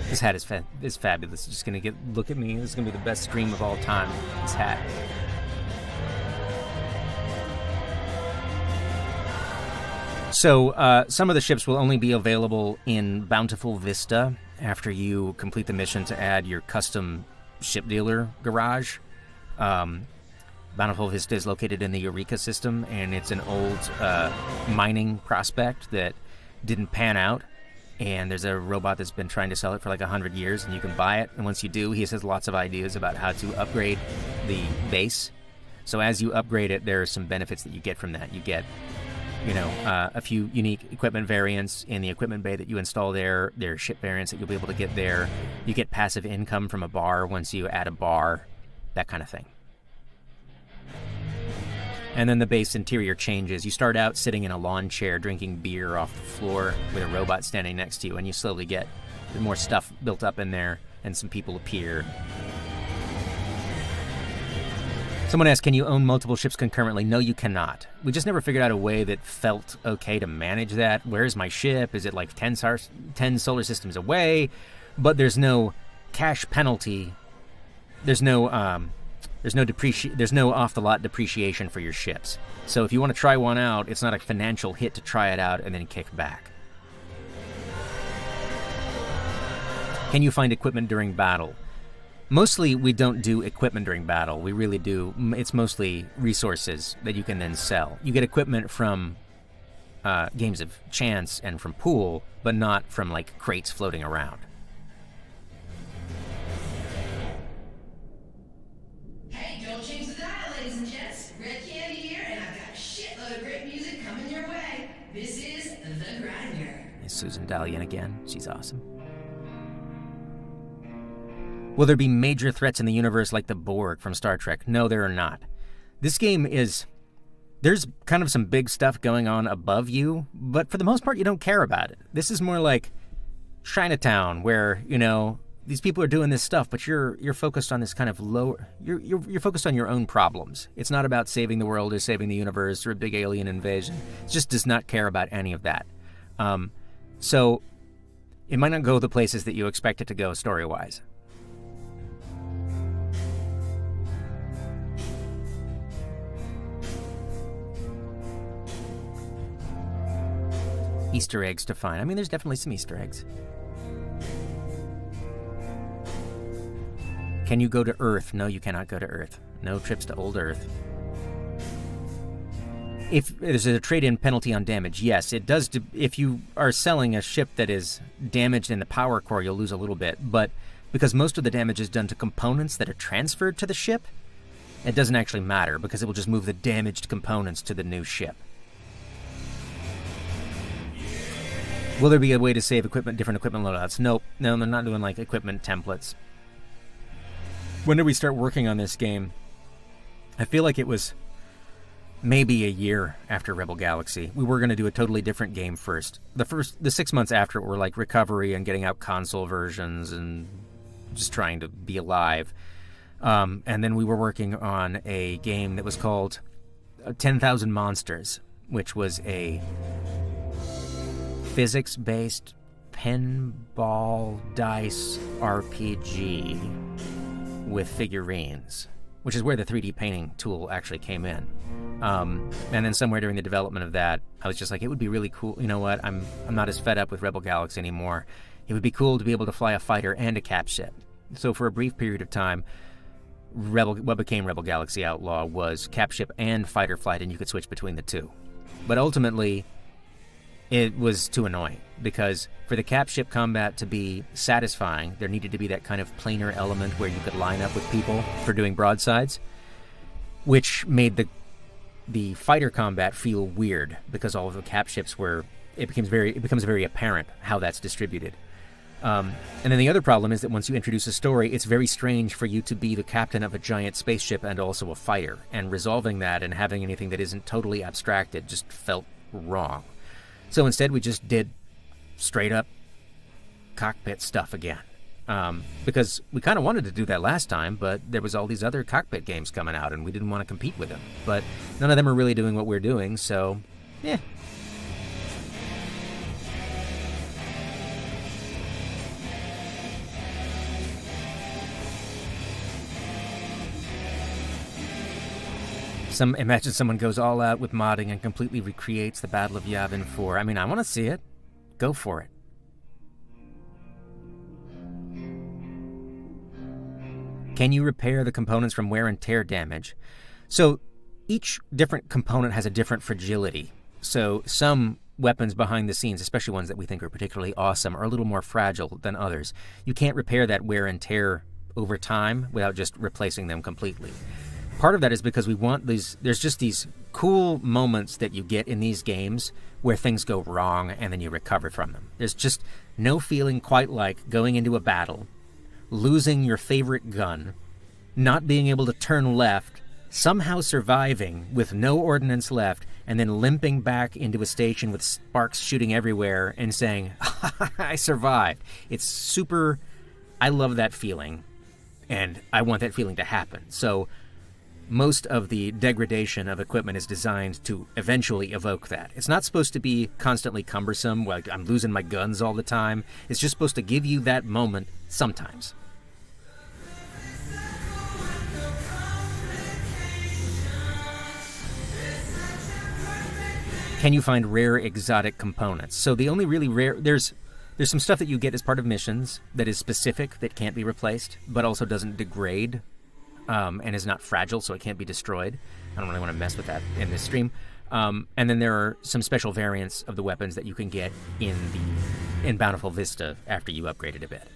[SPEAKER 2] This hat is fabulous. It's just gonna look at me. This is gonna be the best stream of all time. This hat. So some of the ships will only be available in Bountiful Vista after you complete the mission to add your custom ship dealer garage. Bountiful Vista is located in the Eureka system, and it's an old mining prospect that didn't pan out. And there's a robot that's been trying to sell it for like 100 years, and you can buy it. And once you do, he has lots of ideas about how to upgrade the base. So as you upgrade it, there are some benefits that you get from that. You get, a few unique equipment variants in the equipment bay that you install there. There are ship variants that you'll be able to get there. You get passive income from a bar once you add a bar, that kind of thing. And then the base interior changes. You start out sitting in a lawn chair drinking beer off the floor with a robot standing next to you, and you slowly get more stuff built up in there, and some people appear. Someone asked, can you own multiple ships concurrently? No, you cannot. We just never figured out a way that felt okay to manage that. Where's my ship? Is it like 10 solar systems away? But there's no cash penalty. There's no off-the-lot depreciation for your ships. So if you want to try one out, it's not a financial hit to try it out and then kick back. Can you find equipment during battle? Mostly we don't do equipment during battle. We really do. It's mostly resources that you can then sell. You get equipment from games of chance and from pool, but not from like crates floating around.
[SPEAKER 1] Hey, don't change the dial, ladies and gents. Red Candy here, and I've got a shitload of great music coming your way. This is The Grinder.
[SPEAKER 2] Is Susan Dalian again? She's awesome. Will there be major threats in the universe like the Borg from Star Trek? No, there are not. This game there's kind of some big stuff going on above you, but for the most part, you don't care about it. This is more like Chinatown, where, these people are doing this stuff, but you're focused on this kind of lower. You're focused on your own problems. It's not about saving the world or saving the universe or a big alien invasion. It just does not care about any of that. So it might not go the places that you expect it to go story-wise. Easter eggs to find. I mean, there's definitely some Easter eggs. Can you go to Earth? No, you cannot go to Earth. No trips to old Earth. If there's a trade-in penalty on damage, yes, it does. If you are selling a ship that is damaged in the power core, you'll lose a little bit. But because most of the damage is done to components that are transferred to the ship, it doesn't actually matter, because it will just move the damaged components to the new ship. Will there be a way to save different equipment loadouts? Nope. No, they're not doing like equipment templates. When did we start working on this game? I feel like it was maybe a year after Rebel Galaxy. We were going to do a totally different game first. The 6 months after it were like recovery and getting out console versions and just trying to be alive. And then we were working on a game that was called 10,000 Monsters, which was a physics-based pinball dice RPG with figurines, which is where the 3D painting tool actually came in. And then somewhere during the development of that, I was just like, it would be really cool. You know what? I'm not as fed up with Rebel Galaxy anymore. It would be cool to be able to fly a fighter and a cap ship. So for a brief period of time, what became Rebel Galaxy Outlaw was cap ship and fighter flight, and you could switch between the two. But ultimately, it was too annoying, because for the capship combat to be satisfying, there needed to be that kind of planar element where you could line up with people for doing broadsides, which made the fighter combat feel weird, because all of the capships were, it becomes very apparent how that's distributed. And then the other problem is that once you introduce a story, it's very strange for you to be the captain of a giant spaceship and also a fighter, and resolving that and having anything that isn't totally abstracted just felt wrong. So instead we just did straight up cockpit stuff again. Because we kind of wanted to do that last time, but there was all these other cockpit games coming out and we didn't want to compete with them. But none of them are really doing what we're doing, so yeah. Imagine someone goes all out with modding and completely recreates the Battle of Yavin 4. I mean, I want to see it. Go for it. Can you repair the components from wear and tear damage? So each different component has a different fragility. So some weapons behind the scenes, especially ones that we think are particularly awesome, are a little more fragile than others. You can't repair that wear and tear over time without just replacing them completely. Part of that is because we want there's just these cool moments that you get in these games where things go wrong and then you recover from them. There's just no feeling quite like going into a battle, losing your favorite gun, not being able to turn left, somehow surviving with no ordnance left, and then limping back into a station with sparks shooting everywhere and saying, I survived. It's super, I love that feeling, and I want that feeling to happen. So most of the degradation of equipment is designed to eventually evoke that. It's not supposed to be constantly cumbersome, like I'm losing my guns all the time. It's just supposed to give you that moment sometimes. Can you find rare exotic components? So the only really rare, there's some stuff that you get as part of missions that is specific, that can't be replaced, but also doesn't degrade. And is not fragile, so it can't be destroyed. I don't really want to mess with that in this stream. And then there are some special variants of the weapons that you can get in Bountiful Vista after you upgrade it a bit.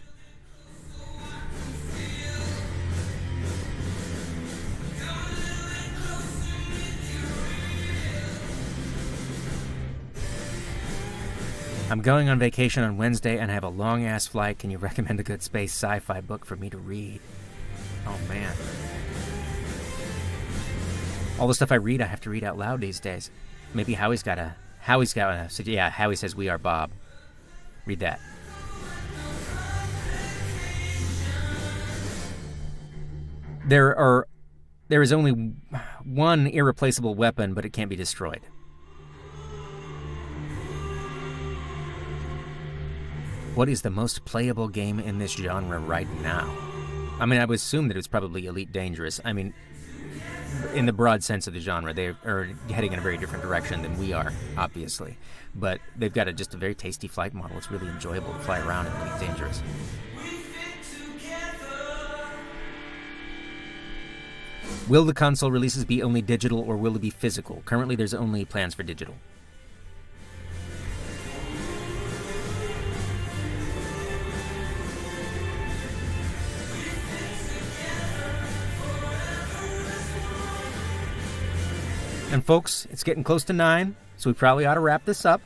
[SPEAKER 2] I'm going on vacation on Wednesday and I have a long-ass flight. Can you recommend a good space sci-fi book for me to read? Oh, man. All the stuff I read, I have to read out loud these days. Maybe Howie's got a... So yeah, Howie says, "We are Bob." Read that. There is only one irreplaceable weapon, but it can't be destroyed. What is the most playable game in this genre right now? I mean, I would assume that it's probably Elite Dangerous. I mean, in the broad sense of the genre, they are heading in a very different direction than we are, obviously. But they've got just a very tasty flight model. It's really enjoyable to fly around in Elite Dangerous. Will the console releases be only digital or will it be physical? Currently, there's only plans for digital. And folks, it's getting close to 9, so we probably ought to wrap this up.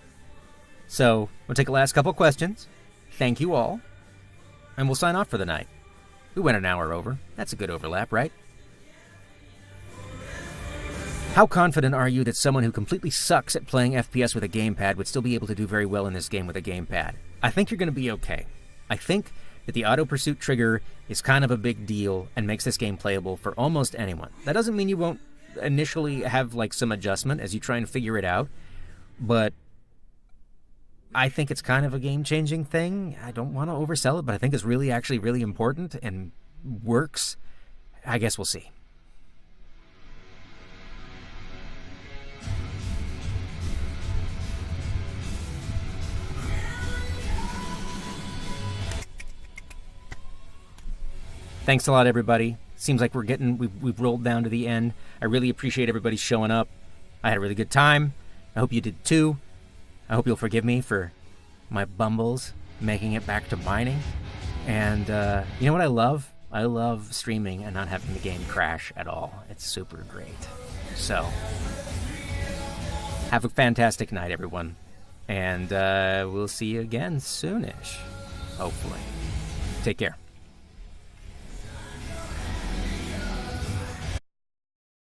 [SPEAKER 2] So we'll take the last couple questions. Thank you all. And we'll sign off for the night. We went an hour over. That's a good overlap, right? How confident are you that someone who completely sucks at playing FPS with a gamepad would still be able to do very well in this game with a gamepad? I think you're going to be okay. I think that the auto pursuit trigger is kind of a big deal and makes this game playable for almost anyone. That doesn't mean you won't initially have like some adjustment as you try and figure it out, but I think it's kind of a game-changing thing. I don't want to oversell it, but I think it's really actually really important and works. I guess we'll see. Thanks a lot, everybody. Seems like we've rolled down to the end. I really appreciate everybody showing up. I had a really good time. I hope you did too. I hope you'll forgive me for my bumbles making it back to mining. And you know what I love? I love streaming and not having the game crash at all. It's super great. So, have a fantastic night, everyone. And we'll see you again soonish, hopefully. Take care.